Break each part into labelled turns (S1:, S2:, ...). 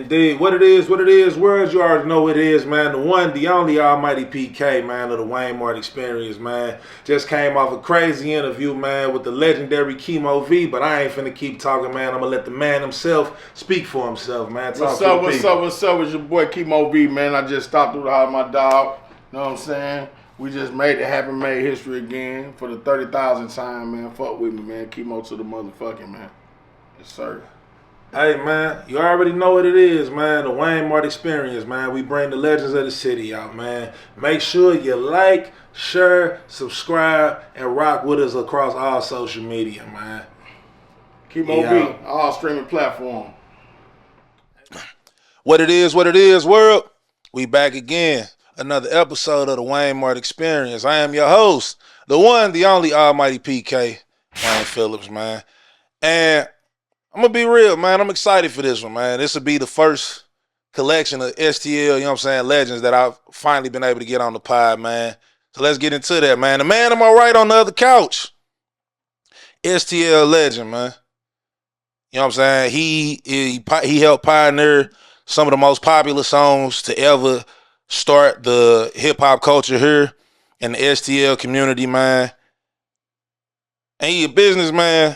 S1: Indeed. What it is, words, you already know what it is, man. The one, the only almighty PK, man, of the Waynemart experience, man. Just came off a crazy interview, man, with the legendary Kemo Vee, but I ain't finna keep talking, man. I'm gonna let the man himself speak for himself, man.
S2: What's up with your boy Kemo Vee, man? I just stopped through the house of my dog. Know what I'm saying? We just made it happen, made history again for the 30,000th time, man. Fuck with me, man. Kemo to the motherfucking, man. Yes, sir.
S1: Hey, man, you already know what it is, man. The Waynemart experience, man. We bring the legends of the city out, man. Make sure you like, share, subscribe, and rock with us across all social media, man.
S2: Kemo Vee, all streaming platform.
S1: What it is, world. We back again. Another episode of the Waynemart experience. I am your host, the one, the only almighty PK, Wayne Phillips, man. And I'm going to be real, man. I'm excited for this one, man. This will be the first collection of STL, you know what I'm saying, legends that I've finally been able to get on the pod, man. So let's get into that, man. The man on my right on the other couch, STL legend, man. You know what I'm saying? He helped pioneer some of the most popular songs to ever start the hip-hop culture here in the STL community, man. And he a businessman.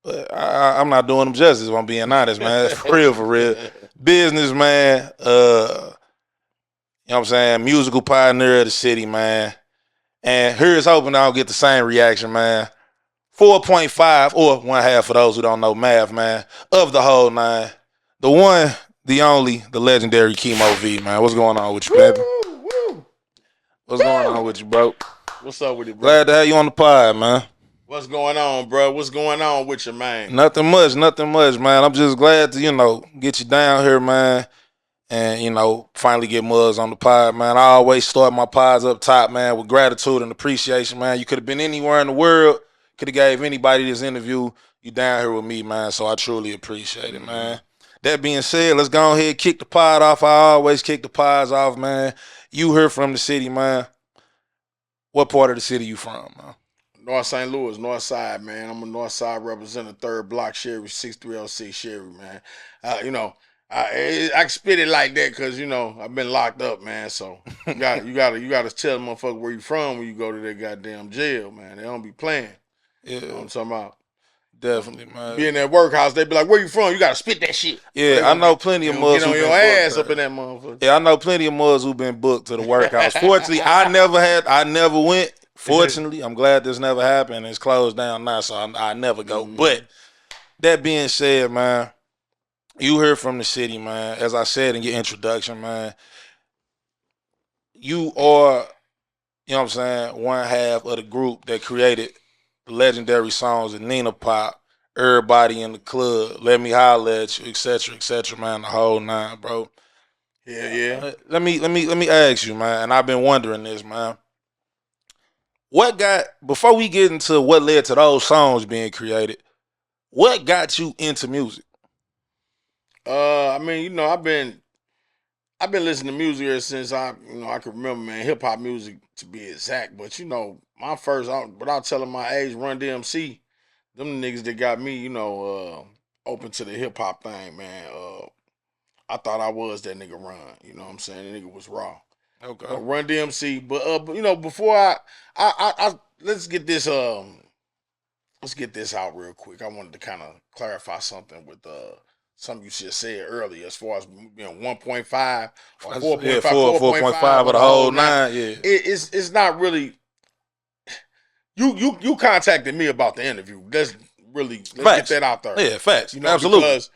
S1: But I'm not doing him justice if I'm being honest, man. For real. Businessman, you know what I'm saying? Musical pioneer of the city, man. And here's hoping I don't get the same reaction, man. 4.5 or 1/2 for those who don't know math, man, of the whole nine. The one, the only, the legendary Kemo Vee, man. What's going on with you, baby? What's going on with you, bro?
S2: What's up with you, bro?
S1: Glad to have you on the pod, man.
S2: What's going on, bro? What's going on with you, man?
S1: Nothing much, man. I'm just glad to, get you down here, man, and, finally get Muggs on the pod, man. I always start my pods up top, man, with gratitude and appreciation, man. You could have been anywhere in the world, could have gave anybody this interview. You down here with me, man, so I truly appreciate it, man. That being said, let's go ahead and kick the pod off. I always kick the pods off, man. You here from the city, man. What part of the city you from, man?
S2: North St. Louis, North Side, man. I'm a North Side representative, 3rd Block, Sherry, 6306 Sherry, man. I can spit it like that because I've been locked up, man. So you gotta tell the motherfucker where you from when you go to that goddamn jail, man. They don't be playing.
S1: Yeah,
S2: you know what I'm talking about.
S1: Definitely, man.
S2: Be in that workhouse, they be like, "Where you from?" You gotta spit that shit.
S1: Yeah, I know plenty of mugs.
S2: Get on your ass up in that motherfucker.
S1: Yeah, I know plenty of mugs who've been booked to the workhouse. Fortunately, I never went. Fortunately, I'm glad this never happened. It's closed down now, so I never go. Mm-hmm. But that being said, man, you heard from the city, man. As I said in your introduction, man, you are, you know what I'm saying, 1/2 of the group that created the legendary songs of Nina Pop, Everybody in the Club, Let Me Holler at You, etc., man, the whole nine, bro.
S2: Yeah.
S1: Let me ask you, man, and I've been wondering this, man. Before we get into what led to those songs being created, what got you into music?
S2: I've been listening to music ever since I can remember, man, hip hop music to be exact. But my first, without telling my age, Run DMC, them niggas that got me, open to the hip hop thing, man. I thought I was that nigga Run. You know what I'm saying? The nigga was raw.
S1: Okay.
S2: Run DMC, but before I let's get this out real quick. I wanted to kind of clarify something with something you just said earlier, as far as 1.5 or 4.5
S1: of the whole nine. Yeah,
S2: it's not really. You contacted me about the interview. Let's get that out there.
S1: Yeah, facts. Absolutely.
S2: Because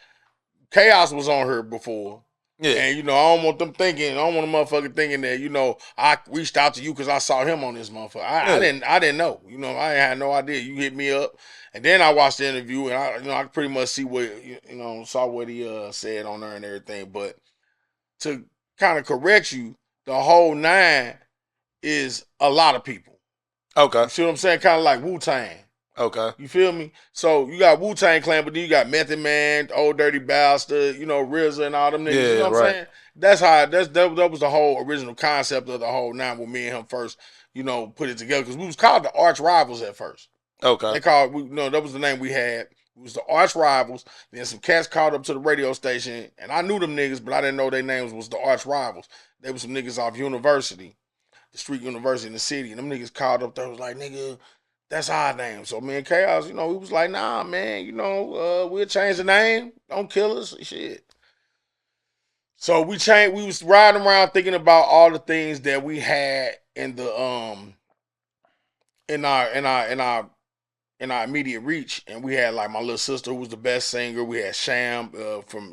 S2: Chaos was on her before. Yeah, and I don't want them motherfucker thinking that I reached out to you because I saw him on this motherfucker. I didn't know. I had no idea. You hit me up, and then I watched the interview, and I pretty much see what saw what he said on there and everything. But to kind of correct you, the whole nine is a lot of people.
S1: Okay,
S2: you see what I'm saying? Kind of like Wu-Tang.
S1: Okay.
S2: You feel me? So you got Wu-Tang Clan, but then you got Method Man, Old Dirty Bastard, RZA and all them niggas.
S1: Yeah,
S2: you know what I'm saying? That's that was the whole original concept of the whole nine when me and him first, put it together. Because we was called the Arch Rivals at first.
S1: Okay.
S2: They called, that was the name we had We was the arch rivals. Then some cats called up to the radio station, and I knew them niggas, but I didn't know their names was the arch rivals. They were some niggas off University, the street university in the city, and them niggas called up there was like, nigga, that's our name. So me and Chaos, we was like, nah, man, we'll change the name. Don't kill us, shit. So we changed. We was riding around thinking about all the things that we had in the in our immediate reach, and we had like my little sister who was the best singer. We had Sham from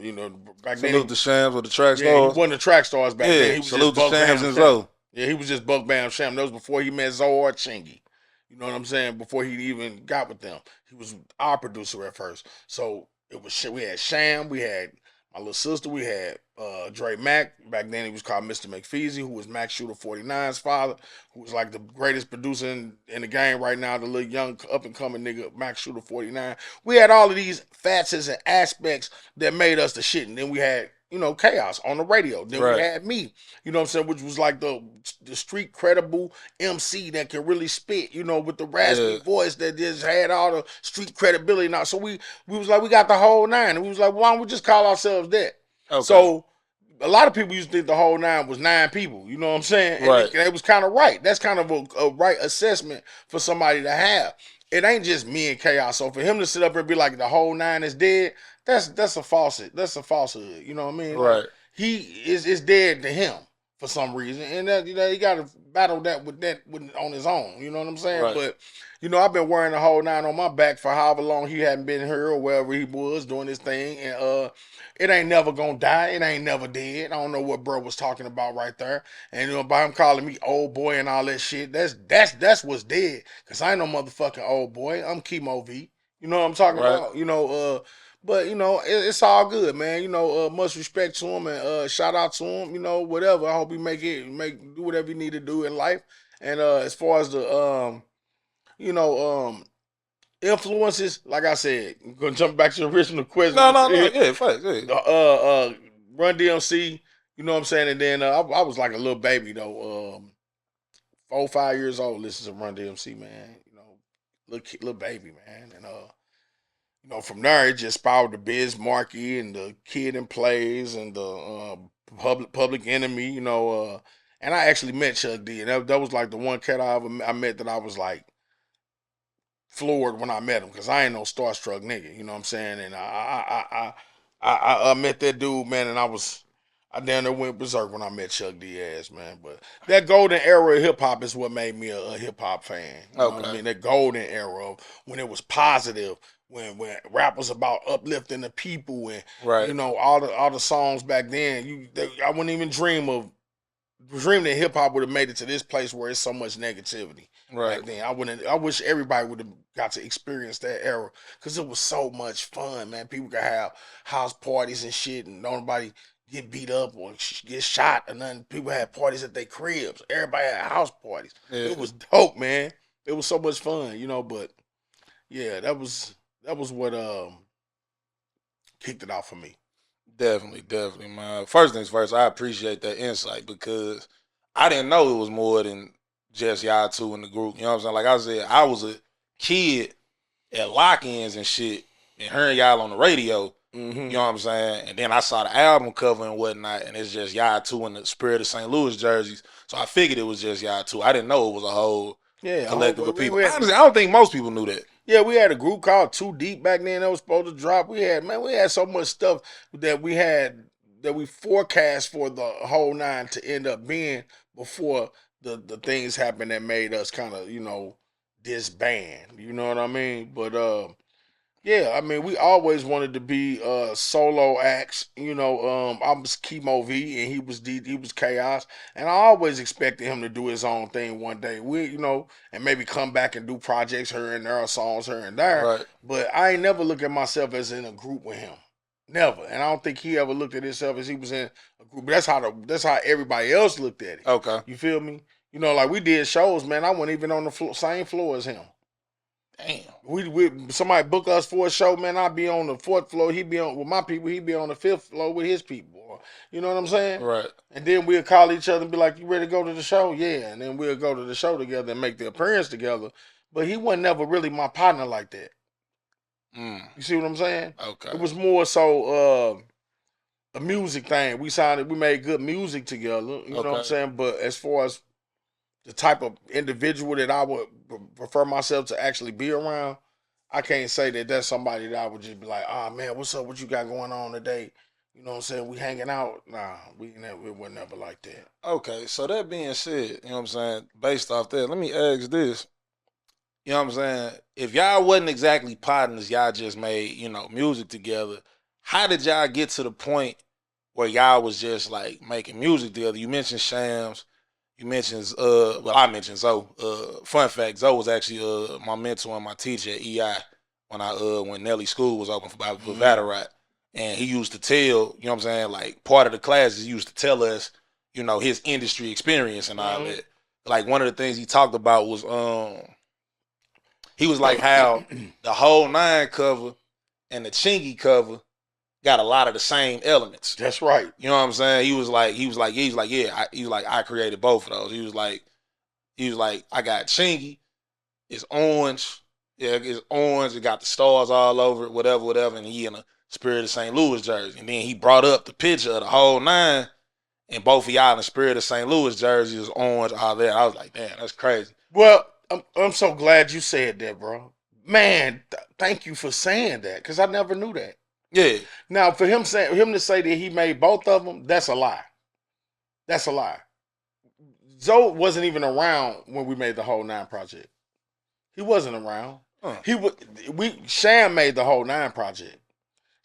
S2: back then.
S1: Salute the Shams with the track stars.
S2: Yeah, he wasn't the track stars back then. He was
S1: salute
S2: just
S1: the Shams and Zoe.
S2: Yeah, he was just Buck Bam Sham. That was before he met Zoe or Chingy. You know what I'm saying? Before he even got with them, he was our producer at first. So we had Sham, we had my little sister, we had Dre Mack. Back then he was called Mr. McFeezy, who was Max Shooter 49's father, who was like the greatest producer in the game right now, the little young up and coming nigga, Max Shooter 49. We had all of these facets and aspects that made us the shit. And then we had, Chaos on the radio. Then we had me, which was like the street credible MC that can really spit, with the raspy voice that just had all the street credibility. Now, so we was like, we got the whole nine. And we was like, why don't we just call ourselves that? Okay. So a lot of people used to think the whole nine was 9 people. You know what I'm saying? And it was kind of right. That's kind of a right assessment for somebody to have. It ain't just me and Chaos. So for him to sit up here and be like the whole nine is dead, that's a falsehood. That's a falsehood. You know what I mean?
S1: Right.
S2: Like, he is dead to him for some reason, and that he got to battle that with on his own. You know what I'm saying?
S1: Right.
S2: But I've been wearing the whole nine on my back for however long he hadn't been here or wherever he was doing his thing, and it ain't never gonna die. It ain't never dead. I don't know what bro was talking about right there. And by him calling me old boy and all that shit, that's what's dead. Cause I ain't no motherfucking old boy. I'm Kemo Vee. You know what I'm talking about? But it's all good, man. Much respect to him and shout out to him. Whatever. I hope he do whatever he need to do in life. And as far as the influences, like I said, I'm gonna jump back to the original question.
S1: No, yeah, facts, yeah.
S2: Run DMC, you know what I'm saying? And then I was like a little baby though, 4 or 5 years old. Listen to Run DMC, man. Little baby, man, and from there, it just spiraled to Biz Markie and the Kid and Plays and the Public Enemy, and I actually met Chuck D, and that was like the one cat I met that I was like floored when I met him, because I ain't no starstruck nigga, you know what I'm saying? And I met that dude, man, and I down there went berserk when I met Chuck D ass, man. But that golden era of hip hop is what made me a hip hop fan. You know what I mean? That golden era of when it was positive, when rap was about uplifting the people, and all the songs back then. I wouldn't even dream that hip hop would have made it to this place where it's so much negativity. Back then, I wish everybody would have got to experience that era, because it was so much fun, man. People could have house parties and shit, and nobody get beat up or get shot or nothing. People had parties at their cribs. Everybody had house parties. Yeah. It was dope, man. It was so much fun, but yeah, that was what kicked it off for me.
S1: Definitely, man. First things first, I appreciate that insight, because I didn't know it was more than just y'all two in the group. You know what I'm saying? Like I said, I was a kid at lock-ins and shit and hearing y'all on the radio. Mm-hmm. You know what I'm saying? And then I saw the album cover and whatnot, and it's just y'all two in the Spirit of St. Louis jerseys. So I figured it was just y'all two. I didn't know it was a whole collective of people. Honestly, I don't think most people knew that.
S2: Yeah, we had a group called Too Deep back then that was supposed to drop. We had so much stuff that we forecast for the whole nine to end up being before the things happened that made us kind of, disband. You know what I mean? But yeah, I mean, we always wanted to be solo acts. I was Kemo Vee and he was Chaos, and I always expected him to do his own thing one day. And maybe come back and do projects here and there, or songs here and there.
S1: Right.
S2: But I ain't never looked at myself as in a group with him. Never. And I don't think he ever looked at himself as he was in a group. But that's how everybody else looked at it.
S1: Okay.
S2: You feel me? Like we did shows, man. I wasn't even on the same floor as him.
S1: Damn.
S2: We somebody book us for a show, man. I'd be on the 4th floor. He'd be on with my people. He'd be on the 5th floor with his people. You know what I'm saying?
S1: Right.
S2: And then we'll call each other and be like, "You ready to go to the show?" Yeah. And then we'll go to the show together and make the appearance together. But he wasn't never really my partner like that. You see what I'm saying?
S1: Okay.
S2: It was more so a music thing. We made good music together. You know what I'm saying? But as far as the type of individual that I would prefer myself to actually be around, I can't say that that's somebody that I would just be like, oh man, what's up? What you got going on today? You know what I'm saying? We hanging out? Nah, it was never like that.
S1: Okay, so that being said, you know what I'm saying? Based off that, let me ask this. You know what I'm saying? If y'all wasn't exactly partners, y'all just made, music together, how did y'all get to the point where y'all was just like making music together? You mentioned Shams. You mentioned, I mentioned Zoe. Fun fact, Zoe was actually my mentor and my teacher at EI when Nelly School was open for Vatterott. And he used to tell, you know what I'm saying, like part of the classes he used to tell us, his industry experience and all that. Like one of the things he talked about was he was like how the whole 9 cover and the Chingy cover got a lot of the same elements.
S2: That's right.
S1: You know what I'm saying? He was like, I created both of those. He was like, I got Chingy, it's orange. Yeah, it's orange, it got the stars all over it, whatever, and he in a Spirit of St. Louis jersey. And then he brought up the picture of the whole 9, and both of y'all in the Spirit of St. Louis jersey was orange, all that. I was like, damn, that's crazy.
S2: Well, I'm so glad you said that, bro. Man, thank you for saying that, because I never knew that.
S1: Yeah.
S2: Now, for him to say that he made both of them, that's a lie. That's a lie. Zoe wasn't even around when we made the whole 9 project. He wasn't around. Sham made the whole 9 project.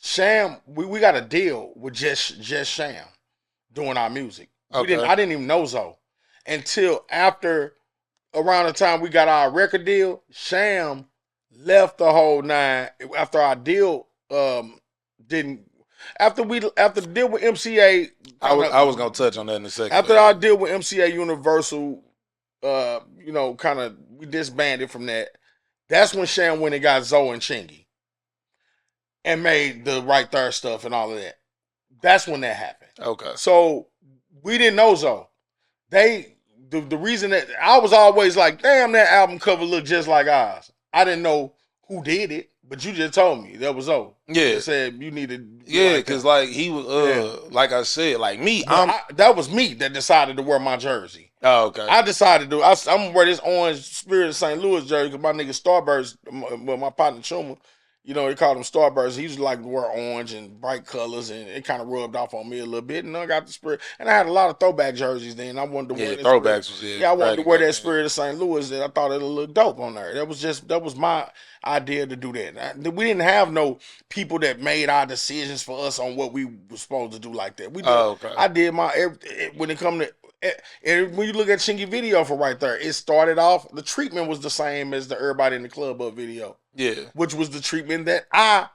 S2: Sham, we got a deal with just Sham doing our music.
S1: Okay.
S2: I didn't even know Zoe until around the time we got our record deal. Sham left the whole 9 after our deal after the deal with MCA.
S1: I was gonna touch on that in a second.
S2: After our deal with MCA Universal, kind of we disbanded from that. That's when Sham went and got Zoe and Chingy and made the Right There stuff and all of that. That's when that happened.
S1: Okay.
S2: So we didn't know Zoe. The reason that I was always like, damn, that album cover looked just like ours. I didn't know who did it, but you just told me that was Zoe.
S1: Yeah.
S2: You said you needed.
S1: Yeah, because like he was, like I said, like me,
S2: that was me that decided to wear my jersey.
S1: Oh, okay.
S2: I decided to. I'm gonna wear this orange Spirit of St. Louis jersey because my nigga Starburst, my partner Chuma, he called him Starburst. He used to like to wear orange and bright colors, and it kind of rubbed off on me a little bit. And I got the Spirit, and I had a lot of throwback jerseys then. I wanted to wear
S1: throwbacks was it.
S2: Yeah, I wanted to wear that Spirit of St. Louis, and I thought it would look dope on there. That was my idea to do that. We didn't have no people that made our decisions for us on what we were supposed to do like that. We did.
S1: Okay.
S2: I did when it come to. And when you look at Chingy video for Right There, it started off, the treatment was the same as the Everybody in the Club Up video.
S1: Yeah.
S2: Which was the treatment that I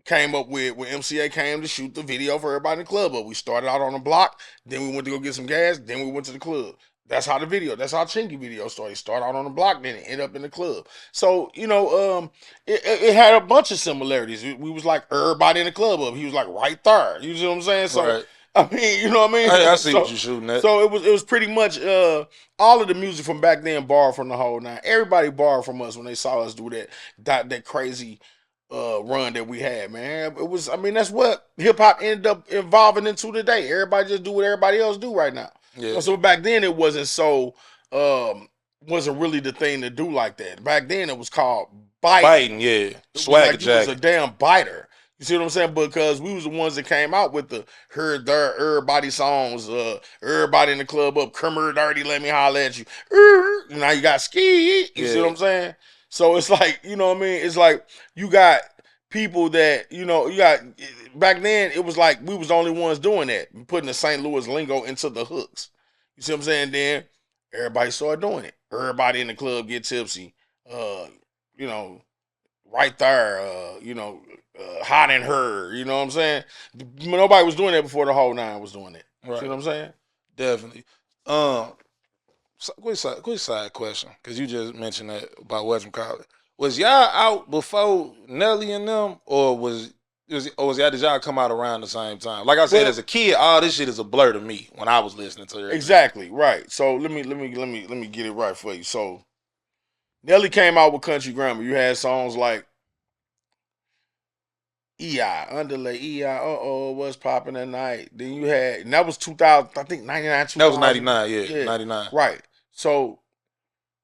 S2: came up with when MCA came to shoot the video for Everybody in the Club Up. We started out on the block, then we went to go get some gas, then we went to the club. That's how Chingy video started. Start out on the block, then it ended up in the club. So, it had a bunch of similarities. We was like Everybody in the Club Up. He was like Right There. You see what I'm saying? So.
S1: Right.
S2: I mean, you know what I mean?
S1: I see what you're shooting at.
S2: So it was pretty much all of the music from back then borrowed from the whole 9. Everybody borrowed from us when they saw us do that crazy run that we had, man. It was, that's what hip hop ended up evolving into today. Everybody just do what everybody else do right now.
S1: Yeah.
S2: So back then it wasn't wasn't really the thing to do like that. Back then it was called biting.
S1: Yeah. Swagger jacket.
S2: You was a damn biter. You see what I'm saying? Because we was the ones that came out with the Heard There, Everybody songs, Everybody in the Club Up, Come Here Dirty, Let Me Holler at You. Now you got Ski. You see what I'm saying? So it's like, you know what I mean? It's like you got people that, you got, back then it was like we was the only ones doing that, putting the St. Louis lingo into the hooks. You see what I'm saying? Then everybody started doing it. Everybody in the club get tipsy. Right There, Hot in Her, you know what I'm saying? Nobody was doing that before the whole 9 was doing it. Right. See what I'm saying?
S1: Definitely. Quick side question, because you just mentioned that about Western College. Was y'all out before Nelly and them, or did y'all come out around the same time? Like I said, as a kid, all this shit is a blur to me when I was listening to it.
S2: Exactly, right. So let me get it right for you. So Nelly came out with Country Grammar. You had songs like EI, underlay, EI, what's popping at night? Then you had, and that was 2000, I think 99, 2000.
S1: That was 99, yeah. 99.
S2: Right. So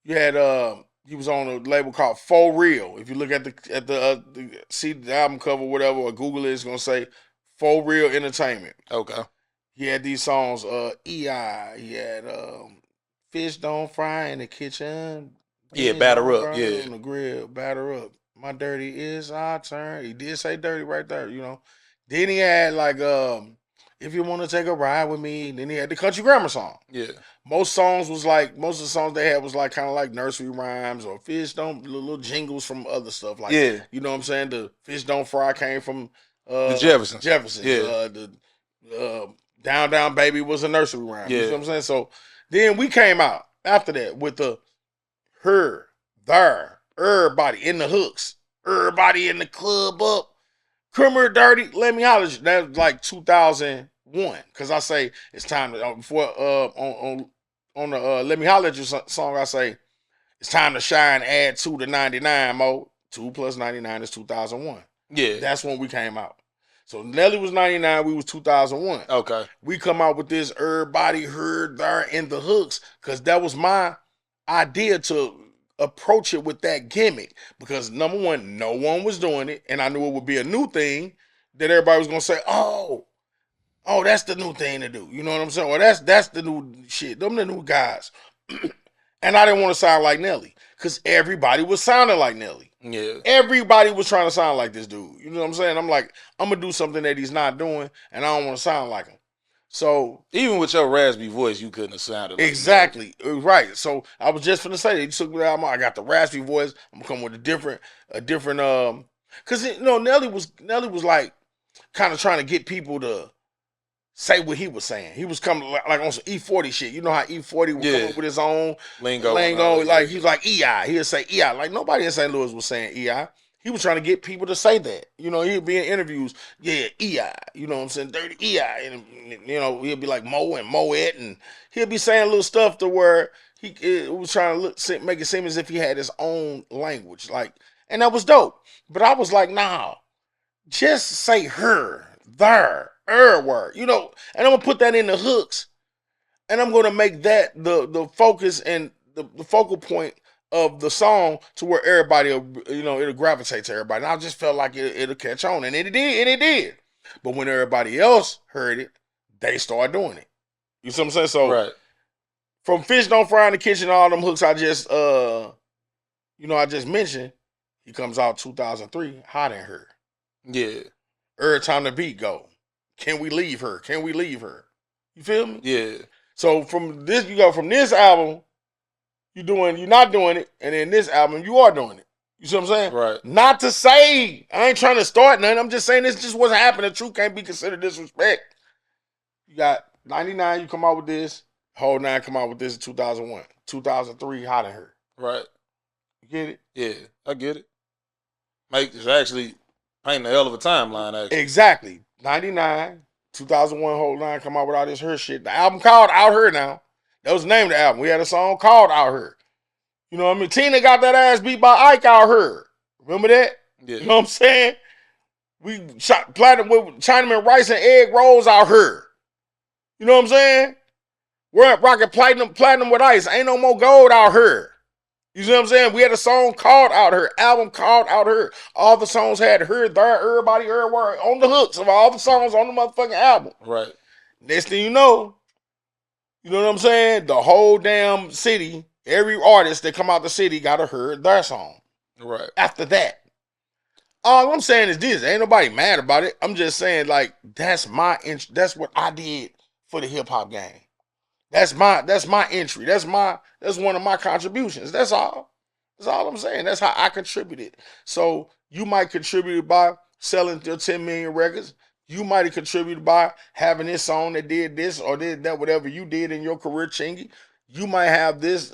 S2: you had, he was on a label called For Real. If you look at see the album cover, whatever, or Google it, it's going to say For Real Entertainment.
S1: Okay.
S2: He had these songs, EI, he had Fish Don't Fry in the Kitchen.
S1: Yeah, Batter Up, yeah.
S2: On the grill, Batter Up. My dirty is our turn. He did say dirty right there, you know. Then he had like If You Want to Take a Ride With Me. Then he had the Country Grammar song.
S1: Yeah.
S2: Most of the songs they had was like kind of like nursery rhymes or little jingles from other stuff. Like,
S1: yeah.
S2: You know what I'm saying? The Fish Don't Fry came from
S1: the Jeffersons.
S2: Yeah. Down Down Baby was a nursery rhyme.
S1: Yeah.
S2: You know what I'm saying? So then we came out after that with the her, there, everybody in the hooks, everybody in the club up, Criminal Dirty, Let Me Holler. That was like 2001. Cause I say it's time to before on the Let Me Holler at You song. I say it's time to shine. Add 2 to 99 mode. 2 plus 99 is 2001.
S1: Yeah,
S2: that's when we came out. So Nelly was 99, we was 2001.
S1: Okay.
S2: We come out with this everybody heard there in the hooks because that was my idea to approach it with that gimmick. Because number one, no one was doing it, and I knew it would be a new thing that everybody was gonna say, oh, that's the new thing to do. You know what I'm saying? Well, that's the new shit. Them the new guys. And I didn't want to sound like Nelly because everybody was sounding like Nelly.
S1: Yeah.
S2: Everybody was trying to sound like this dude. You know what I'm saying? I'm like, I'm going to do something that he's not doing, and I don't want to sound like him. So
S1: even with your raspy voice, you couldn't have sounded like
S2: exactly. Right. So I was just finna say that. You took me out. I got the raspy voice. I'm going to come with a different, because, you know, Nelly was like kind of trying to get people to say what he was saying. He was coming like on some E40 shit. You know how E40 would come up with his own lingo. Like he was like EI. He'd say EI. Like nobody in St. Louis was saying EI. He was trying to get people to say that. You know, he'd be in interviews. Yeah, EI. You know what I'm saying? Dirty EI. And you know, he'd be like Mo and Moet, and he'd be saying little stuff to where he was trying to make it seem as if he had his own language. Like, and that was dope. But I was like, nah, just say her, there. Word, you know, and I'm gonna put that in the hooks, and I'm gonna make that the focus and the focal point of the song to where everybody, you know, it'll gravitate to everybody. And I just felt like it'll catch on, and it did. But when everybody else heard it, they started doing it. You see what I'm saying? So
S1: right.
S2: From Fish Don't Fry in the Kitchen, all them hooks I just mentioned, he comes out 2003, Hot in Her.
S1: Yeah.
S2: Every time the beat go. Can we leave her? Can we leave her? You feel me?
S1: Yeah.
S2: So from this, you go from this album, you're not doing it, and then this album, you are doing it. You see what I'm saying?
S1: Right.
S2: Not to say, I ain't trying to start nothing. I'm just saying this just wasn't happening. The truth can't be considered disrespect. You got 99, you come out with this. Whole 9 come out with this in 2001. 2003, Hot in Her.
S1: Right.
S2: You get it?
S1: Yeah, I get it. It's actually painting a hell of a timeline, actually.
S2: Exactly. 99, 2001, Whole 9 come out with all this her shit. The album called Out Her now. That was the name of the album. We had a song called Out Her. You know what I mean? Tina got that ass beat by Ike Out Her. Remember that?
S1: Yeah.
S2: You know what I'm saying? We shot platinum with Chinaman rice and egg rolls Out Her. You know what I'm saying? We're at rocking platinum with ice. Ain't no more gold Out Her. You see what I'm saying? We had a song called Out Her, album called Out Her. All the songs had her, there, everybody, everywhere on the hooks of all the songs on the motherfucking album.
S1: Right.
S2: Next thing you know what I'm saying? The whole damn city, every artist that come out the city got to hear their song.
S1: Right.
S2: After that. All I'm saying is this. Ain't nobody mad about it. I'm just saying, like, that's what I did for the hip hop game. That's my entry. That's one of my contributions. That's all. That's all I'm saying. That's how I contributed. So you might contribute by selling your 10 million records. You might have contributed by having this song that did this or did that, whatever you did in your career, Chingy. You might have this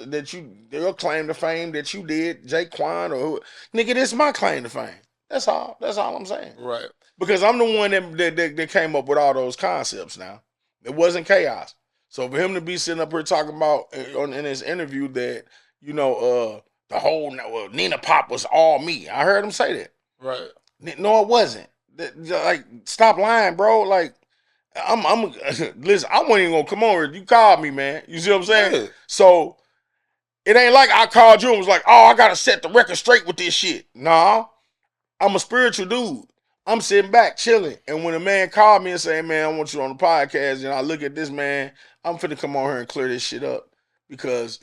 S2: your claim to fame that you did, Jaquan or who. Nigga, this is my claim to fame. That's all. That's all I'm saying.
S1: Right.
S2: Because I'm the one that came up with all those concepts now. It wasn't chaos. So for him to be sitting up here talking about in his interview that, you know, the whole Nina Pop was all me. I heard him say that.
S1: Right.
S2: No, it wasn't. Like, stop lying, bro. Like, listen, I wasn't even gonna come over. You called me, man. You see what I'm saying?
S1: Yeah.
S2: So it ain't like I called you and was like, oh, I gotta set the record straight with this shit. Nah, I'm a spiritual dude. I'm sitting back chilling. And when a man called me and say, man, I want you on the podcast, and I look at this man, I'm finna come on here and clear this shit up. Because,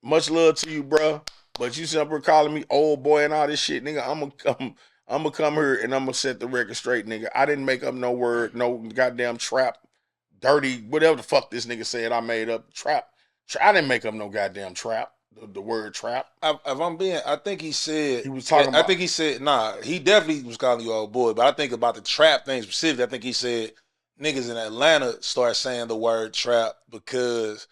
S2: much love to you, bro. But you sit up here calling me old boy and all this shit, nigga. I'm gonna come here and I'm gonna set the record straight, nigga. I didn't make up no word, no goddamn trap, dirty, whatever the fuck this nigga said I made up. Trap. I didn't make up no goddamn trap. The word trap.
S1: If I'm being, I think he said
S2: he was talking.
S1: I think he said he definitely was calling you old boy. But I think about the trap thing specifically. I think he said niggas in Atlanta start saying the word trap because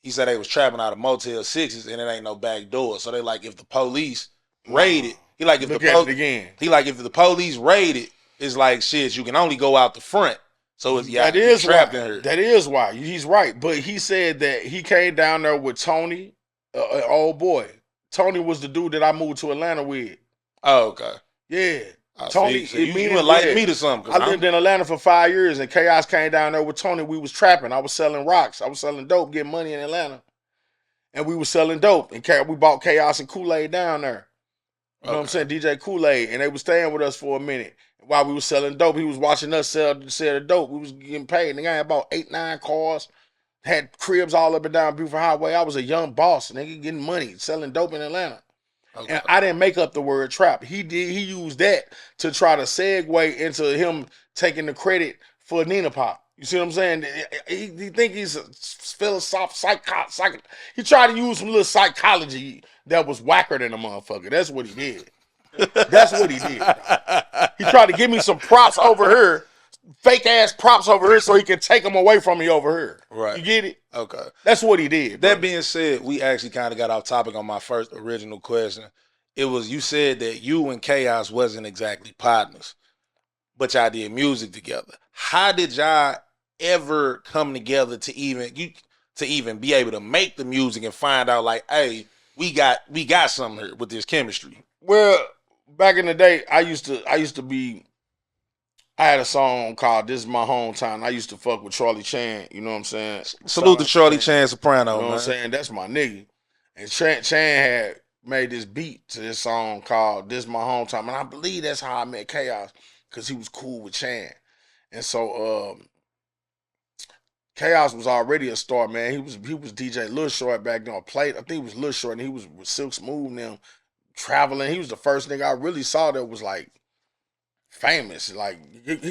S1: he said they was trapping out of Motel 6s and it ain't no back door. So they like if the police raid it, he like if
S2: look
S1: the
S2: at it again.
S1: He like if the police raid it, it's like shit. You can only go out the front. So it's
S2: that is
S1: trapped
S2: why.
S1: in here.
S2: That is why he's right. But he said that he came down there with Tony. Old boy. Tony was the dude that I moved to Atlanta with.
S1: Oh, okay.
S2: Yeah.
S1: Tony, so you enlightened me to something.
S2: I lived in Atlanta for 5 years, and Chaos came down there with Tony. We was trapping. I was selling rocks. I was selling dope, getting money in Atlanta. And we was selling dope. And we bought Chaos and Kool-Aid down there. You know what I'm saying? DJ Kool-Aid. And they was staying with us for a minute. While we was selling dope, he was watching us sell the dope. We was getting paid. And I had about 8, 9 cars. Had cribs all up and down Beaufort Highway. I was a young boss, nigga, getting money, selling dope in Atlanta. Okay. And I didn't make up the word trap. He did. He used that to try to segue into him taking the credit for Nina Pop. You see what I'm saying? He think he's a philosophical He tried to use some little psychology that was whacker than a motherfucker. That's what he did. That's what he did. He tried to give me some props over here. Fake ass props over here so he can take them away from me over here.
S1: Right.
S2: You get it?
S1: Okay.
S2: That's what he did.
S1: That being said, we actually kind of got off topic on my first original question. It was you said that you and Chaos wasn't exactly partners, but y'all did music together. How did y'all ever come together to even be able to make the music and find out like, hey, we got something here with this chemistry?
S2: Well, back in the day, I used to be. I had a song called "This Is My Hometown." I used to fuck with Charlie Chan. You know what I'm saying?
S1: Salute to Charlie Chan Soprano.
S2: You know what I'm saying? That's my nigga. And Chan had made this beat to this song called "This Is My Hometown," and I believe that's how I met Chaos because he was cool with Chan. And so Chaos was already a star, man. He was DJ Lil Short back then. I think he was Lil Short, and he was with Silk Smooth and them traveling. He was the first nigga I really saw that was like famous. Like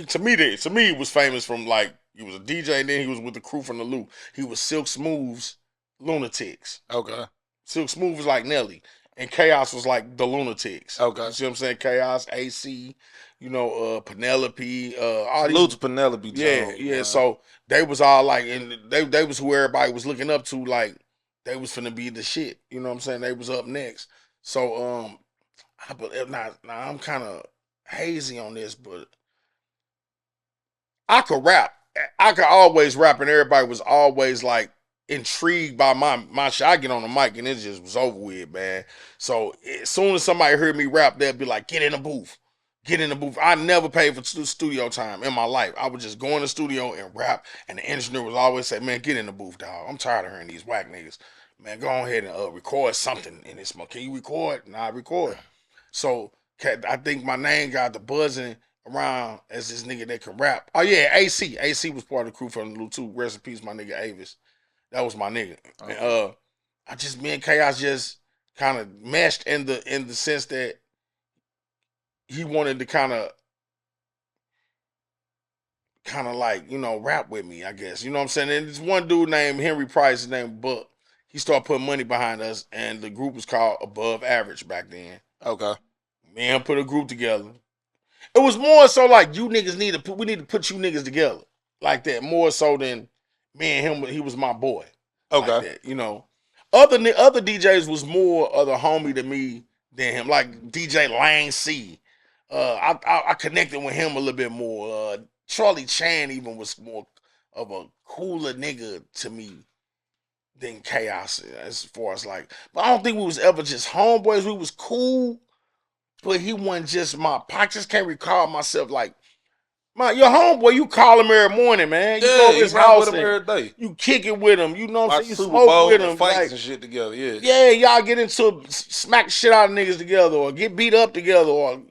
S2: to me, he was famous from like he was a DJ and then he was with the crew from the Loop. He was Silk Smooth's Lunatics.
S1: Okay.
S2: Silk Smooth was like Nelly, and Chaos was like the Lunatics.
S1: Okay.
S2: You see what I'm saying? Chaos, AC, Penelope, all
S1: these. Salute Penelope.
S2: Yeah, yeah. So they was all like, and they was who everybody was looking up to. Like they was finna be the shit. You know what I'm saying? They was up next. So I'm kind of hazy on this, but I could rap. I could always rap, and everybody was always like intrigued by my shit. I get on the mic and it just was over with, man. So as soon as somebody heard me rap, they'd be like, "Get in the booth, get in the booth." I never paid for studio time in my life. I would just go in the studio and rap, and the engineer was always say, "Man, get in the booth, dog. I'm tired of hearing these whack niggas. Man, go ahead and record something in this. Can you record?" And I record. So I think my name got the buzzing around as this nigga that can rap. Oh yeah, AC. AC was part of the crew from the Lou too. Rest in peace, my nigga Avis. That was my nigga. Okay. And me and Chaos just kind of meshed in the sense that he wanted to kind of like, rap with me, I guess. You know what I'm saying? And there's one dude named Henry Price, his name Buck. He started putting money behind us, and the group was called Above Average back then.
S1: Okay.
S2: Me and him put a group together. It was more so like we need to put you niggas together like that, more so than me and him. He was my boy.
S1: Okay.
S2: Like that, Other DJs was more of the homie to me than him. Like DJ Lane C. I connected with him a little bit more. Charlie Chan even was more of a cooler nigga to me than Chaos as far as like. But I don't think we was ever just homeboys. We was cool. but he wasn't just I just can't recall myself like, your homeboy, you call him every morning, man. You go over his house
S1: with him every day.
S2: You kick it with him. You know what I'm saying? You
S1: Super
S2: smoke
S1: Bowl
S2: with him.
S1: Fights
S2: like,
S1: and shit together, yeah.
S2: Yeah, y'all get into smack shit out of niggas together or get beat up together or,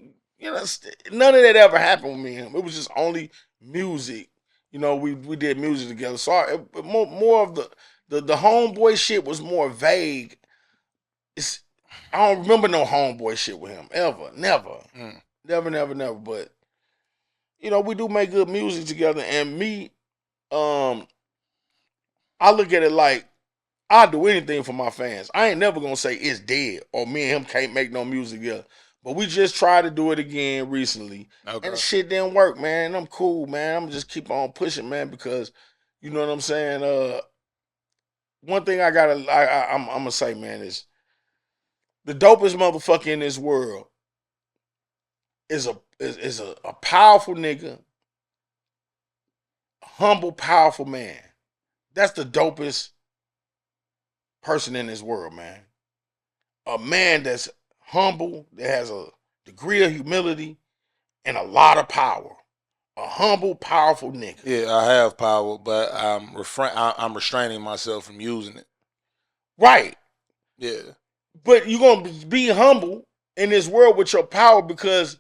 S2: none of that ever happened with me and him. It was just only music. We did music together. So more of the homeboy shit was more vague. I don't remember no homeboy shit with him ever. Never. Never. But we do make good music together. And me, I look at it like I'll do anything for my fans. I ain't never gonna say it's dead or me and him can't make no music together. But we just tried to do it again recently. Okay. And the shit didn't work, man. I'm cool, man. I'm just keep on pushing, man, because you know what I'm saying? One thing I'm gonna say, man, is the dopest motherfucker in this world is a powerful nigga, humble, powerful man. That's the dopest person in this world, man. A man that's humble, that has a degree of humility and a lot of power. A humble, powerful nigga.
S1: Yeah, I have power, but I'm restraining myself from using it.
S2: Right.
S1: Yeah.
S2: But you're going to be humble in this world with your power because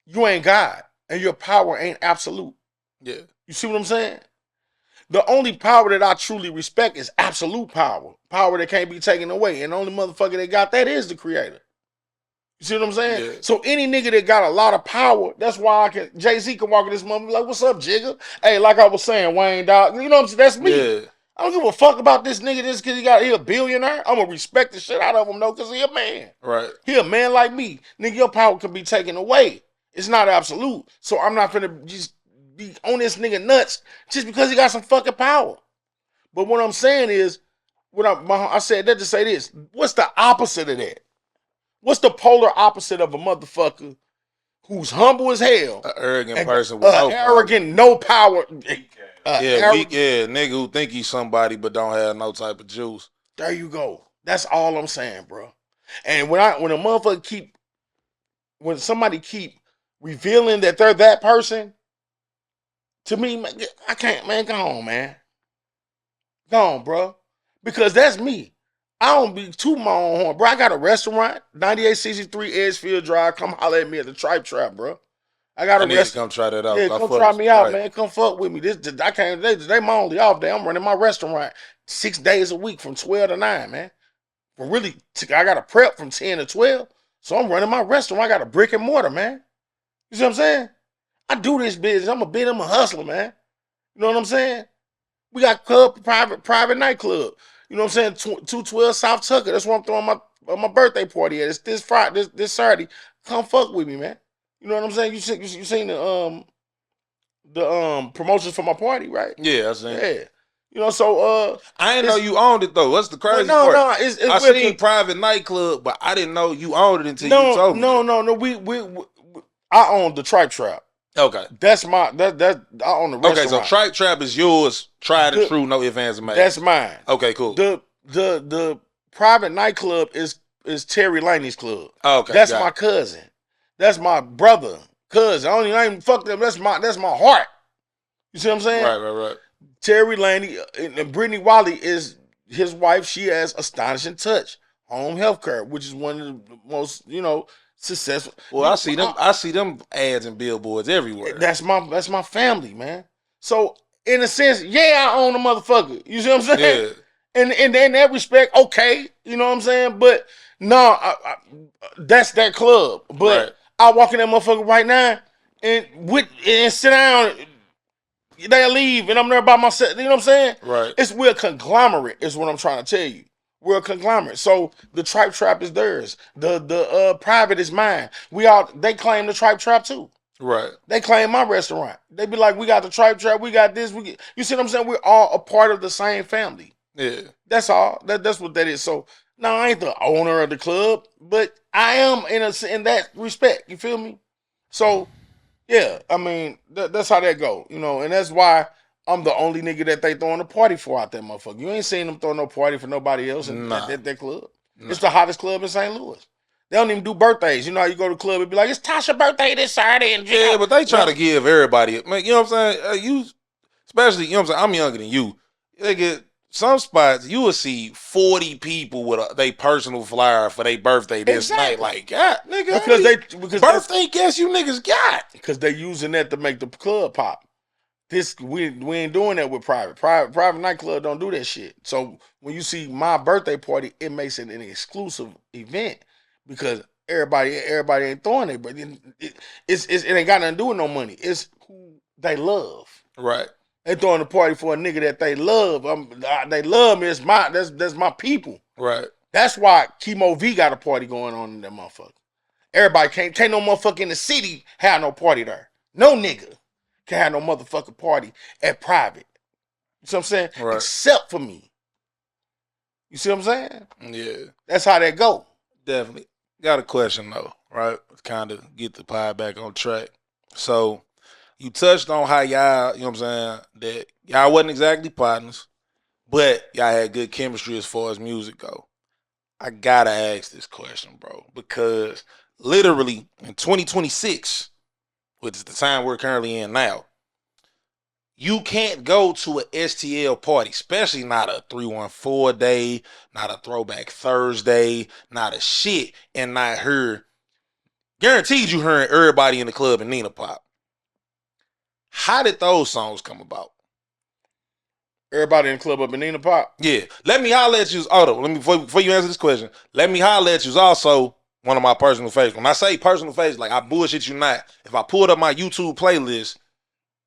S2: you ain't God and your power ain't absolute.
S1: Yeah.
S2: You see what I'm saying? The only power that I truly respect is absolute power. Power that can't be taken away. And the only motherfucker that got that is the creator. You see what I'm saying? Yeah. So any nigga that got a lot of power, that's why Jay-Z can walk in this motherfucker like, what's up, Jigga? Hey, like I was saying, Wayne, dog. You know what I'm saying? That's me. Yeah. I don't give a fuck about this nigga just because he a billionaire. I'm going to respect the shit out of him, though, because he a man.
S1: Right.
S2: He a man like me. Nigga, your power can be taken away. It's not absolute. So I'm not finna just be on this nigga nuts just because he got some fucking power. But what I'm saying is, I said that to say this. What's the opposite of that? What's the polar opposite of a motherfucker who's humble as hell?
S1: An arrogant person with no
S2: arrogant, power. No power.
S1: Nigga who think he's somebody but don't have no type of juice.
S2: There you go. That's all I'm saying, bro. And when somebody keep revealing that they're that person, to me, I can't, man, go on, man. Go on, bro. Because that's me. I don't be too my own horn, bro. I got a restaurant, 9863 Edgefield Drive. Come holler at me at the Tripe Trap, bro. I got a restaurant.
S1: Come try that out.
S2: Yeah, come try me out, man. Come fuck with me. I can't. They my only off day. I'm running my restaurant 6 days a week from 12 to 9, man. But really, I got a prep from 10 to 12, so I'm running my restaurant. I got a brick and mortar, man. You see what I'm saying? I do this business. I'm a hustler, man. You know what I'm saying? We got private nightclub. You know what I'm saying? 212 South Tucker. That's where I'm throwing my birthday party at. It's this Friday, this Saturday. Come fuck with me, man. You know what I'm saying? You seen the promotions for my party, right?
S1: Yeah, I seen.
S2: Yeah. You know, so
S1: I didn't know you owned it though. What's the crazy part?
S2: No, it's
S1: I seen private nightclub, but I didn't know you owned it until you told me.
S2: No. I own the Tripe Trap.
S1: Okay.
S2: That's my that I own the restaurant.
S1: Okay, so Tripe Trap is yours, tried and true, no ifs, ands, and maybes.
S2: That's mine.
S1: Okay, cool.
S2: The private nightclub is Terry Laney's club.
S1: Okay.
S2: That's my cousin. That's my brother. Cousin. I don't even fuck them. That's my heart. You see what I'm saying?
S1: Right.
S2: Terry Laney and Brittany Wiley is his wife. She has Astonishing Touch Home Healthcare, which is one of the most, successful.
S1: Well, I see them ads and billboards everywhere.
S2: That's my family, man. So in a sense, yeah, I own a motherfucker. You see what I'm saying?
S1: Yeah.
S2: And in that respect, okay, you know what I'm saying? But no, that's that club. But right. I walk in that motherfucker right now and sit down. They'll leave, and I'm there by myself. You know what I'm saying?
S1: Right.
S2: We're a conglomerate, is what I'm trying to tell you. We're a conglomerate. So the Tripe Trap is theirs. The private is mine. They claim the Tripe Trap too.
S1: Right.
S2: They claim my restaurant. They be like, we got the Tripe Trap, we got this. You see what I'm saying? We're all a part of the same family.
S1: Yeah.
S2: That's all. That's what that is. So no, I ain't the owner of the club, but I am in that respect. You feel me? So yeah, I mean that's how that go. And that's why I'm the only nigga that they throwing a party for out there, motherfucker. You ain't seen them throw no party for nobody else at that club. Nah. It's the hottest club in St. Louis. They don't even do birthdays. You know how you go to the club and be like, it's Tasha's birthday this Saturday. And
S1: yeah, but they try to give everybody, you know what I'm saying? You, especially, you know what I'm saying? I'm younger than you. They get some spots, you will see 40 people with their personal flyer for their birthday this night. Like, God, nigga, because birthday guess you niggas got.
S2: Because they using that to make the club pop. We ain't doing that with private nightclub don't do that shit. So when you see my birthday party, it makes it an exclusive event because everybody ain't throwing it, but it ain't got nothing to do with no money. It's who they love.
S1: Right.
S2: They throwing a party for a nigga that they love. They love me. That's my people.
S1: Right.
S2: That's why Kemo Vee got a party going on in that motherfucker. Everybody can't no motherfucker in the city have no party there. No nigga can have no motherfucking party at private. You see what I'm saying? Right. Except for me. You see what I'm saying?
S1: Yeah.
S2: That's how that go.
S1: Definitely. Got a question though, right? Kind of get the pie back on track. So you touched on how y'all, you know what I'm saying, that y'all wasn't exactly partners, but y'all had good chemistry as far as music go. I gotta ask this question, bro, because literally in 2026, which is the time we're currently in now, you can't go to a STL party, especially not a 314 day, not a throwback Thursday, not a shit, and not hear, guaranteed you hearing everybody in the club and Nina Pop. How did those songs come about?
S2: Everybody in the club up in Nina Pop?
S1: Yeah. Let me holler at you. Before you answer this question, let me holler at you is also one of my personal favorites. When I say personal favorites, like I bullshit you not. If I pulled up my YouTube playlist,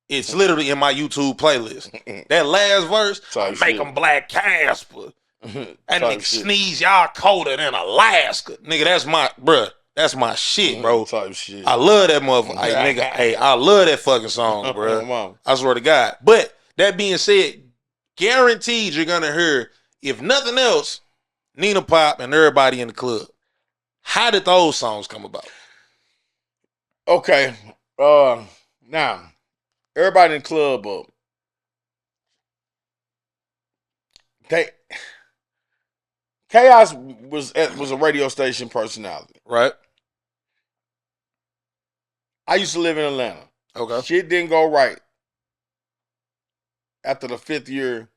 S1: it's literally in my YouTube playlist. That last verse, make them Black Casper. That nigga sneeze, y'all colder than Alaska. Nigga, that's my, bruh. That's my shit, bro.
S2: Type shit.
S1: I love that motherfucker. Hey, nigga, hey, I love that fucking song, bro. I swear to God. But that being said, guaranteed you're gonna hear, if nothing else, Nina Pop and everybody in the club. How did those songs come about?
S2: Okay. Now, everybody in the club up. Chaos was a radio station personality.
S1: Right.
S2: I used to live in Atlanta.
S1: Okay.
S2: Shit didn't go right. After the 5th year,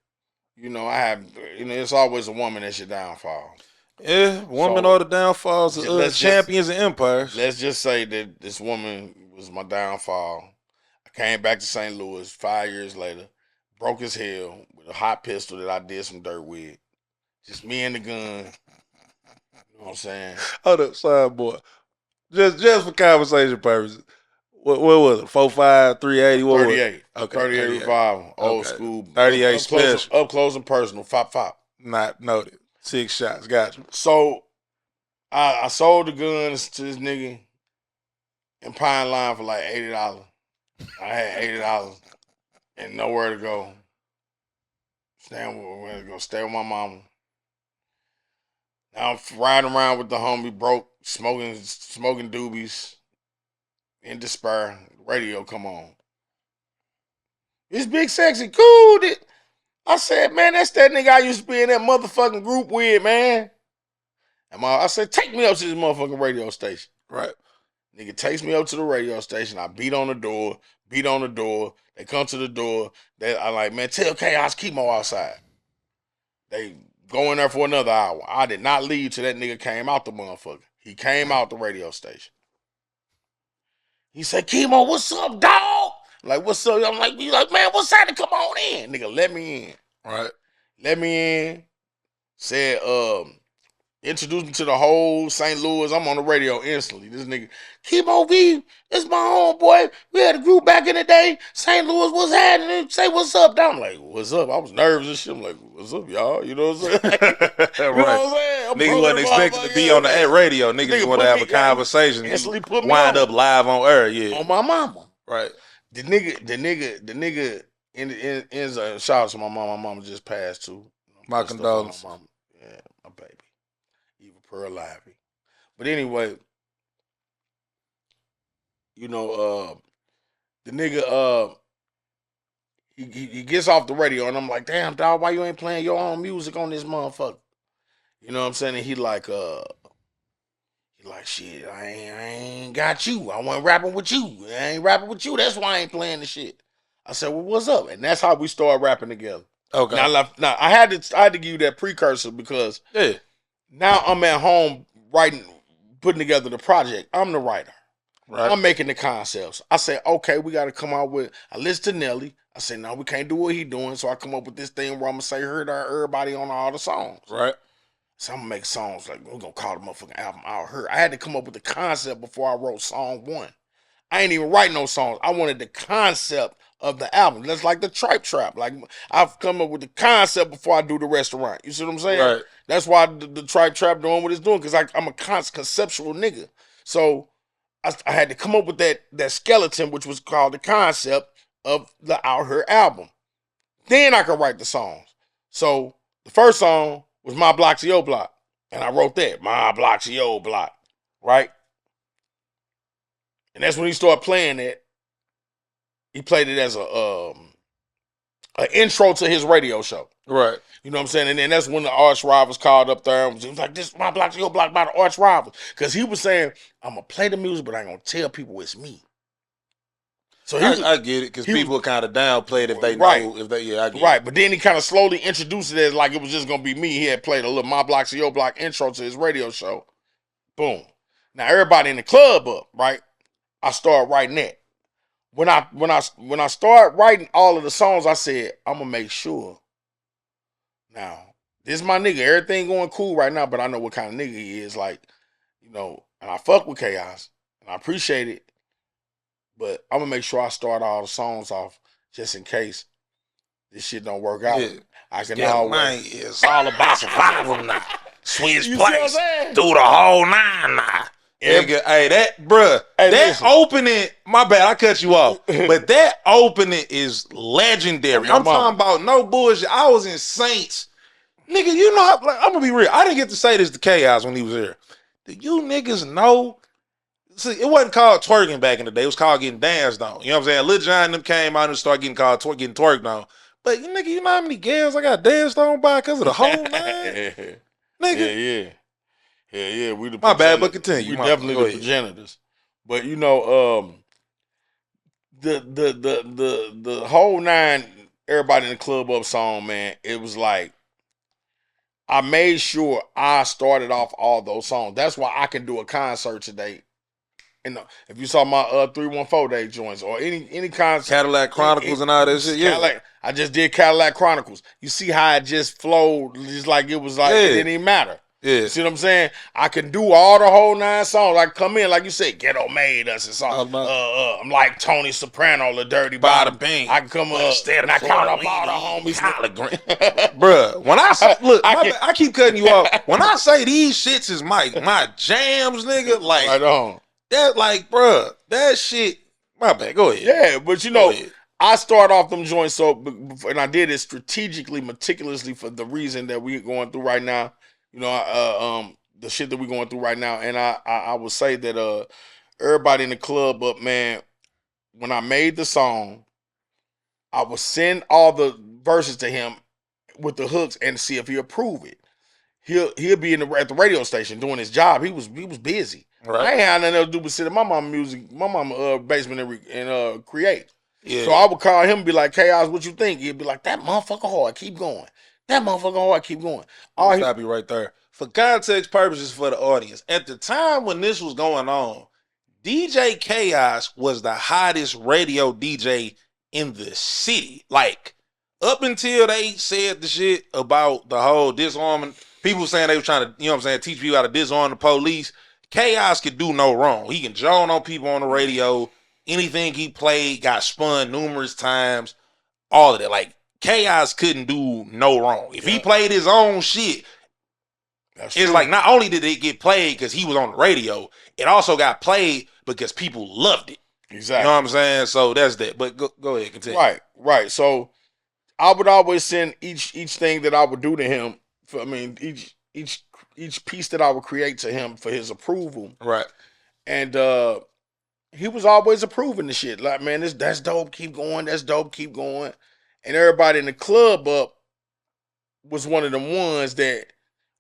S2: it's always a woman that's your downfall.
S1: Yeah, women are the downfalls of champions and empires.
S2: Let's just say that this woman was my downfall. I came back to St. Louis 5 years later, broke as hell with a hot pistol that I did some dirt with. Just me and the gun. You know what I'm saying?
S1: Hold up, sidebar. Just for conversation purposes. What was it? 45, 380? What
S2: 38. Okay. 38 revolver. Old school.
S1: 38 special.
S2: Up close and personal. Fop.
S1: Not noted. 6 shots. Got you.
S2: So I sold the guns to this nigga in Pine Line for like $80. I had $80 and nowhere to go. Stay with my mama. Now I'm riding around with the homie, broke, smoking doobies, in despair. Radio come on. It's Big Sexy, cool. I said, man, that's that nigga I used to be in that motherfucking group with, man. And I said, take me up to this motherfucking radio station.
S1: Right.
S2: Nigga takes me up to the radio station. I beat on the door. They come to the door. I like, man, tell Chaos Kemo outside. They go in there for another hour. I did not leave till that nigga came out the motherfucker. He came out the radio station. He said, Kemo, what's up, dog? Like, what's up? I'm like, man, what's happening? Come on in. Nigga, let me in.
S1: Right.
S2: Let me in. Said, introduced me to the whole St. Louis. I'm on the radio instantly. This nigga, Kemo Vee, it's my homeboy. We had a group back in the day. St. Louis, what's happening? Say what's up. I'm like, what's up? I was nervous and shit. I'm like, what's up, y'all? You know what I'm saying?
S1: Right.
S2: You know what I'm saying?
S1: Niggas wasn't expecting to be on the radio. Niggas want to have a conversation.
S2: Instantly put me
S1: wind up live on air, yeah.
S2: On my mama.
S1: Right.
S2: The nigga in shout out to my mama. My mama just passed too.
S1: My condolences.
S2: Yeah, my baby. Eva Pearl Lively. But anyway, the nigga he gets off the radio and I'm like, damn dog, why you ain't playing your own music on this motherfucker? You know what I'm saying? And he like Like, shit, I ain't got you. I wasn't rapping with you. I ain't rapping with you. That's why I ain't playing the shit. I said, well, what's up? And that's how we started rapping together.
S1: Okay.
S2: Now I had to give you that precursor because now I'm at home writing, putting together the project. I'm the writer. Right. I'm making the concepts. I say, okay, we got to come out with. I listen to Nelly. I say, no, we can't do what he doing. So I come up with this thing where I'm gonna say, heard everybody on all the songs.
S1: Right.
S2: So I'm gonna make songs like we're gonna call the motherfucking album Out Her. I had to come up with the concept before I wrote song one. I ain't even write no songs. I wanted the concept of the album. That's like the Tripe Trap. Like I've come up with the concept before I do the restaurant. You see what I'm saying? Right. That's why the Tripe Trap doing what it's doing, because I'm a conceptual nigga. So I had to come up with that skeleton, which was called the concept of the Out Her album. Then I could write the songs. So the first song was My Block's Your Block. And I wrote that, My Block's Your Block, right? And that's when he started playing it. He played it as an intro to his radio show. Right. You know what I'm saying? And then that's when the arch rivals called up there and was like, this My Block's Your Block by the arch rivals. Because he was saying, I'm going to play the music, but I ain't going to tell people it's me. So
S1: I get it, because people kind of downplay it if they know. I get
S2: right.
S1: It.
S2: But then he kind of slowly introduced it as like it was just going to be me. He had played a little My Block's Your Block intro to his radio show. Boom. Now everybody in the club up, right? I started writing that. When I started writing all of the songs, I said, I'm going to make sure. Now, this is my nigga. Everything going cool right now, but I know what kind of nigga he is. Like, you know, and I fuck with Chaos, and I appreciate it. But I'm going to make sure I start all the songs off just in case this shit don't work out. Yeah. I can always.
S1: It's all about survival now. Switch place through the whole nine now. Nigga, hey, that opening, my bad, I cut you off. But that opening is legendary. I'm talking about no bullshit. I was in Saints. Nigga, you know, I'm going to be real. I didn't get to say this to Chaos when he was here. Do you niggas know? See, it wasn't called twerking back in the day. It was called getting danced on. You know what I'm saying? Lil Jon and them came out and started getting called getting twerked on. But nigga, you know how many girls I got danced on by because of the whole nine? Nigga.
S2: Yeah. We the
S1: my bad, but continue.
S2: We definitely the progenitors. But you know, the whole nine, everybody in the club up song, man, it was like I made sure I started off all those songs. That's why I can do a concert today. And if you saw my 314 day joints or any concert,
S1: Cadillac Chronicles and all that shit,
S2: Cadillac, I just did Cadillac Chronicles. You see how it just flowed, just like it was like it didn't even matter. Yeah. See what I'm saying? I can do all the whole nine songs. I can come in, like you said, Ghetto Made us and song. I'm like Tony Soprano, the Dirty Bottom. I can come and I count up all the homies.
S1: Bruh, when I say, look, I keep cutting you off. When I say these shits is my jams, nigga, like, right on. That, like, bruh, that shit, my bad, go ahead.
S2: Yeah, but you know, I start off them joints, and I did it strategically, meticulously for the reason that we're going through right now. You know, the shit that we're going through right now. And I would say that everybody in the club up, man, when I made the song, I would send all the verses to him with the hooks and see if he approve it. He'll be at the radio station doing his job. He was busy. Right. I ain't had nothing else to do but sit in my mama basement and create. Yeah. So I would call him and be like, Chaos, what you think? He'd be like, that motherfucker hard, keep going. That motherfucker hard, keep going.
S1: I'll stop you right there. For context purposes for the audience, at the time when this was going on, DJ Chaos was the hottest radio DJ in the city. Like, up until they said the shit about the whole disarming, people saying they were trying to, you know what I'm saying, teach people how to disarm the police. Chaos could do no wrong. He can joan on people on the radio. Anything he played got spun numerous times. All of that. Like, Chaos couldn't do no wrong. If he played his own shit, it's like not only did it get played because he was on the radio, it also got played because people loved it. Exactly. You know what I'm saying? So that's that. But go ahead, continue.
S2: Right. So I would always send each thing that I would do to him. Each piece that I would create to him for his approval. Right. And he was always approving the shit. Like, man, that's dope, keep going. That's dope, keep going. And everybody in the club up was one of them ones that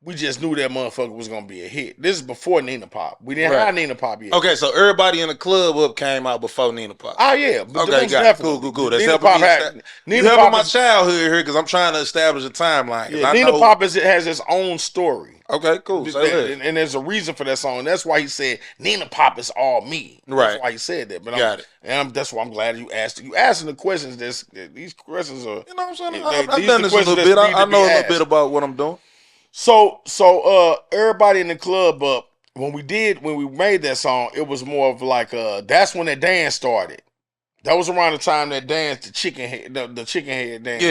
S2: We just knew that motherfucker was gonna be a hit. This is before Nina Pop. We didn't have Nina Pop yet.
S1: Okay, so Everybody in the Club Up came out before Nina Pop.
S2: Oh yeah. But
S1: okay, got it. Cool. That's helping me. Nina Pop my childhood here because I'm trying to establish a timeline.
S2: Yeah, Nina Pop has its own story.
S1: Okay, cool.
S2: And there's a reason for that song. And that's why he said Nina Pop is all me.
S1: Right.
S2: That's why he said that. But
S1: got it.
S2: And that's why I'm glad you asked it. You asking the questions. These questions are.
S1: You know what I'm saying? I've done this a little bit. I know a little bit about what I'm doing.
S2: So Everybody in the Club Up. When we made that song, it was more of like that's when that dance started. That was around the time that dance, the chicken head dance,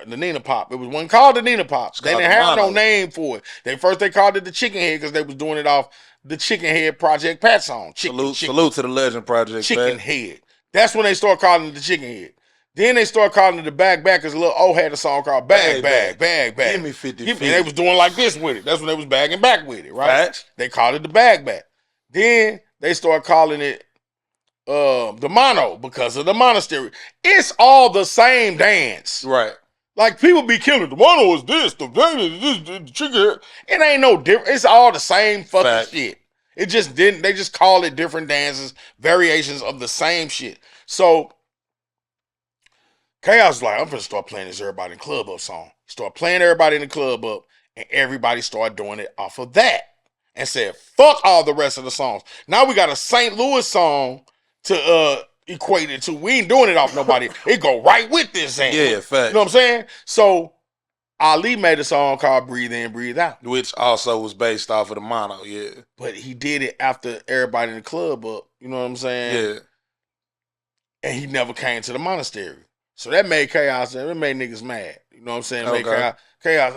S2: the Nina Pop. It was one called the Nina Pop. They didn't have no name for it. They called it the Chicken Head because they was doing it off the Chicken Head Project Pat song.
S1: Salute to the Legend Project
S2: Chicken Head. That's when they started calling it the Chicken Head. Then they started calling it the Bag Bag because Lil O had a song called Bag Bag.
S1: Give me 50.
S2: And they was doing like this with it. That's when they was bagging back with it, right?
S1: Facts.
S2: They called it the Bag Bag. Then they started calling it the Mono because of the monastery. It's all the same dance.
S1: Right.
S2: Like people be killing. The Mono is this, the chicken. It ain't no different. It's all the same fucking shit. It just didn't. They just call it different dances, variations of the same shit. So Chaos was like, I'm gonna start playing this Everybody in the Club Up song. Start playing Everybody in the Club Up, and everybody started doing it off of that. And said, fuck all the rest of the songs. Now we got a St. Louis song to equate it to. We ain't doing it off nobody. It go right with this thing.
S1: Yeah, fact.
S2: You know what I'm saying? So Ali made a song called Breathe In, Breathe Out.
S1: Which also was based off of the Mono, yeah.
S2: But he did it after Everybody in the Club Up. You know what I'm saying?
S1: Yeah.
S2: And he never came to the monastery. So that made Chaos, it made niggas mad. You know what I'm saying?
S1: Okay.
S2: Made Chaos,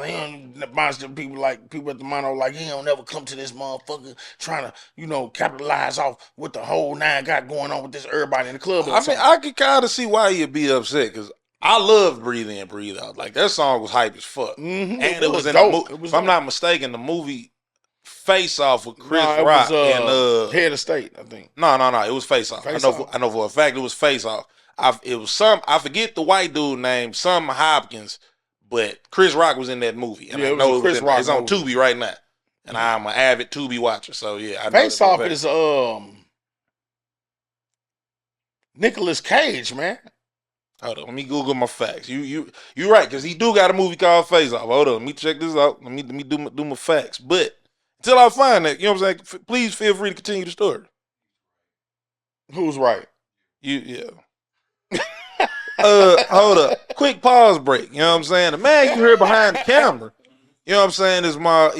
S2: monster people at the Mono, like, he don't never come to this motherfucker trying to, capitalize off what the whole nine got going on with this Everybody in the Club.
S1: I mean, I could kind of see why he'd be upset, because I love Breathe In, Breathe Out. Like, that song was hype as fuck.
S2: Mm-hmm.
S1: And it was in the movie. If I'm not mistaken, the movie Face Off with Chris Rock and
S2: Head of State, I think.
S1: No. It was Face Off. I know for a fact it was Face Off. I forget the white dude name, some Hopkins, but Chris Rock was in that movie. And I know it's on Tubi right now. And I'm an avid Tubi watcher, so yeah.
S2: Face Off is Nicolas Cage, man.
S1: Hold on, let me Google my facts. You right, because he do got a movie called Face Off. Hold on, let me check this out. Let me do my facts. But until I find that, you know what I'm saying? Please feel free to continue the story.
S2: Who's right?
S1: Yeah. Hold up. Quick pause break. You know what I'm saying? The man you hear behind the camera, you know what I'm saying, is my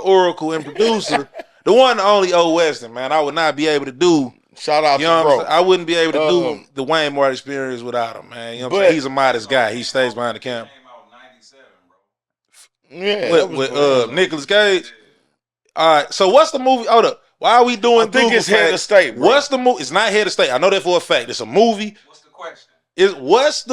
S1: oracle and producer. The one and only O Weston, man. I would not be able to do.
S2: Shout out to bro.
S1: I wouldn't be able to do the Waynemart experience without him, man. You know what I'm saying? He's a modest guy. He stays behind the camera.
S2: Yeah.
S1: With Nicolas Cage. All right. So what's the movie? Hold up. Why are we doing?
S2: I think it's Head of State, bro.
S1: What's the movie? It's not Head of State. I know that for a fact. It's a movie.
S3: What's the question?
S1: What's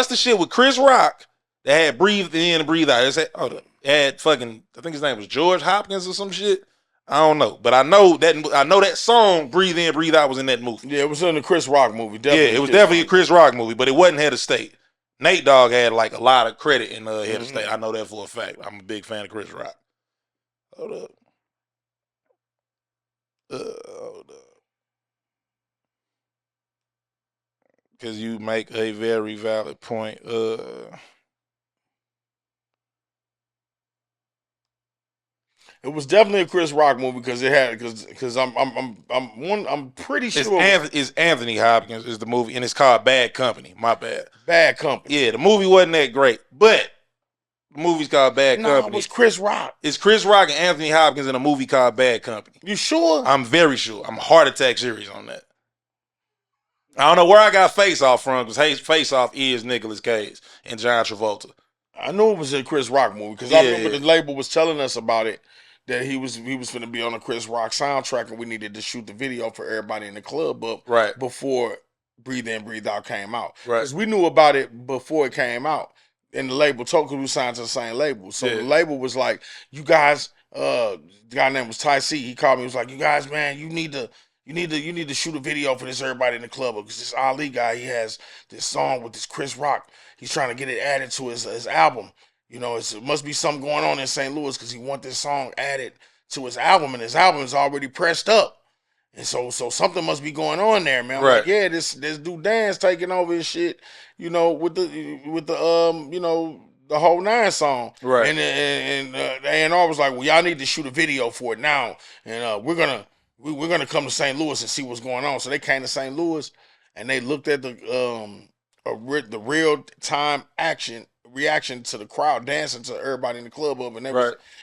S1: the shit with Chris Rock that had Breathe In and Breathe Out? It had fucking, I think his name was George Hopkins or some shit. I don't know, but I know that song Breathe In, Breathe Out was in that movie.
S2: Yeah, it was in the Chris Rock movie.
S1: It was definitely a Chris Rock movie, but it wasn't Head of State. Nate Dogg had like a lot of credit in Head of State. I know that for a fact. I'm a big fan of Chris Rock. Hold up. Because you make a very valid point.
S2: It was definitely a Chris Rock movie because I'm pretty sure
S1: it's Anthony Hopkins is the movie, and it's called Bad Company. My bad.
S2: Bad Company.
S1: Yeah, the movie wasn't that great, but the movie's called Bad Company.
S2: It was Chris Rock.
S1: It's Chris Rock and Anthony Hopkins in a movie called Bad Company.
S2: You sure?
S1: I'm very sure. I'm heart attack serious on that. I don't know where I got Face Off from, because Face Off is Nicolas Cage and John Travolta.
S2: I knew it was a Chris Rock movie because I remember the label was telling us about it, that he was going to be on a Chris Rock soundtrack, and we needed to shoot the video for Everybody in the Club Up before Breathe In, Breathe Out came out. Because we knew about it before it came out. And the label told, because we signed to the same label. So the label was like, you guys, the guy named was Ty C. He called me, he was like, you guys, man, you need to shoot a video for this Everybody in the Club, because this Ali guy, he has this song with this Chris Rock. He's trying to get it added to his album. You know, it must be something going on in St. Louis because he want this song added to his album, and his album is already pressed up. And so something must be going on there, man. I'm like, yeah, this dude Dan's taking over his shit, you know, with the you know, the whole 9 song.
S1: Right.
S2: And the A&R was like, well, y'all need to shoot a video for it now, and we're gonna come to St. Louis and see what's going on. So they came to St. Louis and they looked at the real time reaction to the crowd dancing to everybody in the club up, and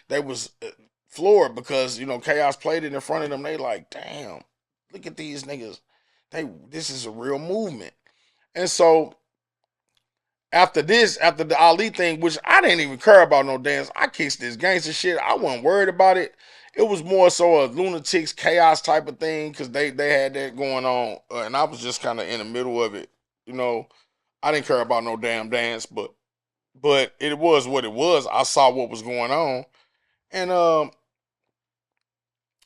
S2: they was floored because, you know, Chaos played it in front of them. They like, damn, look at these niggas. This is a real movement. And so after the Ali thing, which I didn't even care about no dance, I kissed this gangster shit. I wasn't worried about it. It was more so a Lunatics Chaos type of thing because they had that going on, and I was just kind of in the middle of it. You know, I didn't care about no damn dance, but it was what it was. I saw what was going on, and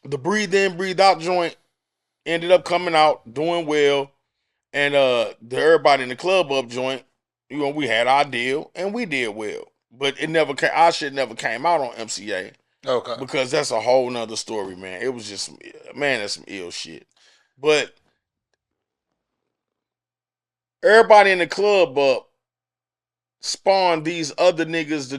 S2: the Breathe In, Breathe Out joint ended up coming out, doing well, and the Everybody in the Club Up joint, you know, we had our deal and we did well, but it never came. Our shit never came out on MCA.
S1: Okay.
S2: Because that's a whole nother story, man. It was just, man, that's some ill shit. But Everybody in the Club Up spawned these other niggas to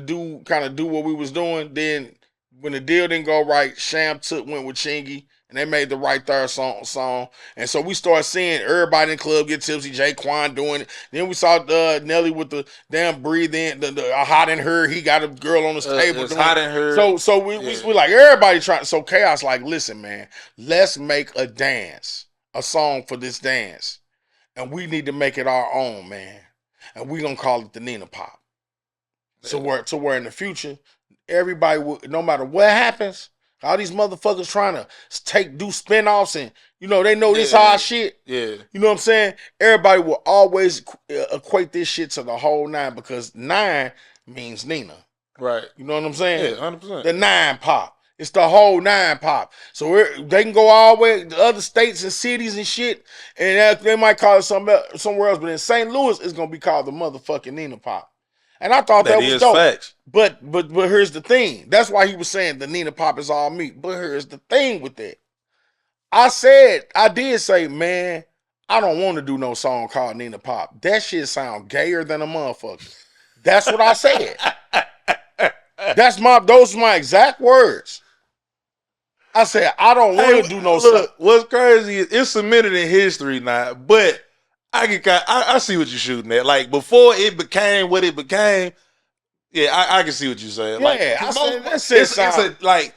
S2: do what we was doing. Then when the deal didn't go right, Sham went with Chingy, and they made the right third song. And so we started seeing everybody in the club get tipsy, Jaquan doing it. Then we saw Nelly with the damn Breathe In, the Hot in Her. He got a girl on the table.
S1: It's Hot in Her.
S2: So we like, everybody trying. So Chaos like, listen, man, let's make a dance, a song for this dance. And we need to make it our own, man. And we gonna call it the Nina Pop. So where in the future, everybody will, no matter what happens, all these motherfuckers trying to do spinoffs, and you know they know this our shit.
S1: Yeah,
S2: you know what I'm saying. Everybody will always equate this shit to the whole 9 because 9 means Nina.
S1: Right.
S2: You know what I'm saying?
S1: Yeah, 100%.
S2: The 9 Pop. It's the whole 9 Pop. So they can go all the way to other states and cities and shit, and they might call it somewhere else. But in St. Louis, it's gonna be called the motherfucking Nina Pop. And I thought that was dope.
S1: Facts.
S2: But here's the thing. That's why he was saying the Nina Pop is all me. But here's the thing with that. I did say, man, I don't want to do no song called Nina Pop. That shit sound gayer than a motherfucker. That's what I said. Those are my exact words. I said, I don't want to do no song.
S1: Look, what's crazy is it's submitted in history now, but I see what you're shooting at. Like, before it became what it became, yeah, I can see what you're saying.
S2: Yeah,
S1: like,
S2: I said that shit
S1: it's a, like,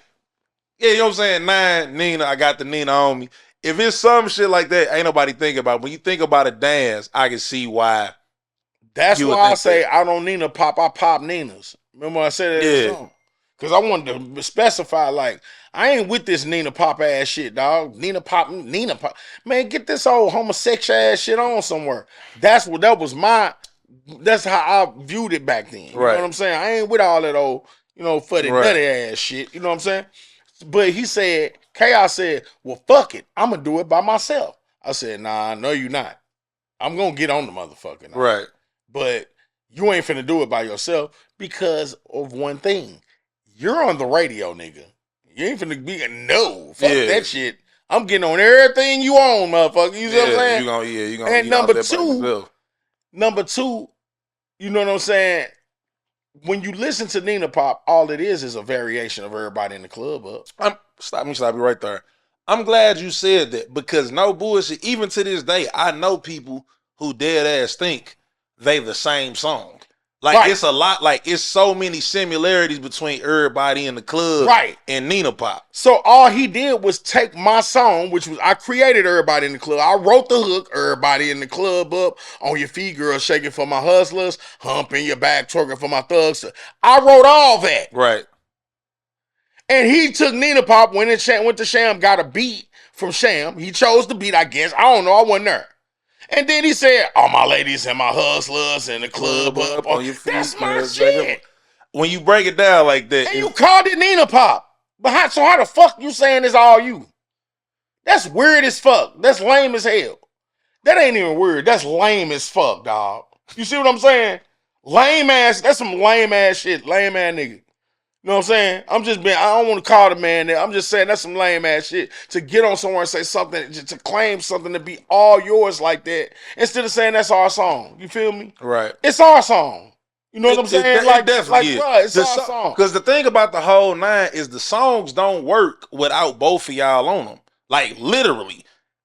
S1: yeah, you know what I'm saying? 9, Nina, I got the Nina on me. If it's some shit like that, ain't nobody thinking about it. When you think about a dance, I can see why.
S2: That's why I say I don't Nina Pop, I pop Ninas. Remember I said that in the song? Because I wanted to specify, like, I ain't with this Nina Pop ass shit, dog. Nina Pop. Man, get this old homosexual ass shit on somewhere. That's how I viewed it back then. You know what I'm saying? I ain't with all that old, you know, fuddy-duddy ass shit. You know what I'm saying? But he said, Chaos said, well, fuck it. I'm going to do it by myself. I said, nah, no, you not. I'm going to get on the motherfucker now.
S1: Right.
S2: But you ain't finna do it by yourself because of one thing. You're on the radio, nigga. You ain't finna be fuck that shit. I'm getting on everything you own, motherfucker. You see what I'm saying?
S1: You gonna
S2: and number two, you know what I'm saying? When you listen to Nina Pop, all it is a variation of Everybody in the Club Up.
S1: Stop you right there. I'm glad you said that because no bullshit, even to this day, I know people who dead ass think they the same song. Like, it's a lot, like, it's so many similarities between Everybody in the Club and Nina Pop.
S2: So all he did was take my song, which was, I created Everybody in the Club. I wrote the hook, Everybody in the Club Up, on your feet, girl, shaking for my hustlers, humping your back, twerking for my thugs. I wrote all that.
S1: Right.
S2: And he took Nina Pop, went to Sham, got a beat from Sham. He chose the beat, I guess. I don't know, I wasn't there. And then he said, all my ladies and my hustlers in the club up on your feet. That's my shit.
S1: When you break it down like that.
S2: And you called it Nina Pop. But how the fuck you saying it's all you? That's weird as fuck. That's lame as hell. That ain't even weird. That's lame as fuck, dog. You see what I'm saying? Lame ass. That's some lame ass shit. Lame ass nigga. You know what I'm saying? I don't want to call the man there. I'm just saying that's some lame ass shit. To get on somewhere and say something, to claim something to be all yours like that, instead of saying that's our song. You feel me?
S1: Right.
S2: It's our song. You know what I'm saying?
S1: It definitely is.
S2: Bro, it's our song.
S1: Because the thing about the whole 9 is the songs don't work without both of y'all on them. Like, literally.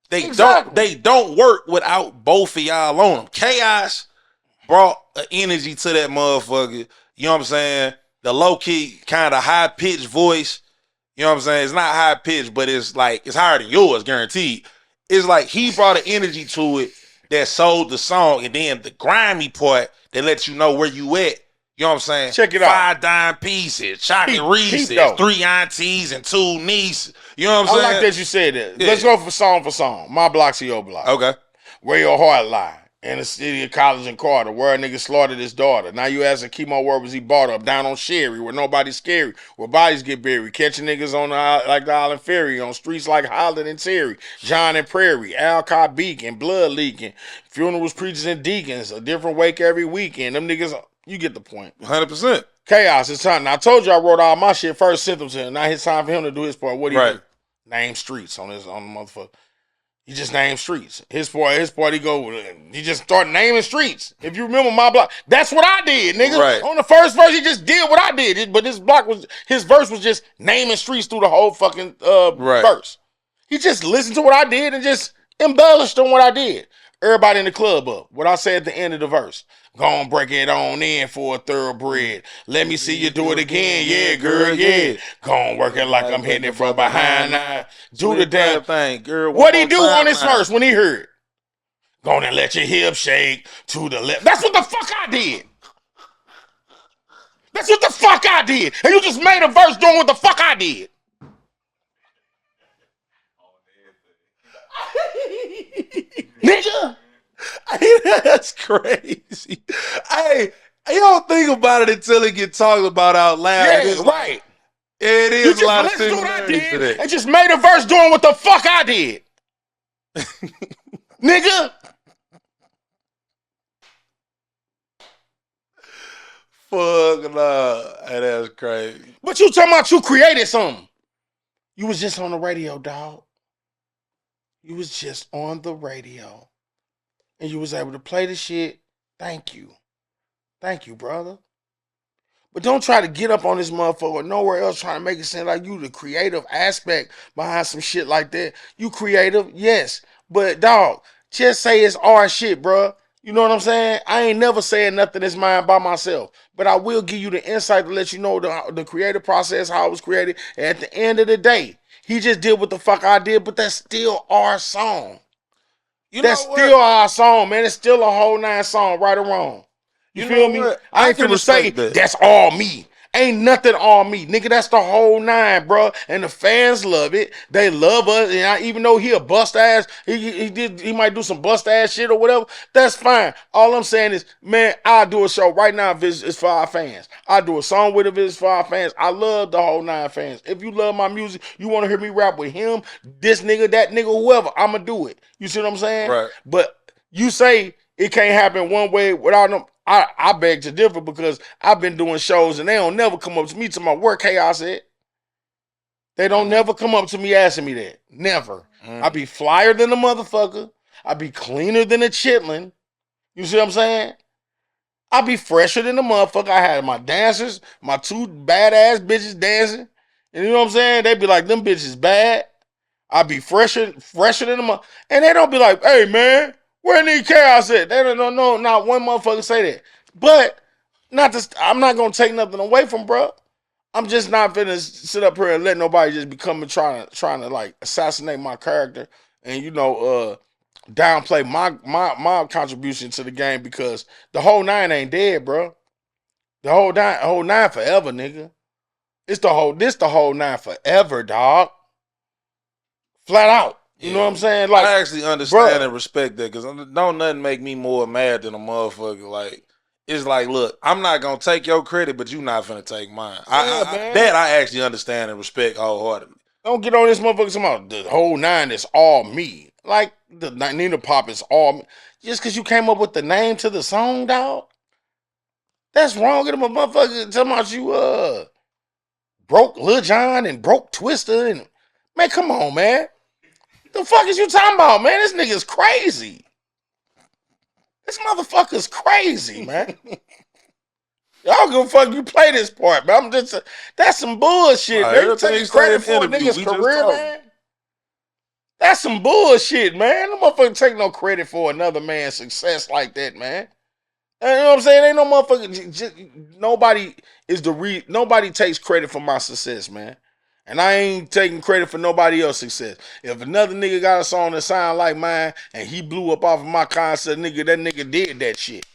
S1: They don't work without both of y'all on them. Chaos brought an energy to that motherfucker. You know what I'm saying? The low-key, kind of high-pitched voice. You know what I'm saying? It's not high-pitched, but it's like, it's higher than yours, guaranteed. It's like he brought an energy to it that sold the song, and then the grimy part that lets you know where you at. You know what I'm saying?
S2: Check it out.
S1: 5 dime pieces, chocolate Reese's, 3 aunties, and 2 nieces. You know what I'm saying?
S2: I like that you said that. Yeah. Let's go for song. My block to your block.
S1: Okay.
S2: Where your heart lie. In the city of College and Carter, where a nigga slaughtered his daughter. Now you asking Kemo where was he bought up? Down on Sherry, where nobody's scary, where bodies get buried. Catching niggas on like the Island Ferry, on streets like Holland and Terry, John and Prairie, Alcott Beacon, blood leaking, funerals, preachers, and deacons, a different wake every weekend. Them niggas, you get the point.
S1: 100%.
S2: Chaos, it's time. Now I told you I wrote all my shit first, sent them to him. Now it's time for him to do his part. What do you do? Name streets on the motherfucker. He just named streets. His part, he just started naming streets. If you remember my block, that's what I did, nigga.
S1: Right.
S2: On the first verse, he just did what I did. But his verse was just naming streets through the whole fucking verse. He just listened to what I did and just embellished on what I did. Everybody in the club up. What I said at the end of the verse. Gonna break it on in for a thoroughbred. Let me see you do it again. Yeah, girl, yeah. Gonna work it like I'm hitting it from behind now. Do the damn thing, girl. What'd he do on his verse when he heard? Gonna let your hip shake to the left. That's what the fuck I did. That's what the fuck I did. And you just made a verse doing what the fuck I did. Nigga.
S1: That's crazy. Hey, you don't think about it until it gets talked about out loud.
S2: Yeah, right.
S1: It is a lot of similarities to that.
S2: And just made a verse doing what the fuck I did. Nigga.
S1: Fuck nah. Hey, that's crazy.
S2: But you talking about you created something. You was just on the radio, dog. You was just on the radio. And you was able to play the shit. Thank you. Thank you, brother. But don't try to get up on this motherfucker or nowhere else trying to make it seem like you the creative aspect behind some shit like that. You creative, yes. But, dog, just say it's our shit, bro. You know what I'm saying? I ain't never saying nothing that's mine by myself. But I will give you the insight to let you know the creative process, how it was created. And at the end of the day, he just did what the fuck I did, but that's still our song. That's still our song, man. It's still a whole 9 song, right or wrong. You feel me? I ain't finna say that's all me. Ain't nothing all me. Nigga, that's the whole 9, bro. And the fans love it. They love us. And even though he a bust ass, he might do some bust ass shit or whatever, that's fine. All I'm saying is, man, I'll do a show right now if it's for our fans. I'll do a song with it if it's for our fans. I love the whole 9 fans. If you love my music, you want to hear me rap with him, this nigga, that nigga, whoever, I'ma do it. You see what I'm saying?
S1: Right.
S2: But you say it can't happen one way without them. I beg to differ because I've been doing shows and they don't never come up to me to my work chaos at. They don't never come up to me asking me that. Never. I be flyer than a motherfucker. I be cleaner than a chitlin. You see what I'm saying? I be fresher than a motherfucker. I had my dancers, my 2 badass bitches dancing. And you know what I'm saying? They be like, them bitches bad. I be fresher than a motherfucker. And they don't be like, hey man, where nigga chaos at? They don't know, not one motherfucker say that. But I'm not gonna take nothing away from bro. I'm just not finna sit up here and let nobody just become trying to like assassinate my character and downplay my contribution to the game because the whole 9 ain't dead, bro. The whole 9 forever, nigga. This the whole 9 forever, dog. Flat out. You know what I'm saying? Like,
S1: I actually understand and respect that because don't nothing make me more mad than a motherfucker. Like, it's like, look, I'm not going to take your credit, but you not finna take mine. I actually understand and respect wholeheartedly.
S2: Don't get on this motherfucker talking about the whole 9 is all me. Like, the Nina Pop is all me. Just because you came up with the name to the song, dog? That's wrong with a motherfucker talking about you broke Lil Jon and broke Twista and man, come on, man. The fuck is you talking about, man? This nigga's crazy. This motherfucker's crazy, man. Y'all give a fuck you play this part, but I'm just that's some bullshit, man. You taking credit for a nigga's career, man? That's some bullshit, man. No motherfucker take no credit for another man's success like that, man. You know what I'm saying? Ain't no motherfucker. Nobody takes credit for my success, man. And I ain't taking credit for nobody else's success. If another nigga got a song that sound like mine and he blew up off of my concept, nigga, that nigga did that shit.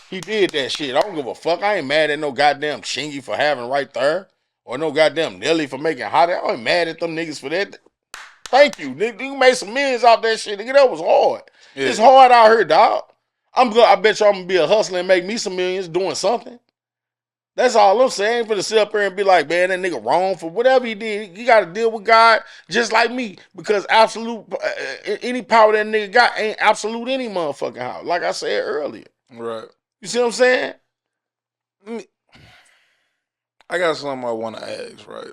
S2: He did that shit. I don't give a fuck. I ain't mad at no goddamn Chingy for having right there. Or no goddamn Nelly for making hot. I ain't mad at them niggas for that. Thank you. Nigga, you made some millions off that shit. Nigga, that was hard. Yeah. It's hard out here, dog. I bet you I'm gonna be a hustler and make me some millions doing something. That's all I'm saying. For to sit up here and be like, man, that nigga wrong for whatever he did. You got to deal with God just like me. Because absolute, any power that nigga got ain't absolute any motherfucking how. Like I said earlier.
S1: Right.
S2: You see what I'm saying?
S1: I got something I want to ask, right?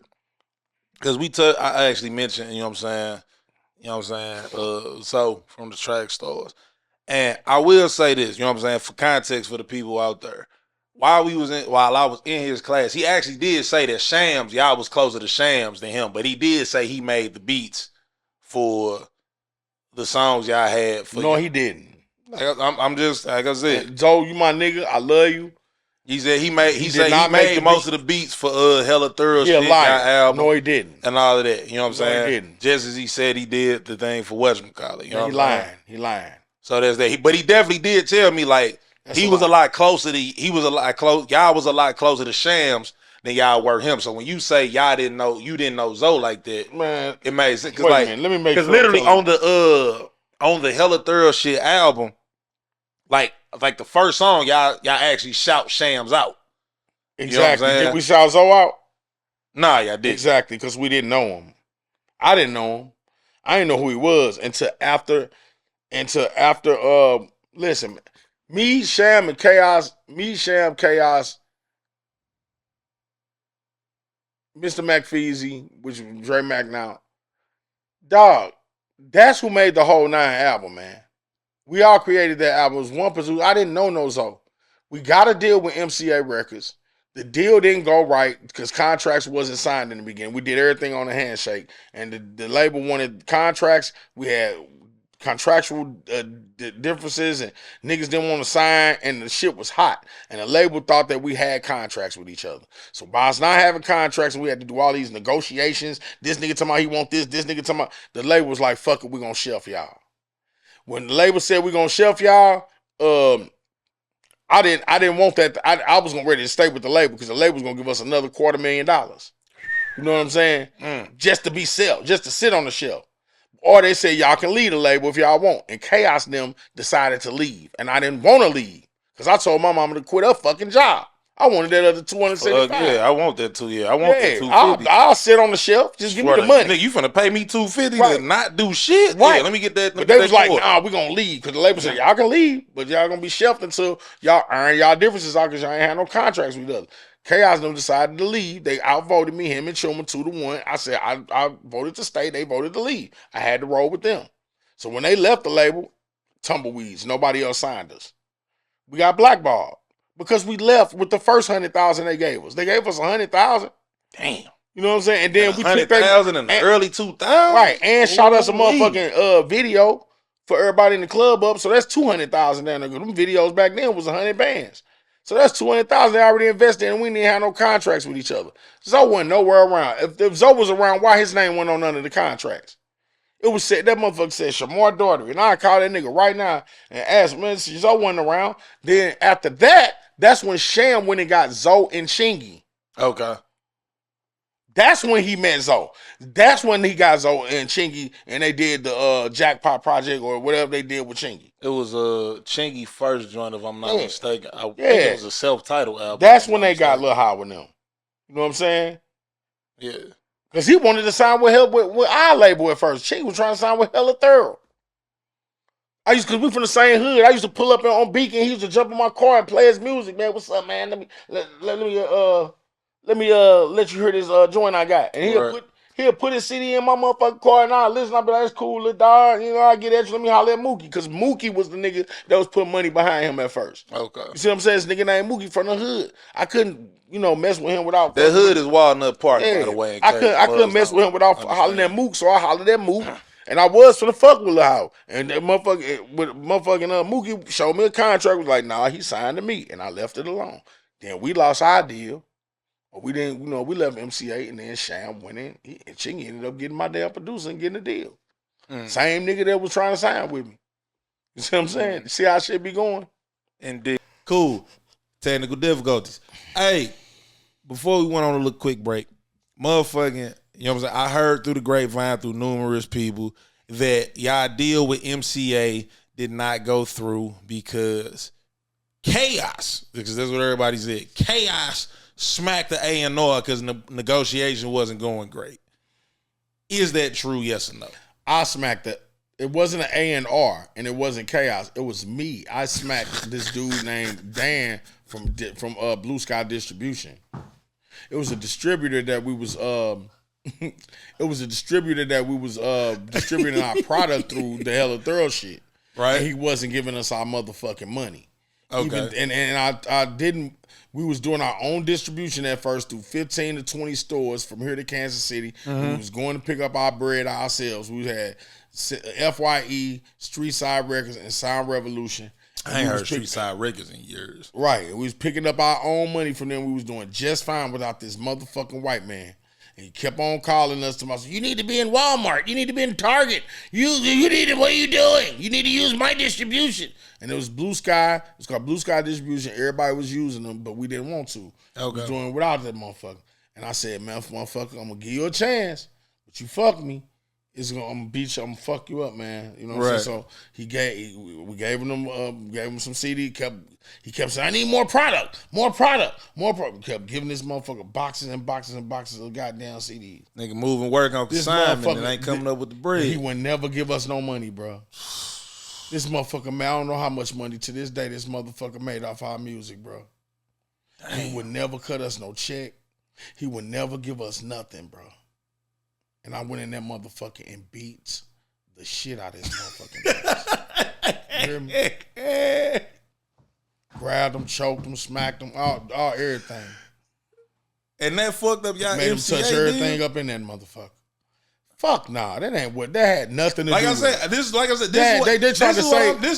S1: Because I actually mentioned, you know what I'm saying? So from the track stars. And I will say this, you know what I'm saying, for context for the people out there. While I was in his class, he actually did say that Shams, y'all was closer to Shams than him, but he did say he made the beats for the songs y'all had.
S2: No, he didn't.
S1: I'm just, like I said.
S2: Joe, you my nigga, I love you.
S1: He said he made most of the beats for Hella Thorough shit, album.
S2: No, he didn't.
S1: And all of that. You know what I'm saying?
S2: He didn't.
S1: Just as he said he did the thing for whatchamacallit. You know what I'm saying?
S2: He lying.
S1: So there's that. But he definitely did tell me like y'all was a lot closer to Shams than y'all were him. So when you say you didn't know Zoe like that,
S2: man,
S1: it makes sense.
S2: Cause let me make
S1: sure. Because literally on the Hella Thorough shit album, like the first song, y'all actually shout Shams out.
S2: Exactly. Did we shout Zoe out?
S1: Nah, y'all didn't.
S2: Exactly, because we didn't know him. I didn't know him. I didn't know who he was until after. Listen, me, Sham, Chaos, Mr. McFeezy, which is Dre Mac now. Dog, that's who made the whole 9 album, man. We all created that album. It was one producer. I didn't know no Zoe. We got a deal with MCA Records. The deal didn't go right because contracts wasn't signed in the beginning. We did everything on a handshake. And the label wanted contracts. We had contractual differences and niggas didn't want to sign and the shit was hot. And the label thought that we had contracts with each other. So by us not having contracts and we had to do all these negotiations, this nigga talking about he want this nigga talking about, the label was like, fuck it, we gonna shelf y'all. When the label said we gonna shelf y'all, I didn't want that. I was gonna ready to stay with the label because the label was gonna give us another $250,000. You know what I'm saying? Just to be just to sit on the shelf. Or they say y'all can leave the label if y'all want. And Chaos and them decided to leave. And I didn't want to leave. Because I told my mama to quit her fucking job. I wanted that other $275.
S1: Yeah, I want that too. Yeah, I want that $250.
S2: I'll sit on the shelf. Just give me the money.
S1: Nigga, you finna pay me $250 to not do shit?
S2: Right.
S1: Yeah, let me get that.
S2: But they was like, nah, we gonna leave. Because the label said, y'all can leave, but y'all gonna be shelved until y'all earn y'all differences out because y'all ain't had no contracts with others. Chaos them decided to leave. They outvoted me, him and Chuma 2-1. I said, I voted to stay. They voted to leave. I had to roll with them. So when they left the label, tumbleweeds. Nobody else signed us. We got blackballed. Because we left with the first $100,000 they gave us. They gave us $100,000.
S1: Damn.
S2: You know what I'm saying? And then we took
S1: $100,000 in the early 2000s.
S2: Right. And shot us a motherfucking video for everybody in the club up. So that's $200,000 down there. Them videos back then was 100 bands. So that's $200,000 they already invested and we didn't have no contracts with each other. Zoe wasn't nowhere around. If Zoe was around, why his name went on none of the contracts? It was said, that motherfucker said Shamar Daugherty. And I call that nigga right now and ask, man, Zoe wasn't around. Then after that, that's when Sham went and got Zoe and Chingy.
S1: Okay.
S2: That's when he met Zoe. That's when he got Zoe and Chingy and they did the Jackpot Project or whatever they did with Chingy.
S1: It was Chingy first joint, if I'm not mistaken. I think it was a self-titled album.
S2: That's when they got a little high with them. You know what I'm saying?
S1: Yeah.
S2: Because he wanted to sign with our label at first. Chingy was trying to sign with Hella Thorough. Cause we from the same hood. I used to pull up on Beacon. He used to jump in my car and play his music, man. What's up, man? Let me let you hear this joint I got. And he'll put his CD in my motherfucking car and I'll listen. I'll be like, that's cool, little dog. You know, I get extra. Let me holler at Mookie. Cause Mookie was the nigga that was putting money behind him at first.
S1: Okay.
S2: You see what I'm saying? This nigga named Mookie from the hood. I couldn't, mess with him without.
S1: That hood is Walnut Park, by the way.
S2: I couldn't mess with him without hollering at Mook, so I hollered at Mook. And I was for the fuck with Lil Howe. And that motherfucking Mookie showed me a contract, was like, nah, he signed to me. And I left it alone. Then we lost our deal. We didn't, we left MC8 and then Sham went in. And Chingy ended up getting my damn producer and getting a deal. Same nigga that was trying to sign with me. You see what I'm saying? You see how shit be going?
S1: Indeed.
S3: Cool. Technical difficulties. Hey, before we went on a little quick break, motherfucking, you know what I'm saying? I heard through the grapevine, through numerous people, that y'all deal with MCA did not go through because chaos, because that's what everybody said. Chaos smacked the A&R because the negotiation wasn't going great. Is that true, yes or no?
S2: I smacked it. It wasn't an A&R and it wasn't chaos. It was me. I smacked this dude named Dan from Blue Sky Distribution. It was a distributor that we was distributing our product through the Hella Thorough shit.
S3: Right.
S2: And he wasn't giving us our motherfucking money.
S3: Okay.
S2: I didn't. We was doing our own distribution at first through 15 to 20 stores from here to Kansas City. Mm-hmm. We was going to pick up our bread ourselves. We had FYE, Street Side Records, and Sound Revolution.
S3: I ain't heard Street Side Records in years.
S2: Right. And we was picking up our own money from them. We was doing just fine without this motherfucking white man. And he kept on calling us to myself, you need to be in Walmart. You need to be in Target. You need to, what are you doing? You need to use my distribution. And it was Blue Sky. It's called Blue Sky Distribution. Everybody was using them, but we didn't want to. Okay. We was doing it without that motherfucker. And I said, man, motherfucker, I'm going to give you a chance. But you fuck me. I'm gonna beat you. I'm gonna fuck you up, man. You know what I'm saying? So we gave him some CD. He kept saying, I need more product. We kept giving this motherfucker boxes and boxes and boxes of goddamn CDs.
S3: Nigga moving work on consignment and ain't coming up with the bread.
S2: He would never give us no money, bro. This motherfucker, man, I don't know how much money to this day this motherfucker made off our music, bro. Damn. He would never cut us no check. He would never give us nothing, bro. And I went in that motherfucker and beat the shit out of this motherfucking bitch. You hear me? Grabbed him, choked him, smacked him, all everything.
S3: And that fucked up y'all
S2: made
S3: MCA
S2: him touch everything up in that motherfucker. Fuck nah, that ain't what. That had nothing to do with it.
S3: This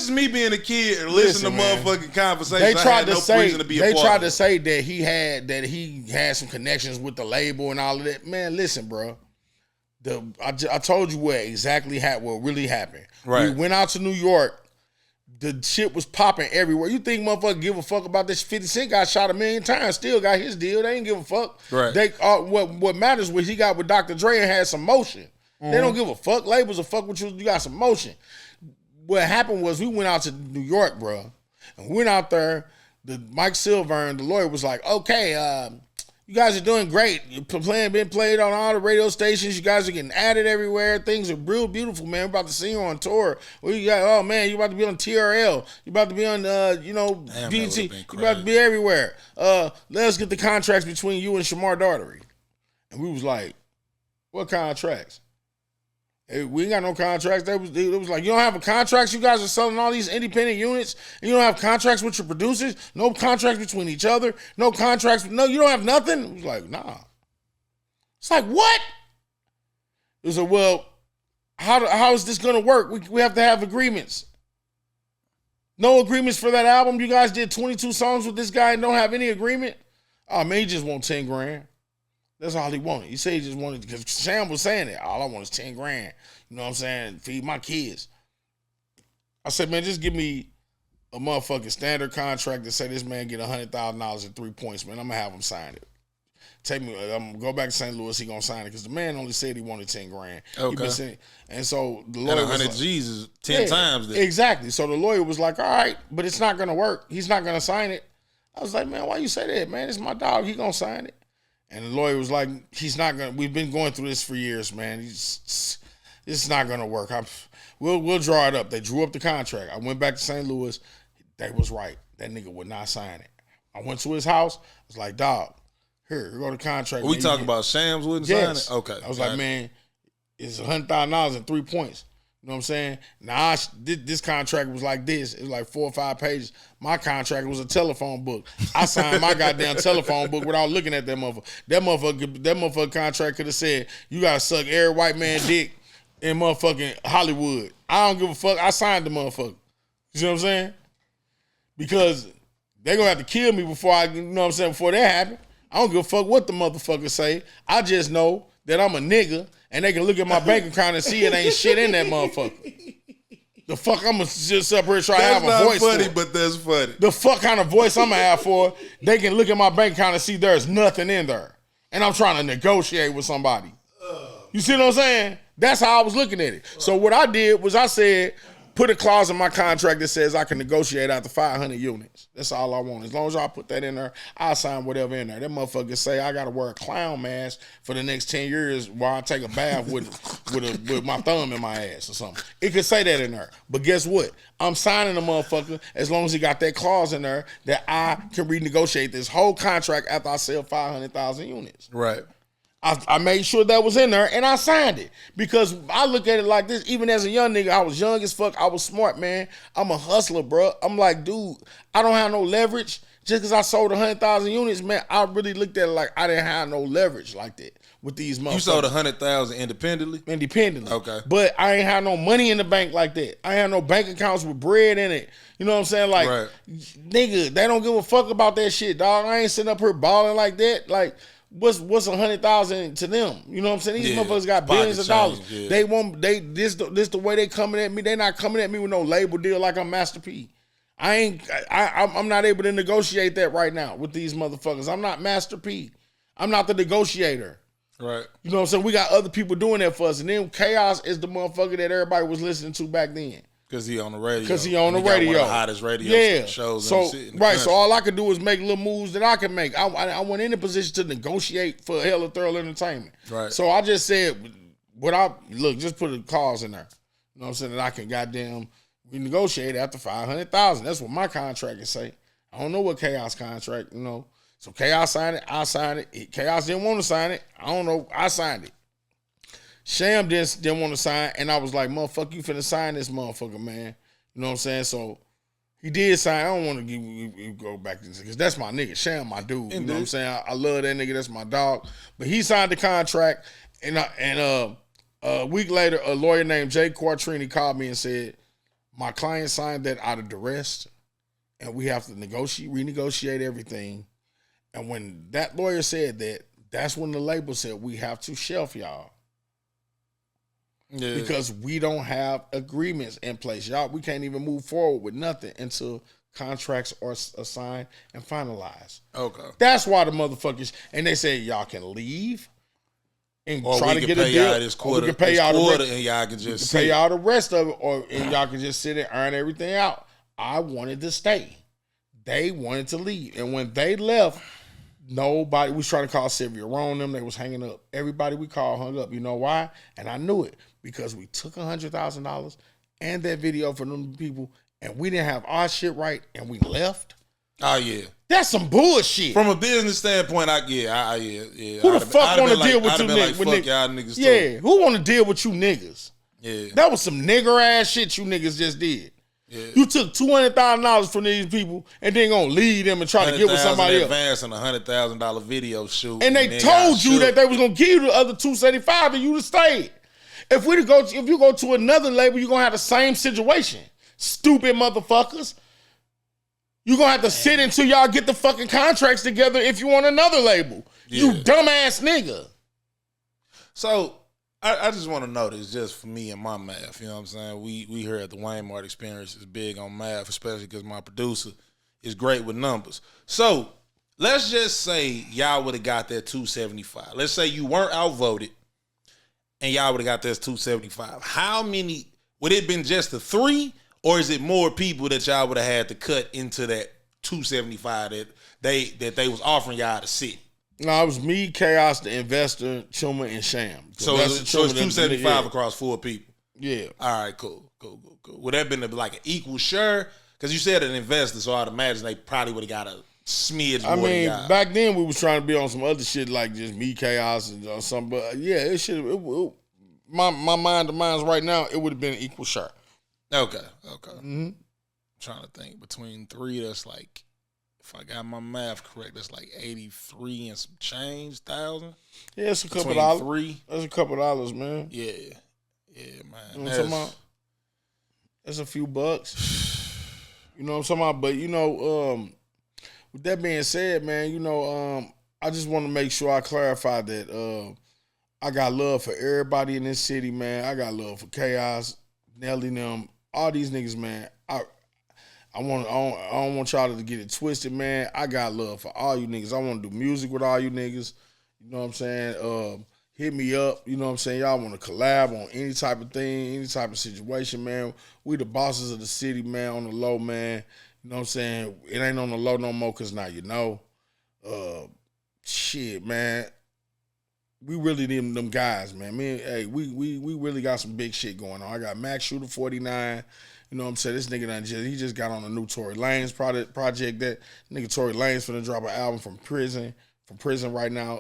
S3: is me being a kid and listening to motherfucking conversations.
S2: They tried to say that he had some connections with the label and all of that. Man, listen, bro. I told you what really happened. Right. We went out to New York. The shit was popping everywhere. You think motherfucker give a fuck about this? 50 Cent got shot 1,000,000 times. Still got his deal. They ain't give a fuck. Right. What matters was he got with Dr. Dre and had some motion. Mm-hmm. They don't give a fuck. Labels will fuck with you. You got some motion. What happened was we went out to New York, bro. And we went out there. Mike Silverne, the lawyer, was like, okay, you guys are doing great. You're been played on all the radio stations. You guys are getting added everywhere. Things are real beautiful, man. We're about to see you on tour. Well, you got, oh man, you're about to be on TRL. You're about to be on, BT. You're about to be everywhere. Let's get the contracts between you and Shamar Daughtery. And we was like, what contracts? Hey, we ain't got no contracts. It was like, you don't have a contract? You guys are selling all these independent units and you don't have contracts with your producers? No contracts between each other? No contracts? No, you don't have nothing? It was like, nah. It's like, what? It was like, well, how is this going to work? We have to have agreements. No agreements for that album? You guys did 22 songs with this guy and don't have any agreement? Oh, man, he just want 10 grand. That's all he wanted. He said he just wanted, because Sam was saying it. All I want is 10 grand. You know what I'm saying? Feed my kids. I said, man, just give me a motherfucking standard contract to say this man get $100,000 at 3 points, man. I'm going to have him sign it. I'm going to go back to St. Louis. He going to sign it because the man only said he wanted 10 grand. Okay. And so the lawyer
S3: and 100 G's is 10 times that.
S2: Exactly. So the lawyer was like, all right, but it's not going to work. He's not going to sign it. I was like, man, why you say that, man? It's my dog. He going to sign it. And the lawyer was like, he's not going to, we've been going through this for years, man. it's not gonna work. We'll draw it up. They drew up the contract. I went back to St. Louis. They was right. That nigga would not sign it. I went to his house. I was like, dog, here go the contract.
S3: We talking about Shams wouldn't sign it? Okay.
S2: I was like, man, it's $100,000 and 3 points. You know what I'm saying? Now, this contract was like this. It was like 4 or 5 pages. My contract was a telephone book. I signed my goddamn telephone book without looking at that motherfucker. That motherfucker contract could have said, you got to suck every white man dick in motherfucking Hollywood. I don't give a fuck. I signed the motherfucker. You know what I'm saying? Because they going to have to kill me before before that happen. I don't give a fuck what the motherfuckers say. I just know that I'm a nigga and they can look at my bank account and see it ain't shit in that motherfucker. The fuck I'm going to just up here and try to have a voice
S3: funny,
S2: for?
S3: But that's funny.
S2: The fuck kind of voice I'm going to have for? They can look at my bank account and see there's nothing in there. And I'm trying to negotiate with somebody. You see what I'm saying? That's how I was looking at it. So what I did was I said, put a clause in my contract that says I can negotiate out to 500 units. That's all I want. As long as y'all put that in there, I'll sign whatever in there. That motherfucker say I got to wear a clown mask for the next 10 years while I take a bath with my thumb in my ass or something. It could say that in there. But guess what? I'm signing the motherfucker as long as he got that clause in there that I can renegotiate this whole contract after I sell 500,000 units.
S3: Right.
S2: I made sure that was in there and I signed it because I look at it like this. Even as a young nigga, I was young as fuck. I was smart, man. I'm a hustler, bro. I'm like, dude, I don't have no leverage. Just because I sold 100,000 units, man, I really looked at it like I didn't have no leverage like that with these motherfuckers.
S3: You sold 100,000 independently?
S2: Independently.
S3: Okay.
S2: But I ain't had no money in the bank like that. I ain't had no bank accounts with bread in it. You know what I'm saying? Like,
S3: right.
S2: Nigga, they don't give a fuck about that shit, dog. I ain't sitting up here balling like that. Like, what's 100,000 to them? You know what I'm saying? These motherfuckers got billions of dollars. Yeah. This the way they coming at me. They not coming at me with no label deal like I'm Master P. I'm not able to negotiate that right now with these motherfuckers. I'm not Master P. I'm not the negotiator.
S3: Right.
S2: You know what I'm saying? We got other people doing that for us. And then Chaos is the motherfucker that everybody was listening to back then.
S3: Because he on the radio.
S2: Because he on the radio.
S3: Got one of the hottest radio shows in the city.
S2: Right, so all I could do is make little moves that I can make. I went in a position to negotiate for Hella Thorough Entertainment.
S3: Right.
S2: So I just said, just put a clause in there. You know what I'm saying? That I can goddamn renegotiate after 500,000. That's what my contract is say. I don't know what Chaos contract, you know. So Chaos signed it, I signed it. Chaos didn't want to sign it. I don't know. I signed it. Sham didn't want to sign, and I was like, motherfucker, you finna sign this motherfucker, man. You know what I'm saying? So he did sign. I don't want to go back to this because that's my nigga. Sham, my dude. You know what I'm saying? I love that nigga. That's my dog. But he signed the contract, and a week later, a lawyer named Jay Quartrini called me and said, my client signed that out of duress, and we have to renegotiate everything. And when that lawyer said that, that's when the label said, we have to shelf y'all. Yeah. Because we don't have agreements in place. Y'all, we can't even move forward with nothing until contracts are signed and finalized. Okay. That's why the motherfuckers, and they say y'all can leave and or try to get a deal. Or we can pay y'all the rest, and y'all can just pay y'all the rest of it, and y'all can just sit and earn everything out. I wanted to stay. They wanted to leave. And when they left, nobody, we was trying to call Sylvia Rowan them, they was hanging up. Everybody we called hung up. You know why? And I knew it. Because we took $100,000 and that video from them people, and we didn't have our shit right, and we left.
S3: Oh yeah,
S2: that's some bullshit.
S3: From a business standpoint, yeah.
S2: Who the fuck want to deal with you niggas?
S3: Fuck y'all niggas.
S2: Yeah, who want to deal with you niggas?
S3: Yeah,
S2: that was some nigger ass shit you niggas just did. Yeah. You took $200,000 from these people and then gonna lead them and try to get with somebody else.
S3: Advance on $100,000 video shoot,
S2: and they told you that they was gonna give you the other $275 and you to stay. If you go to another label, you're gonna have the same situation. Stupid motherfuckers. You're gonna have to sit until y'all get the fucking contracts together if you want another label. Yeah. You dumbass nigga.
S3: So I just want to know this just for me and my math. You know what I'm saying? We here at the Waynemart Experience is big on math, especially because my producer is great with numbers. So let's just say y'all would have got that 275. Let's say you weren't outvoted. And y'all would have got this 275. How many, would it have been just the 3? Or is it more people that y'all would have had to cut into that 275 that they was offering y'all to sit?
S2: No, it was me, Chaos, the investor, Chuma, and Sham.
S3: So it's 275 across 4 people.
S2: Yeah.
S3: All right, cool. Would that have been like an equal share? Because you said an investor, so I'd imagine they probably would have got a smidge more than y'all.
S2: Back then we was trying to be on some other shit like just me, Chaos, and something. But yeah, it should. My mind to minds right now, it would have been an equal share.
S3: Okay. I'm trying to think. Between three, that's like, if I got my math correct, that's like 83 and some change thousand.
S2: Yeah, it's a couple
S3: Between
S2: dollars.
S3: Three.
S2: That's a couple dollars, man.
S3: Yeah, man.
S2: You know what I'm talking about? That's a few bucks. You know what I'm talking about? But you know, with that being said, man, you know, I just want to make sure I clarify that I got love for everybody in this city, man. I got love for Chaos, Nelly, them, all these niggas, man. I don't want y'all to get it twisted, man. I got love for all you niggas. I want to do music with all you niggas. You know what I'm saying? Hit me up. You know what I'm saying? Y'all want to collab on any type of thing, any type of situation, man. We the bosses of the city, man, on the low, man. You know what I'm saying? It ain't on the low no more because now you know. Shit, man. We really them guys, man. We really got some big shit going on. I got Max Shooter 49. You know what I'm saying? This nigga he just got on a new Tory Lanez project. That nigga Tory Lanez finna drop an album from prison right now.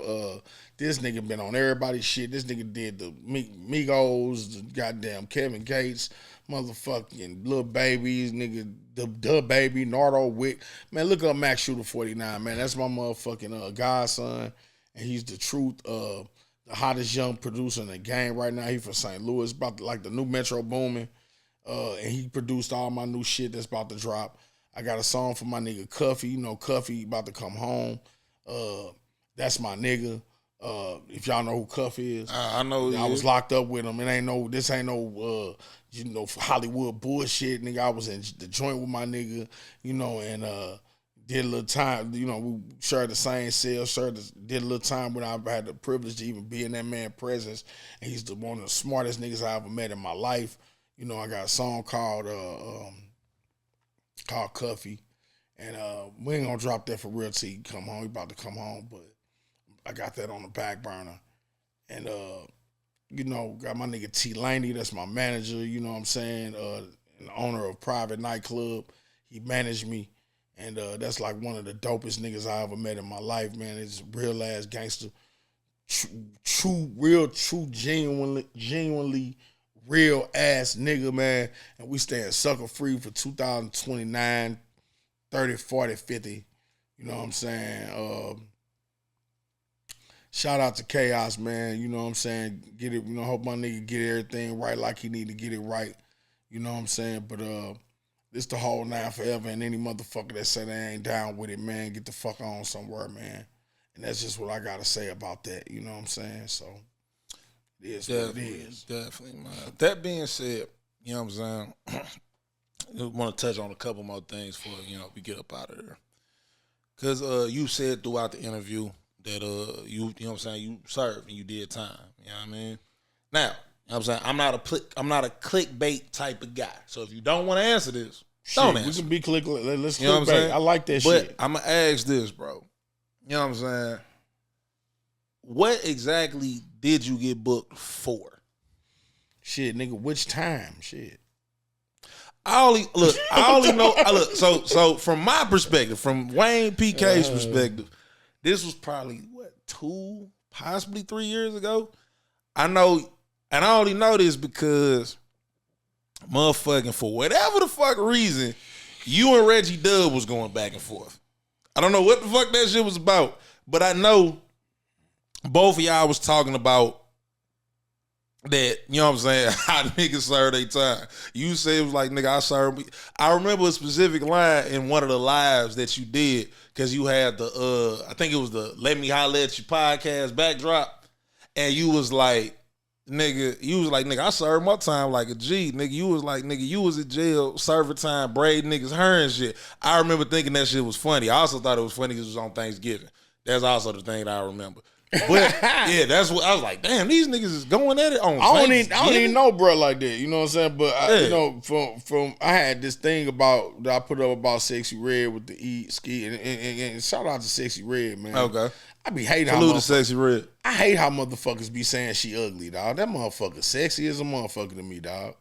S2: This nigga been on everybody's shit. This nigga did the Migos, the goddamn Kevin Gates, motherfucking Lil Babies, nigga, the Baby, Nardo Wick. Man, look up Max Shooter 49, man. That's my motherfucking godson. And he's the truth, the hottest young producer in the game right now. He from St. Louis, about like the new Metro Boomin. And he produced all my new shit that's about to drop. I got a song for my nigga Cuffy. You know Cuffy about to come home. That's my nigga. If y'all know who Cuff is,
S3: I know.
S2: I was locked up with him. This ain't no Hollywood bullshit, nigga. I was in the joint with my nigga, you know, and did a little time. You know, we shared the same cell. Did a little time when I had the privilege to even be in that man's presence. And he's one of the smartest niggas I ever met in my life. You know, I got a song called Cuffy. And we ain't gonna drop that for real till he come home. He about to come home, but I got that on the back burner. And you know, got my nigga T Laney, that's my manager, you know what I'm saying? And the owner of Private Nightclub. He managed me. And that's like one of the dopest niggas I ever met in my life, man. It's real ass gangster. Genuinely real ass nigga, man. And we staying sucker free for 2029, 30, 40, 50. You know what I'm saying? Shout out to Chaos, man. You know what I'm saying? Get it, you know, hope my nigga get everything right like he need to get it right. You know what I'm saying? But this the whole 9 forever, and any motherfucker that say they ain't down with it, man, get the fuck on somewhere, man. And that's just what I gotta say about that. You know what I'm saying? So it is what it is.
S3: Definitely, man. That being said, you know what I'm saying? I want to touch on a couple more things before, you know, we get up out of there. Because you said throughout the interview that you know what I'm saying, you served and you did time. You know what I mean? Now, you know what I'm saying, I'm not a clickbait type of guy. So if you don't want to answer this, don't answer.
S2: We can be clickbait. Let's
S3: you know what I'm saying?
S2: I like that
S3: but
S2: shit.
S3: I'm going to ask this, bro. You know what I'm saying? What exactly did you get booked for?
S2: Shit, nigga, which time? Shit.
S3: I only know. So from my perspective, from Wayne PK's perspective, this was probably 2, possibly 3 years ago. I know, and I only know this because motherfucking for whatever the fuck reason, you and Reggie Dub was going back and forth. I don't know what the fuck that shit was about, but I know both of y'all was talking about that, you know what I'm saying, how niggas serve their time. You said it was like, nigga, I served. I remember a specific line in one of the lives that you did because you had the, I think it was the Let Me Holler at You podcast backdrop. And you was like, nigga, I served my time like a G. Nigga, you was like, nigga, you was in jail serving time, braiding niggas' hair and shit. I remember thinking that shit was funny. I also thought it was funny because it was on Thanksgiving. That's also the thing that I remember. But yeah, that's what I was like. Damn, these niggas is going at it on.
S2: I don't even know bro like that. You know what I'm saying? But you know, from I had this thing about that I put up about Sexy Red with the ski and shout out to Sexy Red, man.
S3: Okay.
S2: I be hating
S3: Salute to Sexy Red.
S2: I hate how motherfuckers be saying she ugly, dog. That motherfucker sexy as a motherfucker to me, dog.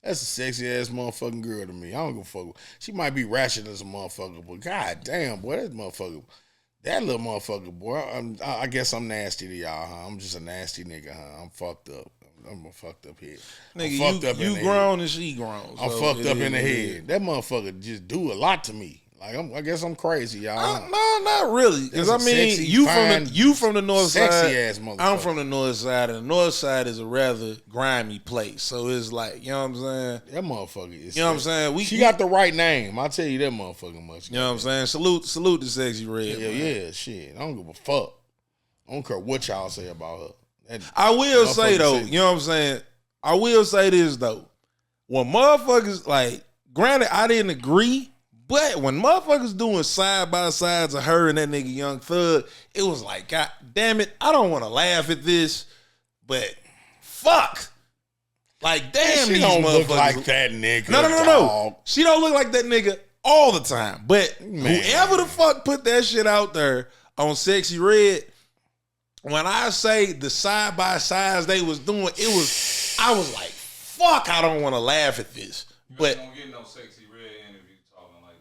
S2: That's a sexy ass motherfucking girl to me. I don't give a fuck. She might be ratchet as a motherfucker, but god damn, boy, that little motherfucker, boy. I guess I'm nasty to y'all, huh? I'm just a nasty nigga, huh? I'm fucked up. I'm a fucked up head.
S3: Nigga, you grown and she grown.
S2: I'm fucked up in the head. That motherfucker just do a lot to me. Like I guess I'm crazy, y'all.
S3: No, not really. Because I mean, sexy, you from the north
S2: sexy
S3: side.
S2: Sexy ass motherfucker.
S3: I'm from the north side, and the north side is a rather grimy place. So it's like, you know what I'm saying?
S2: That motherfucker is.
S3: You know what I'm saying?
S2: She got the right name. I'll tell you that motherfucker much.
S3: You know what I'm saying? Salute to Sexy Red.
S2: Yeah, shit. I don't give a fuck. I don't care what y'all say about her.
S3: I will say though, you know what I'm saying? I will say this though. When motherfuckers, like, granted, I didn't agree. But when motherfuckers doing side by sides of her and that nigga Young Thug, it was like, God damn it, I don't want to laugh at this, but fuck. Like, damn, these
S2: don't
S3: motherfuckers
S2: look like that nigga.
S3: No. She don't look like that nigga all the time. But whoever the fuck put that shit out there on Sexy Red, when I say the side by sides they was doing, I was like, fuck, I don't want to laugh at this. But
S4: don't get no Sexy Red interview talking like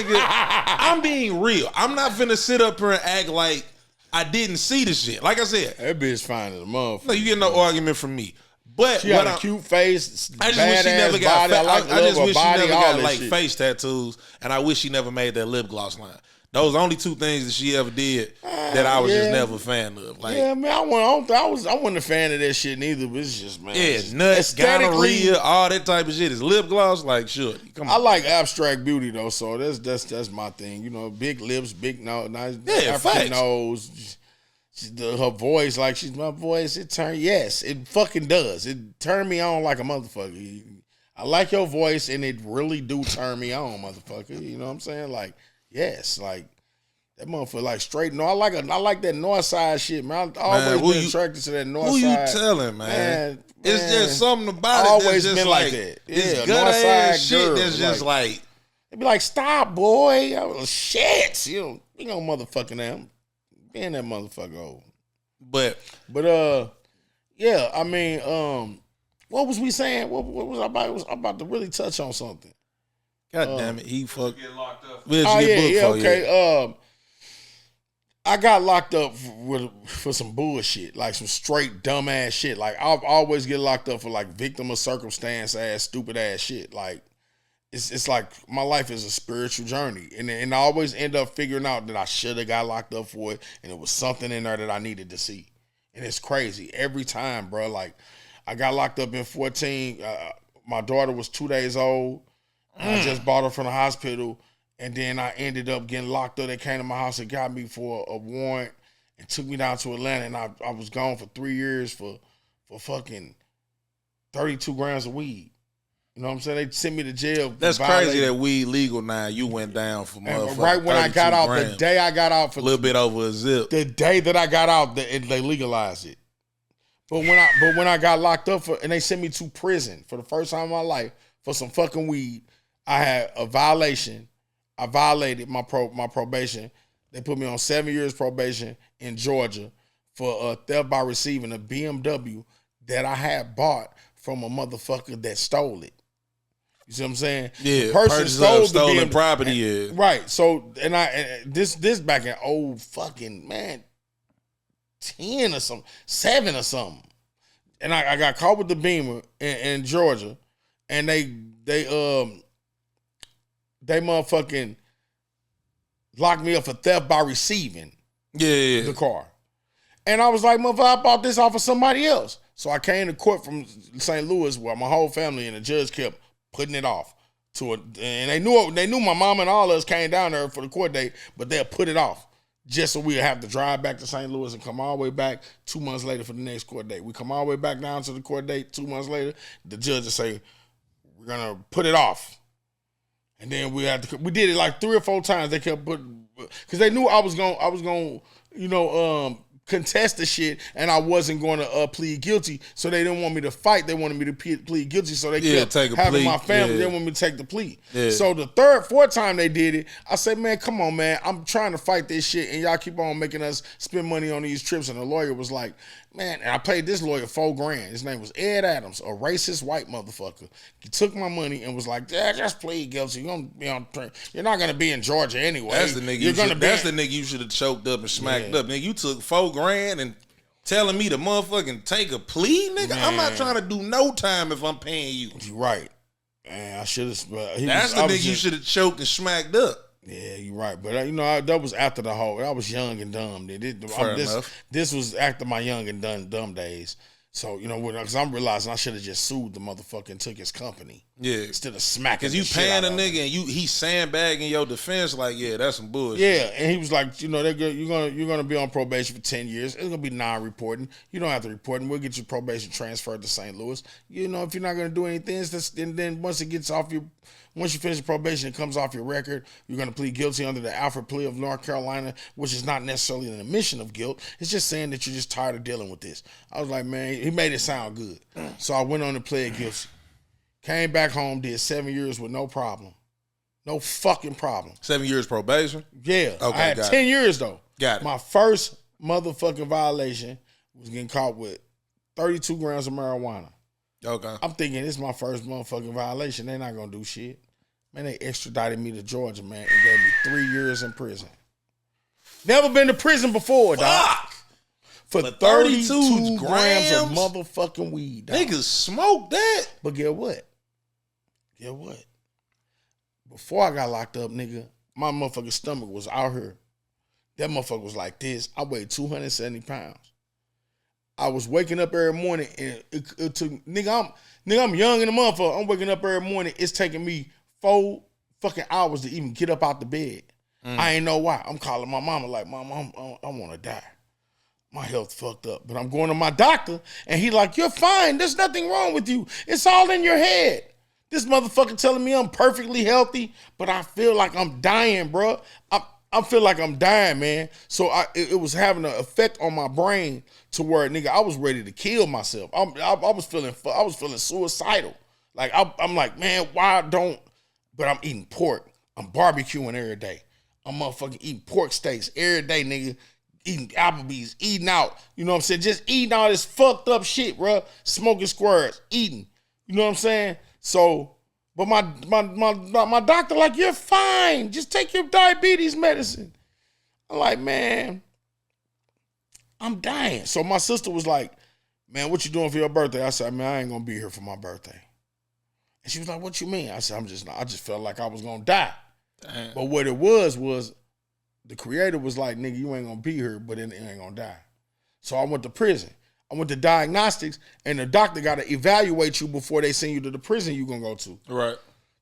S3: nigga, I'm being real. I'm not finna sit up here and act like I didn't see the shit. Like I said,
S2: that bitch fine as a motherfucker.
S3: No, you get no argument from me. But
S2: she got a cute face.
S3: I just wish she never got. I just wish she never got like
S2: shit.
S3: Face tattoos, and I wish she never made that lip gloss line. Those are the only two things that she ever did that I was just never a fan of. Like,
S2: yeah, man, I wasn't a fan of that shit neither. But it's just, man,
S3: yeah, nuts, gonorrhea, all that type of shit. Is lip gloss like sure? Come on.
S2: I like abstract beauty though, so that's my thing. You know, big lips, big nose, nice African nose. Her voice, like my voice, it fucking does. It turned me on like a motherfucker. I like your voice, and it really do turn me on, motherfucker. You know what I'm saying? Like. Yes, like that motherfucker, like straight. No, I like that north side shit, man. I always been attracted to that north side.
S3: Who you telling, man? It's just something about it.
S2: Always been like that.
S3: It's north side shit that's just like.
S2: They be like, stop, boy. I was shit. You know, motherfucking them. Being that motherfucker old.
S3: But
S2: yeah. I mean, what was we saying? What was I about? I was about to really touch on something.
S3: God damn it, he fucked.
S4: Get locked up.
S2: Okay. I got locked up for some bullshit, like some straight dumb ass shit. Like I always get locked up for like victim of circumstance ass, stupid ass shit. Like it's like my life is a spiritual journey, and I always end up figuring out that I should have got locked up for it, and it was something in there that I needed to see, and it's crazy every time, bro. Like I got locked up in 14. My daughter was 2 days old. I just bought her from the hospital, and then I ended up getting locked up. They came to my house and got me for a warrant and took me down to Atlanta, and I was gone for 3 years for fucking 32 grams of weed. You know what I'm saying? They sent me to jail.
S3: That's crazy that weed legal now. You went down for motherfucking
S2: right when I got out,
S3: grams.
S2: the day I got out for
S3: a little bit over a zip.
S2: The day that I got out, they legalized it. But when I got locked up and they sent me to prison for the first time in my life for some fucking weed. I had a violation. I violated my probation. They put me on 7 years probation in Georgia for theft by receiving a BMW that I had bought from a motherfucker that stole it. You see what I'm saying?
S3: Yeah,
S2: the person stole the
S3: stolen
S2: BMW,
S3: property.
S2: Right. So this back in old fucking 10 or something, 7 or something, and I got caught with the Beamer in Georgia, and they motherfucking locked me up for theft by receiving the car. And I was like, motherfucker, I bought this off of somebody else. So I came to court from St. Louis where my whole family and the judge kept putting it off. And they knew my mom and all of us came down there for the court date, but they'll put it off just so we'd have to drive back to St. Louis and come all the way back 2 months later for the next court date. We come all the way back down to the court date 2 months later. The judge will say, we're going to put it off. And then we did it like 3 or 4 times. They kept putting, because they knew I was going to contest the shit, and I wasn't going to plead guilty, so they didn't want me to fight. They wanted me to plead guilty, so they kept having my family. They want me to take the plea. Yeah. So the fourth time they did it, I said, man, come on, man. I'm trying to fight this shit, and y'all keep on making us spend money on these trips. And the lawyer was like, man, and I paid this lawyer $4,000. His name was Ed Adams, a racist white motherfucker. He took my money and was like, yeah, just plead guilty. You're gonna be on. You're not gonna be in Georgia anyway.
S3: That's the nigga. That's the nigga you should have choked up and smacked up. Nigga, you took $4,000 and telling me to motherfucking take a plea, nigga. Man. I'm not trying to do no time if I'm paying you.
S2: You're right. Man, I should have.
S3: That's the nigga you should have choked and smacked up.
S2: Yeah, you're right. But, that was after the whole, I was young and dumb. This was after my young and dumb days. So, because I'm realizing I should have just sued the motherfucker and took his company. Yeah. Instead of smacking
S3: because you paying a nigga and he's sandbagging your defense like, yeah, that's some bullshit.
S2: Yeah, and he was like, you're gonna be on probation for 10 years. It's gonna be non-reporting. You don't have to report, and we'll get your probation transferred to St. Louis. If you're not gonna do anything, then once it gets off once you finish the probation, it comes off your record. You're going to plead guilty under the Alfred plea of North Carolina, which is not necessarily an admission of guilt. It's just saying that you're just tired of dealing with this. I was like, man, he made it sound good. So I went on to plead guilty. Came back home, did 7 years with no problem. No fucking problem.
S3: 7 years probation?
S2: Yeah. Okay, I had 10 years, though.
S3: Got it.
S2: My first motherfucking violation was getting caught with 32 grams of marijuana.
S3: Okay.
S2: I'm thinking this is my first motherfucking violation. They're not going to do shit. Man, they extradited me to Georgia, man, and gave me 3 years in prison. Never been to prison before, dog. For 32 grams of motherfucking weed, dog.
S3: Niggas smoke that.
S2: But get what? Before I got locked up, nigga, my motherfucking stomach was out here. That motherfucker was like this. I weighed 270 pounds. I was waking up every morning, and it took, nigga, I'm young in the motherfucker. I'm waking up every morning. It's taking me 4 fucking hours to even get up out the bed. I ain't know why. I'm calling my mama like, Mom, I want to die. My health fucked up. But I'm going to my doctor, and he like, you're fine. There's nothing wrong with you. It's all in your head. This motherfucker telling me I'm perfectly healthy, but I feel like I'm dying, bro. I feel like I'm dying, man. So it was having an effect on my brain to where, nigga, I was ready to kill myself. I was feeling suicidal. Like I'm like, man, why don't? But I'm eating pork. I'm barbecuing every day. I'm motherfucking eating pork steaks every day, nigga. Eating Applebee's, eating out. You know what I'm saying? Just eating all this fucked up shit, bro. Smoking squares, eating. You know what I'm saying? So, but my doctor like, you're fine. Just take your diabetes medicine. I'm like, man, I'm dying. So my sister was like, man, what you doing for your birthday? I said, man, I ain't gonna be here for my birthday. And she was like, what you mean? I said, I just felt like I was gonna die. Damn. But what it was the creator was like, nigga, you ain't gonna be here, but it ain't gonna die. So I went to prison. I went to diagnostics, and the doctor gotta evaluate you before they send you to the prison you gonna go to.
S3: Right.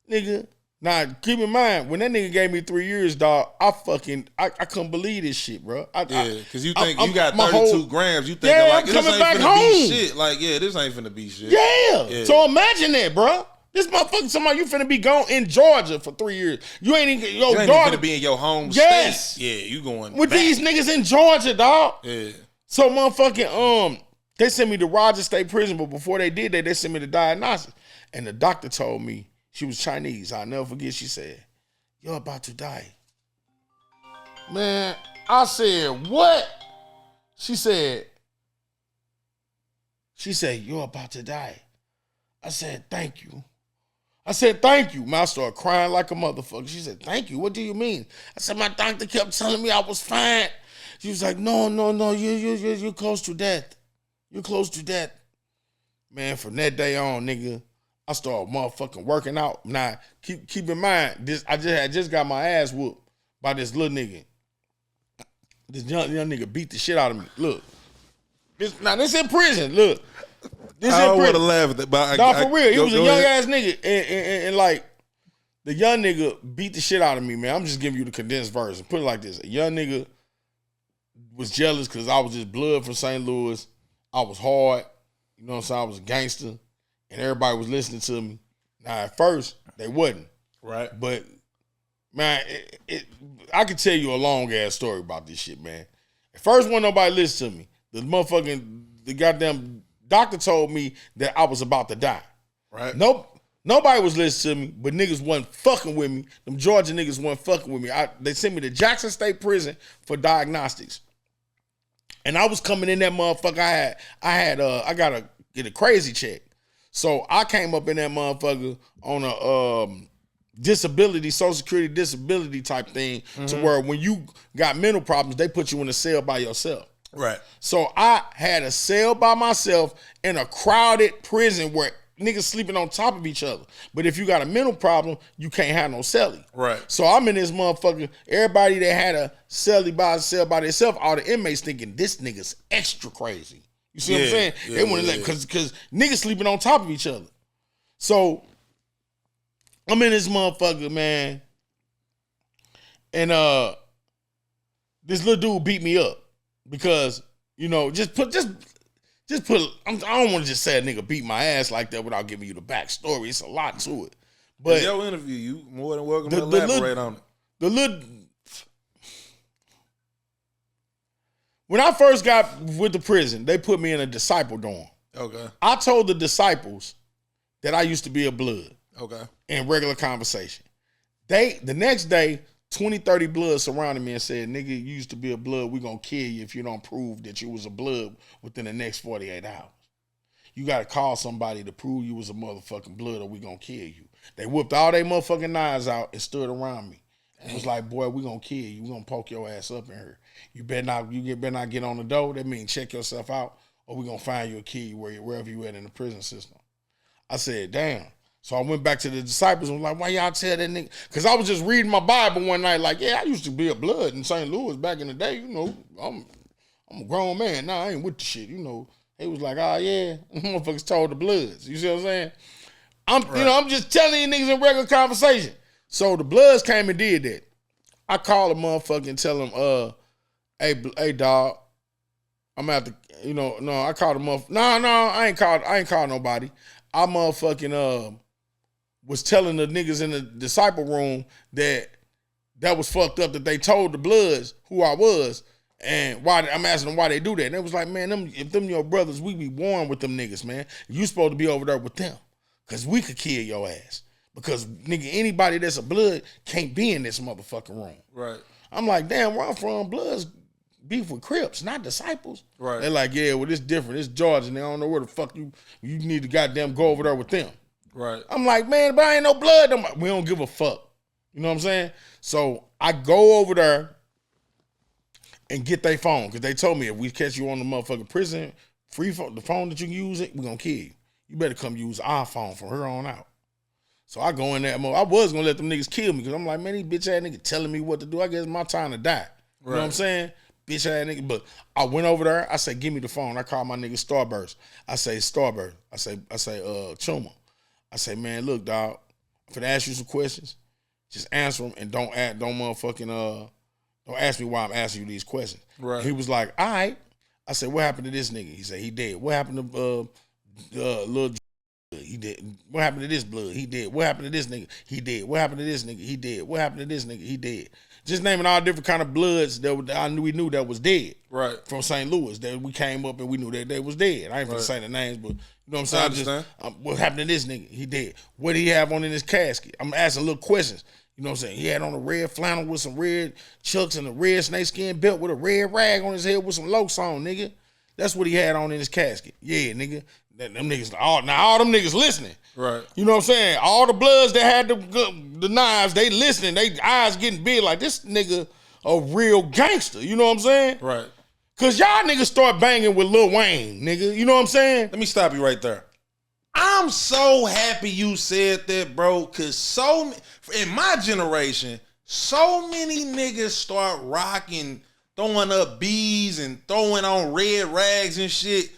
S2: Nigga, now keep in mind, when that nigga gave me 3 years, dog, I couldn't believe this shit, bro.
S3: Because you think you got 32 grams, you thinking like, this ain't finna be shit. Like, yeah, this ain't finna be shit.
S2: Yeah. So imagine that, bro. This motherfucker, somebody, you finna be gone in Georgia for 3 years. You ain't even,
S3: you ain't finna be in your home state. Yeah, you going
S2: with back. These niggas in Georgia, dog. Yeah. So motherfucking, they sent me to Rogers State Prison, but before they did that, they sent me to diagnostics. And the doctor told me, she was Chinese. I'll never forget, she said, you're about to die. Man, I said, what? She said, you're about to die. I said, thank you. Man, I started crying like a motherfucker. She said, thank you. What do you mean? I said, my doctor kept telling me I was fine. She was like, no, you're close to death. You're close to death. Man, from that day on, nigga, I started motherfucking working out. Now, keep in mind, I just got my ass whooped by this little nigga. This young nigga beat the shit out of me. Look. This in prison. Look.
S3: I don't want to laugh at that, but
S2: for real. He was a young ass nigga, and like the young nigga beat the shit out of me, man. I'm just giving you the condensed version. Put it like this: a young nigga was jealous because I was just blood from St. Louis. I was hard, you know what I'm saying? I was a gangster, and everybody was listening to me. Now at first they wasn't,
S3: right?
S2: But man, I could tell you a long ass story about this shit, man. At first, when nobody listened to me, the goddamn doctor told me that I was about to die.
S3: Right.
S2: Nobody was listening to me, but niggas wasn't fucking with me. Them Georgia niggas wasn't fucking with me. They sent me to Jackson State Prison for diagnostics. And I was coming in that motherfucker. I gotta get a crazy check. So I came up in that motherfucker on a disability, Social Security disability type thing, to where when you got mental problems, they put you in a cell by yourself.
S3: Right.
S2: So I had a cell by myself in a crowded prison where niggas sleeping on top of each other. But if you got a mental problem, you can't have no cellie.
S3: Right.
S2: So I'm in this motherfucker. Everybody that had a cell by themselves, all the inmates thinking this nigga's extra crazy. You see what I'm saying? They want to because niggas sleeping on top of each other. So I'm in this motherfucker, man, and this little dude beat me up because I don't want to just say a nigga beat my ass like that without giving you the backstory. It's a lot to it. But
S3: in your interview, you more than welcome to elaborate on it.
S2: When I first got with the prison, they put me in a disciple dorm.
S3: Okay.
S2: I told the disciples that I used to be a blood.
S3: Okay.
S2: In regular conversation. The next day, 20, 30 bloods surrounded me and said, nigga, you used to be a blood. We're going to kill you if you don't prove that you was a blood within the next 48 hours. You got to call somebody to prove you was a motherfucking blood or we going to kill you. They whipped all their motherfucking knives out and stood around me. And was like, boy, we going to kill you. We going to poke your ass up in here. You better not get on the door. That means check yourself out or we going to find you and kill you wherever you at in the prison system. I said, damn. So I went back to the disciples and was like, why y'all tell that nigga? Because I was just reading my Bible one night like, yeah, I used to be a blood in St. Louis back in the day. I'm a grown man. Nah, I ain't with the shit. They was like, oh, yeah. Motherfuckers told the bloods. You see what I'm saying? I'm just telling you niggas in regular conversation. So the bloods came and did that. I called a motherfucker and tell him, hey, dog, I'm at the, no, I called him up. No, I ain't called nobody. I motherfucking, was telling the niggas in the disciple room that was fucked up, that they told the bloods who I was and why. I'm asking them why they do that. And they was like, man, if them your brothers, we be warring with them niggas, man. You supposed to be over there with them because we could kill your ass. Because, nigga, anybody that's a blood can't be in this motherfucking room.
S3: Right.
S2: I'm like, damn, where I'm from, bloods beef with Crips, not disciples.
S3: Right.
S2: They're like, yeah, well, it's different. It's Georgia, and they don't know where the fuck you need to goddamn go over there with them.
S3: Right.
S2: I'm like, man, but I ain't no blood. We don't give a fuck. You know what I'm saying? So I go over there and get their phone because they told me if we catch you on the motherfucking prison, free phone, the phone that you can use it, we're going to kill you. You better come use our phone from here on out. So I go in there. I was going to let them niggas kill me because I'm like, man, these bitch ass niggas telling me what to do. I guess it's my time to die. You know what I'm saying? Bitch ass nigga. But I went over there. I said, give me the phone. I called my nigga Starburst. I say, Starburst. I say, Chuma. I say, man, look, dog, I'm finna ask you some questions. Just answer them and don't ask me why I'm asking you these questions.
S3: Right.
S2: He was like, all right. I said, what happened to this nigga? He said, he dead. What happened to Lil He dead. What happened to this blood? He dead. What happened to this nigga? He dead. What happened to this nigga? He dead. What happened to this nigga? He dead. Just naming all different kind of bloods that we knew that was dead. Right. From St. Louis that we came up and we knew that they was dead. I ain't gonna say the names, but you know what I'm saying? What happened to this nigga? He dead. What did he have on in his casket? I'm asking little questions. You know what I'm saying? He had on a red flannel with some red chucks and a red snakeskin belt with a red rag on his head with some lokes on, nigga. That's what he had on in his casket. Yeah, nigga. Them niggas, all them niggas listening. Right. You know what I'm saying? All the bloods that had the knives, they listening. They eyes getting big like this nigga a real gangster. You know what I'm saying? Right. Cause y'all niggas start banging with Lil Wayne, nigga. You know what I'm saying?
S3: Let me stop you right there. I'm so happy you said that, bro. Cause in my generation, so many niggas start rocking, throwing up bees and throwing on red rags and shit.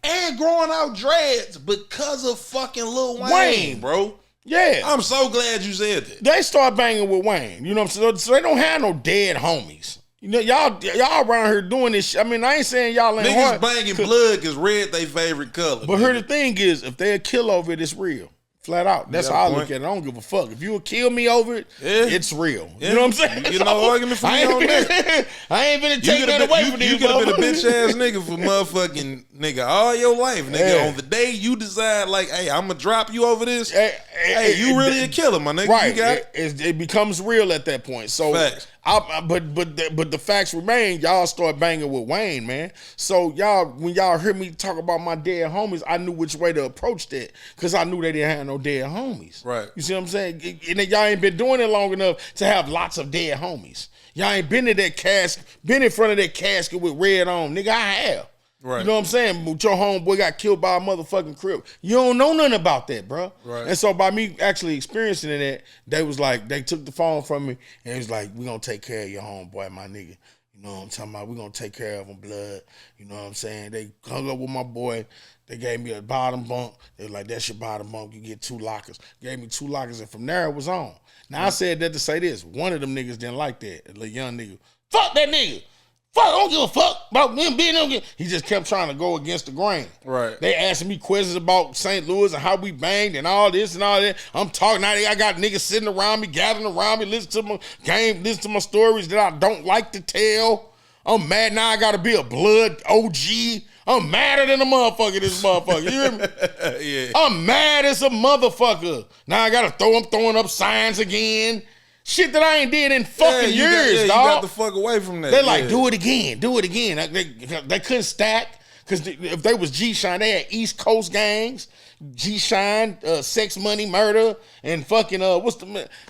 S3: And growing out dreads because of fucking Lil Wayne, bro. Yeah. I'm so glad you said that.
S2: They start banging with Wayne. You know what I'm saying? So they don't have no dead homies. You know, y'all around here doing this shit. I mean, I ain't saying y'all ain't
S3: niggas banging blood because red they favorite color.
S2: But here the thing is, if they'll kill over it, it's real. Flat out. That's how I look at it. I don't give a fuck. If you would kill me over it, it's real. You know what I'm saying?
S3: You get no argument from me on that.
S2: I ain't finna take that away from you.
S3: You could have been a bitch ass nigga for motherfucking nigga all your life, nigga. Yeah. On the day you decide, like, hey, I'm gonna drop you over this. Hey, you really a killer, my nigga.
S2: Right.
S3: You got
S2: it becomes real at that point. So,
S3: facts.
S2: But the facts remain. Y'all start banging with Wayne, man. So when y'all hear me talk about my dead homies, I knew which way to approach that because I knew they didn't have no dead homies.
S3: Right.
S2: You see what I'm saying? And y'all ain't been doing it long enough to have lots of dead homies. Y'all ain't been in front of that casket with red on, nigga. I have.
S3: Right.
S2: You know what I'm saying? But your homeboy got killed by a motherfucking crib. You don't know nothing about that, bro.
S3: Right.
S2: And so by me actually experiencing that, they took the phone from me and it was like, we gonna take care of your homeboy, my nigga. You know what I'm talking about? We gonna take care of him, blood. You know what I'm saying? They hung up with my boy. They gave me a bottom bunk. They were like, that's your bottom bunk. You get 2 lockers. Gave me 2 lockers, and from there it was on. Now I said that to say this. One of them niggas didn't like that. A little young nigga. Fuck that nigga. Fuck, I don't give a fuck about him being there. He just kept trying to go against the grain.
S3: Right.
S2: They asking me questions about St. Louis and how we banged and all this and all that. I'm talking now. I got niggas sitting around me, gathering around me, listen to my game, listen to my stories that I don't like to tell. I'm mad now. I got to be a blood OG. I'm madder than a motherfucker. This motherfucker. You hear me?
S3: Yeah.
S2: I'm mad as a motherfucker. Now I got to I'm throwing up signs again. Shit that I ain't did in fucking years, dog.
S3: You got the fuck away from that.
S2: They're like, do it again. They couldn't stack because if they was G-Shine, they had East Coast gangs. G-Shine, Sex Money Murder, and fucking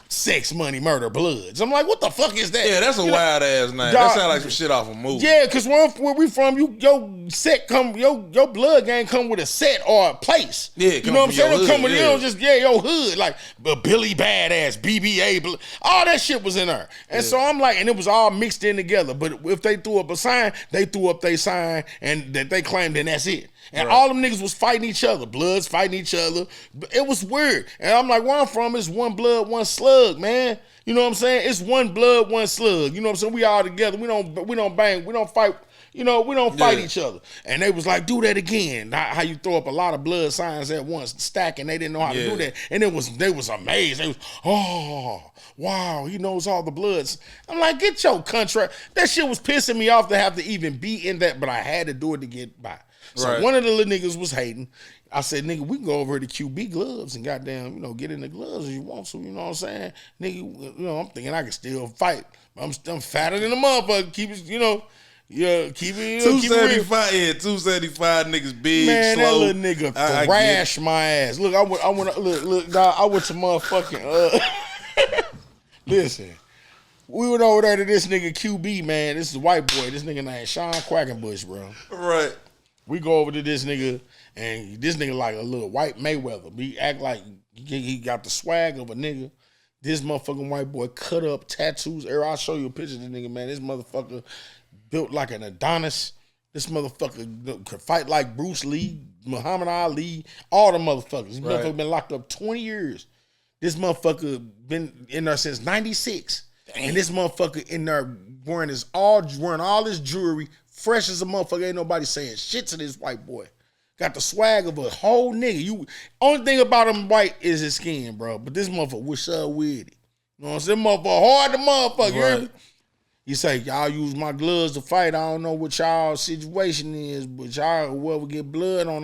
S2: Sex Money Murder Bloods. I'm like, what the fuck is that?
S3: Yeah, that's a wild ass name. That sounds like some shit off a movie.
S2: Yeah, because where we from, your blood gang come with a set or a place.
S3: Yeah,
S2: you know what I'm saying? They come with your hood, like Billy Badass, BBA, all that shit was in there. And so I'm like, and it was all mixed in together. But if they threw up a sign, they threw up their sign, and that they claimed, then that's it. And all them niggas was fighting each other. Bloods fighting each other. It was weird. And I'm like, where I'm from is one blood, one slug, man. You know what I'm saying? It's one blood, one slug. You know what I'm saying? We all together. We don't bang. We don't fight. You know, we don't fight each other. And they was like, do that again. How you throw up a lot of blood signs at once, stacking. They didn't know how to do that. And they was amazed. They was, oh, wow, he knows all the bloods. I'm like, get your country. That shit was pissing me off to have to even be in that, but I had to do it to get by. So one of the little niggas was hating. I said, nigga, we can go over to QB gloves and goddamn, get in the gloves if you want to, you know what I'm saying? Nigga, I'm thinking I can still fight. I'm fatter than a motherfucker. Keep it, keep it.
S3: 275, 275 niggas big,
S2: man,
S3: slow.
S2: that little nigga thrashed my ass. Look, I went dog, I went to motherfucking, listen. We went over there to this nigga QB, man. This is a white boy. This nigga named Sean Quackenbush, bro.
S3: Right.
S2: We go over to this nigga, and this nigga like a little white Mayweather. He act like he got the swag of a nigga. This motherfucking white boy cut up tattoos. I'll show you a picture of this nigga, man. This motherfucker built like an Adonis. This motherfucker could fight like Bruce Lee, Muhammad Ali, all the motherfuckers. This motherfucker been locked up 20 years. This motherfucker been in there since 96. Damn. And this motherfucker in there wearing all his jewelry, fresh as a motherfucker. Ain't nobody saying shit to this white boy. Got the swag of a whole nigga. Only thing about him white is his skin, bro. But this motherfucker wish up with it. You know what I'm saying? Motherfucker hard to motherfucker. Right. You hear me? You say, y'all use my gloves to fight. I don't know what y'all situation is, but y'all, whoever get blood on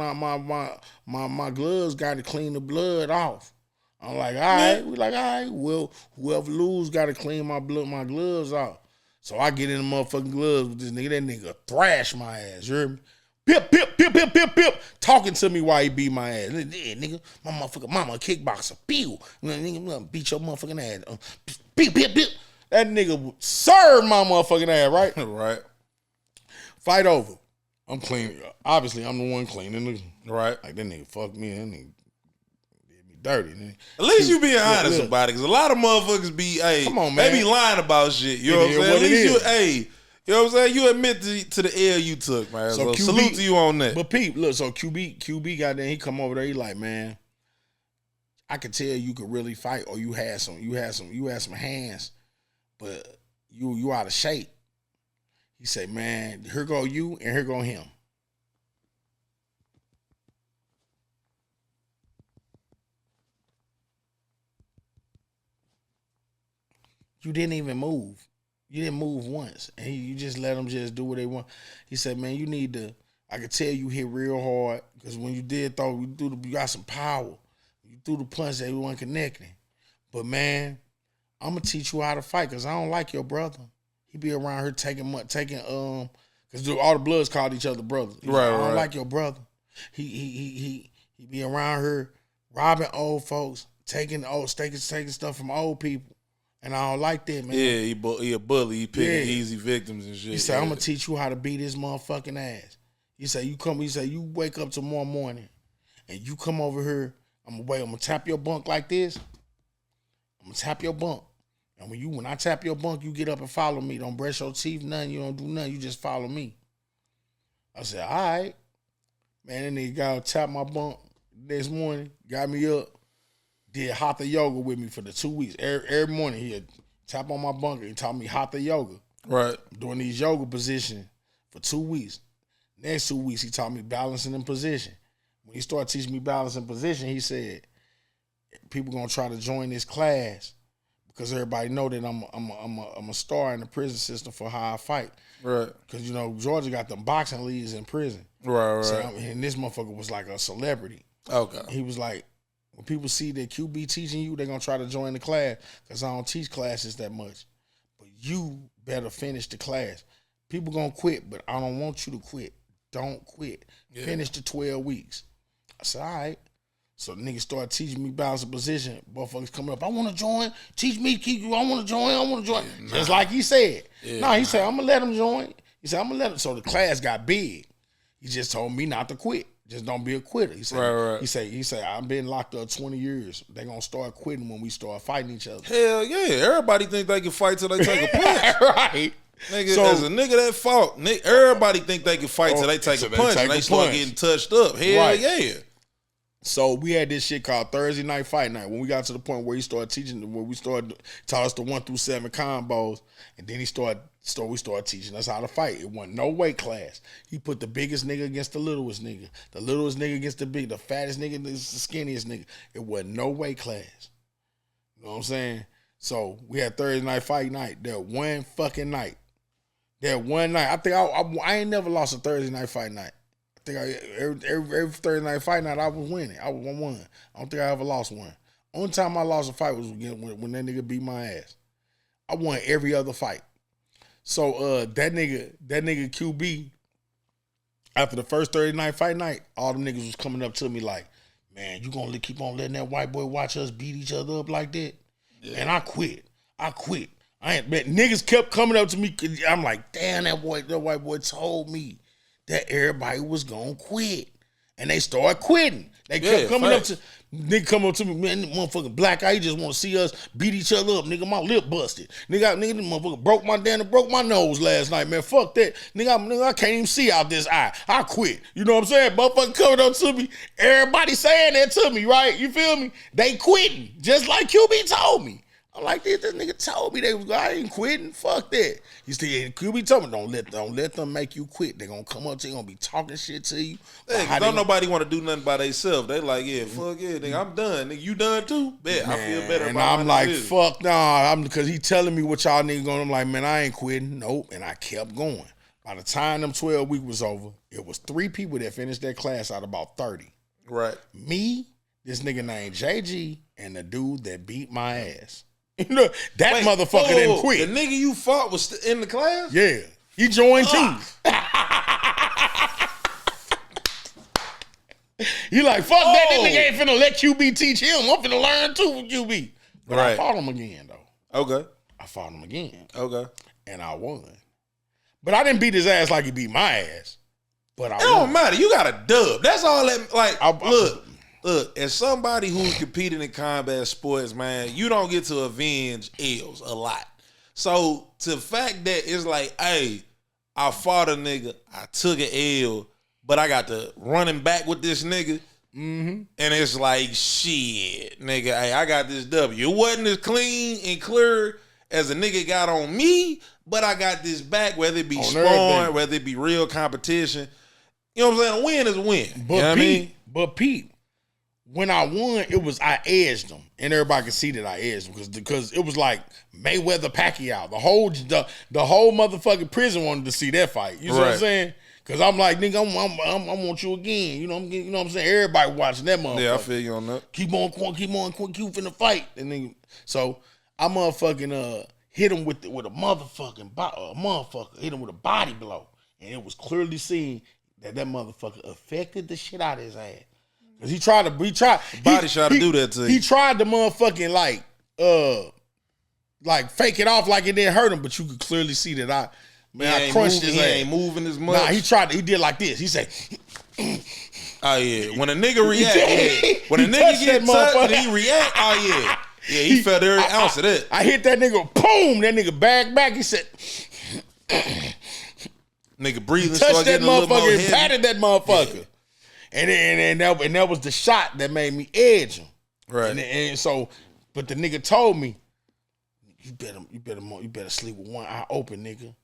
S2: my gloves got to clean the blood off. I'm like, all right. We like, all right. Well, whoever lose got to clean my gloves off. So I get in the motherfucking gloves with this nigga. That nigga thrash my ass. You hear me? Pip, pip, pip, pip, pip, pip. Talking to me while he beat my ass. Yeah, nigga, my motherfucking mama a kickboxer. Pew. Nigga, beat your motherfucking ass. Pip, pip, pip. That nigga served my motherfucking ass, right?
S3: Right.
S2: Fight over. I'm clean. Obviously, I'm the one cleaning.
S3: Right.
S2: Like, that nigga fucked me. That nigga did me dirty. Nigga.
S3: At least you being honest about it, because a lot of motherfuckers be,
S2: come on, man.
S3: They be lying about shit. You know what I'm saying? At least you know what I'm saying? You admit to the L you took, man. So salute to you on that.
S2: But Pete, look, so QB got there, he come over there, he like, man, I could tell you could really fight, or you had some hands, but you out of shape. He said, man, here go you and here go him. you didn't even move. You didn't move once. And you just let them just do what they want. He said, man, you need to, I could tell you hit real hard because when you did throw, you got some power. You threw the punch, they weren't connecting. But man, I'm going to teach you how to fight because I don't like your brother. He be around here taking, because all the Bloods called each other brothers.
S3: Right,
S2: I don't like your brother. He be around here robbing old folks, taking stuff from old people. And I don't like that, man.
S3: Yeah, he a bully. He picking easy victims and shit.
S2: He said, I'm gonna teach you how to beat his motherfucking ass. He said, you wake up tomorrow morning and you come over here, I'm gonna tap your bunk like this. I'm gonna tap your bunk. And when I tap your bunk, you get up and follow me. Don't brush your teeth, nothing, you don't do nothing, you just follow me. I said, all right. Man, that nigga got to tap my bunk next morning, got me up. Did hatha yoga with me for the 2 weeks. Every morning he'd tap on my bunker and taught me hatha yoga.
S3: Right.
S2: I'm doing these yoga positions for 2 weeks. Next 2 weeks he taught me balancing in position. When he started teaching me balancing position, he said, people gonna try to join this class because everybody know that I'm a star in the prison system for how I fight.
S3: Right.
S2: Because Georgia got them boxing leagues in prison.
S3: Right.
S2: So, and this motherfucker was like a celebrity.
S3: Okay.
S2: He was like, when people see that QB teaching you, they're going to try to join the class because I don't teach classes that much. But you better finish the class. People going to quit, but I don't want you to quit. Don't quit. Yeah. Finish the 12 weeks. I said, all right. So the niggas started teaching me balance of position. Motherfuckers coming up, I want to join. Teach me, keep you. I want to join. Yeah, just like he said. Yeah, he said, I'm going to let him join. He said, I'm going to let him. So the class got big. He just told me not to quit. Just don't be a quitter. He said,
S3: right.
S2: He said, I've been locked up 20 years. They gonna start quitting when we start fighting each other.
S3: Hell yeah. Everybody think they can fight till they take a punch.
S2: Right.
S3: Nigga, so, as a nigga that fought, everybody think they can fight till they take a punch and they start getting touched up. Hell yeah.
S2: So we had this shit called Thursday night fight night. When we got to the point where he started teaching, where we taught us the 1 through 7 combos, and then we started teaching us how to fight. It wasn't no weight class. He put the biggest nigga against the littlest nigga against the fattest nigga against the skinniest nigga. It wasn't no weight class. You know what I'm saying? So we had Thursday night fight night. That one fucking night. That one night. I think I ain't never lost a Thursday night fight night. I think every Thursday night fight night I was winning. I won. I don't think I ever lost one. Only time I lost a fight was when that nigga beat my ass. I won every other fight. So that nigga QB, after the first Thursday night fight night, all them niggas was coming up to me like, man, you gonna keep on letting that white boy watch us beat each other up like that? Yeah. And I quit. Niggas kept coming up to me. I'm like, damn, that white boy told me that everybody was gonna quit. And they started quitting. They kept coming up to me, man, the motherfucking black guy, he just want to see us beat each other up. Nigga, my lip busted. Nigga, this motherfucker broke my nose last night, man. Fuck that. Nigga, I can't even see out this eye. I quit. You know what I'm saying? Motherfucker coming up to me. Everybody saying that to me, right? You feel me? They quitting. Just like QB told me. I'm like, this nigga told me I ain't quitting. Fuck that. He said, QB told me, don't let them make you quit. They gonna come up to you, gonna be talking shit to you.
S3: Hey, don't nobody want to do nothing by themselves. They like, yeah, fuck yeah, nigga, I'm done. Nigga, you done too? Bet, I feel better
S2: and
S3: about
S2: I'm like, fuck nah. Because he telling me what y'all niggas going. I'm like, man, I ain't quitting. Nope. And I kept going. By the time them 12 weeks was over, it was 3 people that finished that class out of about 30.
S3: Right.
S2: Me, this nigga named JG, and the dude that beat my ass. You know, that motherfucker didn't quit.
S3: The nigga you fought was in the class?
S2: Yeah. He joined too. You like, fuck that. This nigga ain't finna let QB teach him. I'm finna learn too from QB. But I fought him again, though.
S3: Okay.
S2: I fought him again.
S3: Okay.
S2: And I won. But I didn't beat his ass like he beat my ass. But I won.
S3: It don't matter. You got a dub. That's all that, like, Look, as somebody who's competing in combat sports, man, you don't get to avenge L's a lot. So, to the fact that it's like, hey, I fought a nigga, I took an L, but I got to running back with this nigga, and it's like, shit, nigga, hey, I got this W. It wasn't as clean and clear as a nigga got on me, but I got this back, whether it be sparring, whether it be real competition. You know what I'm saying? A win is a win.
S2: But
S3: you know what I mean?
S2: But Pete, when I won, I edged them, and everybody could see that I edged them because it was like Mayweather Pacquiao. The whole motherfucking prison wanted to see that fight. You know what I'm saying? Because I'm like, nigga, I want you again. You know what I'm saying? Everybody watching that motherfucker.
S3: Yeah, I feel you on that.
S2: Keep finna fight. And then, so I motherfucking hit him with a motherfucker. Hit him with a body blow. And it was clearly seen that motherfucker affected the shit out of his ass. Cause he tried to do that to you. He tried to motherfucking like fake it off like it didn't hurt him, but you could clearly see that I crunched his ass.
S3: He ain't moving as much.
S2: Nah, he did like this. He said,
S3: oh yeah. When a nigga react, when a nigga get touched and he react, oh yeah. Yeah, he felt every ounce of that.
S2: I hit that nigga, boom, that nigga back. He said,
S3: nigga breathing,
S2: touched that motherfucker and patted that motherfucker. Yeah. And that was the shot that made me edge him.
S3: Right.
S2: And so, but the nigga told me, you better sleep with one eye open, nigga.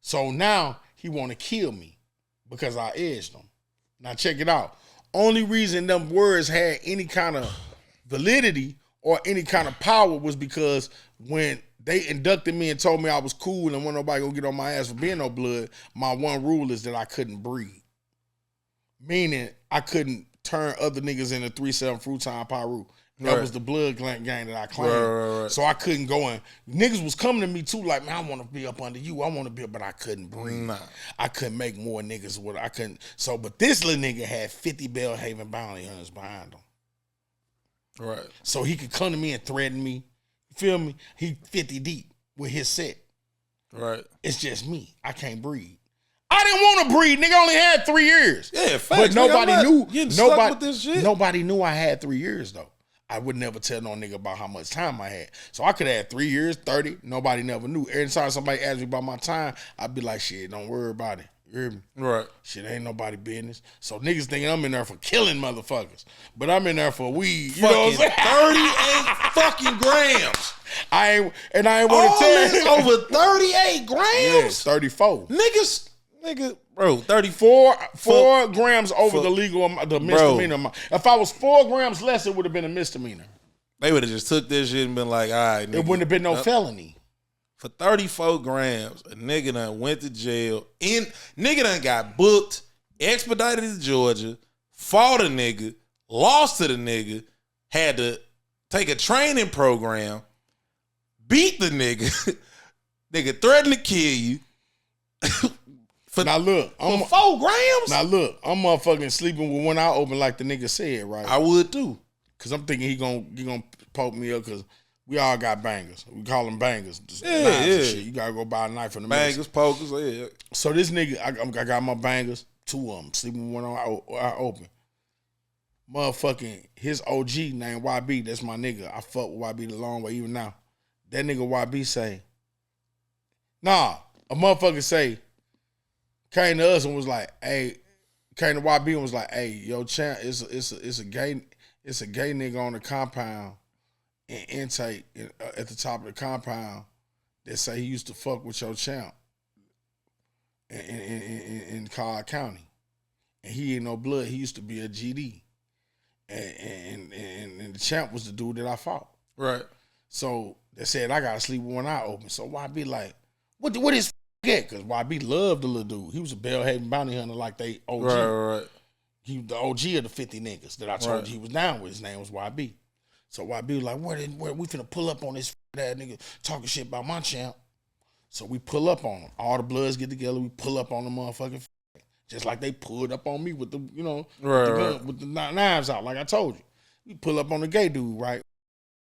S2: So now he want to kill me because I edged him. Now check it out. Only reason them words had any kind of validity or any kind of power was because when they inducted me and told me I was cool and wasn't nobody gonna get on my ass for being no blood, my one rule is that I couldn't breathe. Meaning I couldn't turn other niggas into 3-7 fruit time Pyru. That was the blood gang that I claimed.
S3: Right.
S2: So I couldn't go in. Niggas was coming to me too, like, man, I want to be up under you. I want to be up, but I couldn't breathe.
S3: Nah.
S2: I couldn't make more niggas. I couldn't. So, but this little nigga had 50 Bellhaven bounty hunters behind him.
S3: Right.
S2: So he could come to me and threaten me. You feel me? He 50 deep with his set.
S3: Right.
S2: It's just me. I can't breathe. I didn't want to breathe. Nigga only had 3 years.
S3: Yeah, facts.
S2: But nobody knew.
S3: With this shit.
S2: Nobody knew I had 3 years though. I would never tell no nigga about how much time I had. So I could have had 3 years, 30. Nobody never knew. Every time somebody asked me about my time, I'd be like, shit, don't worry about it. You hear me?
S3: Right.
S2: Shit ain't nobody business. So niggas thinking I'm in there for killing motherfuckers. But I'm in there for weed. You know what I'm saying?
S3: 38 fucking grams.
S2: I ain't want to tell you.
S3: Over 38 grams?
S2: Yeah, 34.
S3: Nigga, bro,
S2: 4 grams over the legal, the misdemeanor amount. If I was 4 grams less, it would have been a misdemeanor.
S3: They would have just took this shit and been like, all right, nigga.
S2: It wouldn't have been no felony.
S3: For 34 grams, a nigga done went to jail. Nigga done got booked, expedited to Georgia, fought a nigga, lost to the nigga, had to take a training program, beat the nigga, nigga threatened to kill you.
S2: Now look,
S3: for 4 grams?
S2: Now look, I'm motherfucking sleeping with one eye open like the nigga said, right?
S3: I would too.
S2: Cause I'm thinking he gonna poke me up because we all got bangers. We call them bangers.
S3: Yeah.
S2: Shit. You gotta go buy a knife from the
S3: bangers, pokers, yeah.
S2: So this nigga, I got my bangers, 2 of them, sleeping with one eye open. Motherfucking his OG named YB, that's my nigga. I fuck with YB the long way even now. That nigga YB say, nah, a motherfucker say, came to us and was like, hey, came to YB and was like, hey, yo, champ, it's a gay nigga on the compound in intake at the top of the compound that say he used to fuck with your champ in Cobb County. And he ain't no blood. He used to be a GD. And the champ was the dude that I fought.
S3: Right.
S2: So they said I gotta sleep with one eye open. So YB like, what is get? Because YB loved the little dude. He was a Bellhaven bounty hunter like they OG.
S3: Right.
S2: He was the OG of the 50 niggas that I told you he was down with. His name was YB. So YB was like, where we finna pull up on this that nigga talking shit about my champ. So we pull up on him. All the bloods get together. We pull up on the motherfucking just like they pulled up on me with the, with the knives out, like I told you. We pull up on the gay dude, right?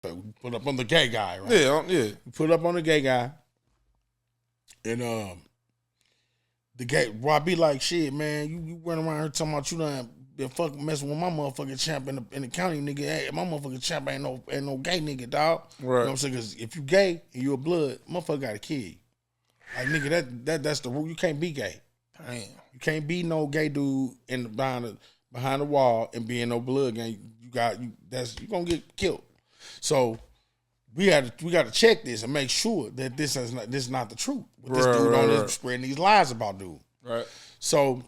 S2: We pull up on the gay guy, right?
S3: Yeah.
S2: We pull up on the gay guy. And the gay YB like, shit, man, you running around here talking about you done been fucking messing with my motherfucking champ in the county, nigga. Hey, my motherfucking champ ain't no gay nigga, dog.
S3: Right.
S2: You know what I'm saying? Because if you gay and you a blood, motherfucker gotta kill you. Like, nigga, that's the rule. You can't be gay.
S3: Damn.
S2: You can't be no gay dude behind the wall and be in no blood gang. You gonna get killed. So we got to check this and make sure that this is not the truth. This dude on spreading these lies about dude.
S3: Right.
S2: So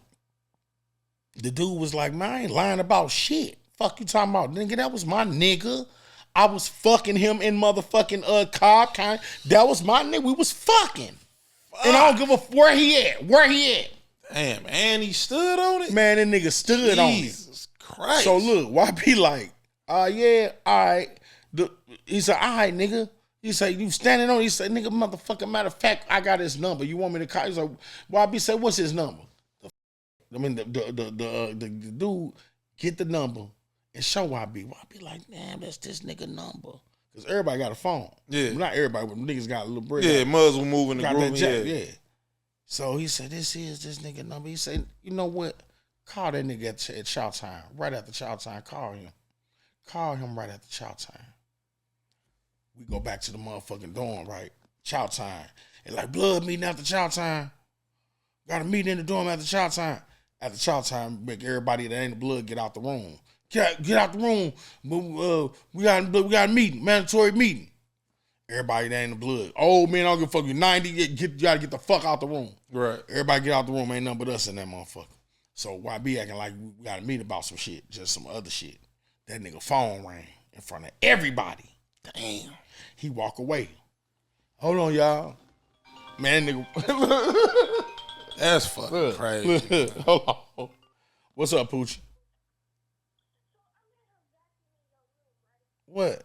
S2: the dude was like, man, I ain't lying about shit. Fuck you talking about, nigga? That was my nigga. I was fucking him in motherfucking Cobb County. That was my nigga. We was fucking. And I don't give a where he at. Where he at?
S3: Damn, and he stood on it?
S2: Man, that nigga stood on it.
S3: Jesus Christ.
S2: So look, YB like, yeah, all right. He said, all right, nigga. He said, you standing on it. He said, nigga, motherfucking matter of fact, I got his number. You want me to call? He's like, YB said, what's his number? The dude get the number and show YB. YB like, damn, that's this nigga number. Because everybody got a phone.
S3: Yeah.
S2: Not everybody, but niggas got a little bread.
S3: Yeah, muzzle moving the group.
S2: Yeah. So he said, this is this nigga number. He said, you know what? Call that nigga at chow time. Right after chow time, call him. Call him right after chow time. We go back to the motherfucking dorm, right? Chow time. And like, blood meeting after chow time. Got a meeting in the dorm after chow time. After chow time, make everybody that ain't the blood get out the room. Get out the room. We got a meeting, mandatory meeting. Everybody that ain't the blood. Oh man, I don't give a fuck. You 90, you gotta get the fuck out the room.
S3: Right.
S2: Everybody get out the room. Ain't nothing but us in that motherfucker. So YB acting like we gotta meet about some shit, just some other shit. That nigga phone rang in front of everybody. Damn. He walk away. Hold on, y'all. Man, nigga.
S3: That's fucking crazy.
S2: Hold on. What's up, Poochie? What?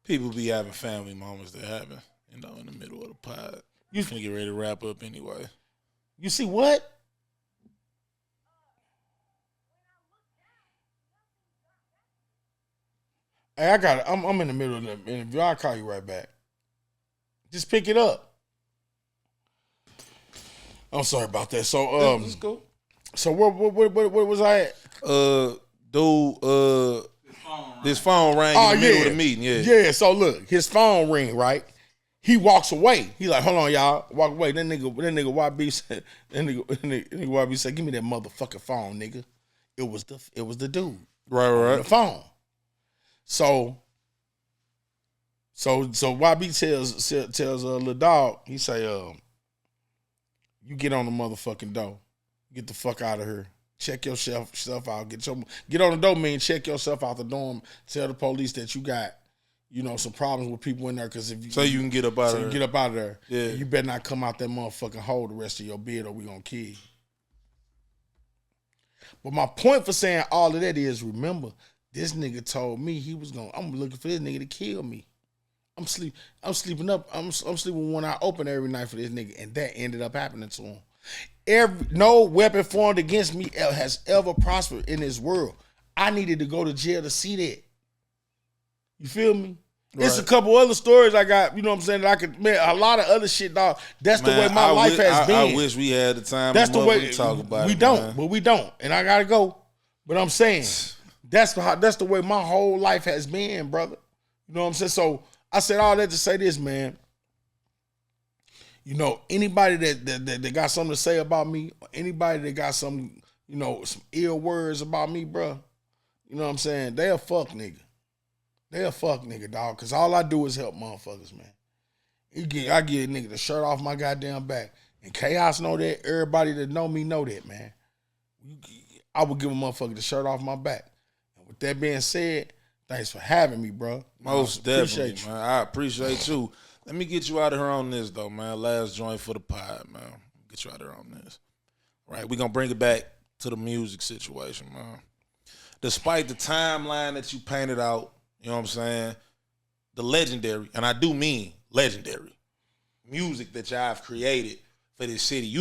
S3: People be having family moments that happen, in the middle of the pod. You finna get ready to wrap up anyway.
S2: You see what? Hey, I got it. I'm in the middle of the interview. I'll call you right back. Just pick it up. I'm sorry about that. So
S3: Let's go.
S2: So what was I at?
S3: His phone rang in the middle of the meeting.
S2: Yeah. So look, his phone ring, right? He walks away. He like, hold on, y'all. Walk away. That nigga YB said. That nigga YB said, give me that motherfucking phone, nigga. It was the dude.
S3: Right.
S2: On the phone. So YB tells Lil Dog, he say, you get on the motherfucking door. Get the fuck out of here. Check yourself out. Get on the door, man. Check yourself out the dorm. Tell the police that you got, some problems with people in there. Cause if
S3: you can get up out of there.
S2: Get up out of there.
S3: Yeah.
S2: You better not come out that motherfucking hole the rest of your bed, or we gonna kill you. But my point for saying all of that is, remember, this nigga told me I'm looking for this nigga to kill me. I'm sleeping when I open every night for this nigga, and that ended up happening to him. No weapon formed against me has ever prospered in this world. I needed to go to jail to see that. You feel me? Right. It's a couple other stories I got, you know what I'm saying, that I could, man, a lot of other shit, dog. That's the way my life has been.
S3: I wish we had the time.
S2: That's the way
S3: to talk about
S2: we
S3: it.
S2: But we don't. And I gotta go. But I'm saying, that's the way my whole life has been, brother. You know what I'm saying? So I said all that to say this, man. Anybody that got something to say about me, or anybody that got some ill words about me, bro, you know what I'm saying? They a fuck nigga. They a fuck nigga, dog. Cause all I do is help motherfuckers, man. I get a nigga the shirt off my goddamn back. And Chaos know that. Everybody that know me know that, man. I would give a motherfucker the shirt off my back. And with that being said, thanks for having me, bro.
S3: Most definitely, man. I appreciate you. Let me get you out of here on this, though, man. Last joint for the pod, man. Get you out of here on this. Right, we're going to bring it back to the music situation, man. Despite the timeline that you painted out, you know what I'm saying, the legendary, and I do mean legendary, music that y'all have created for this city.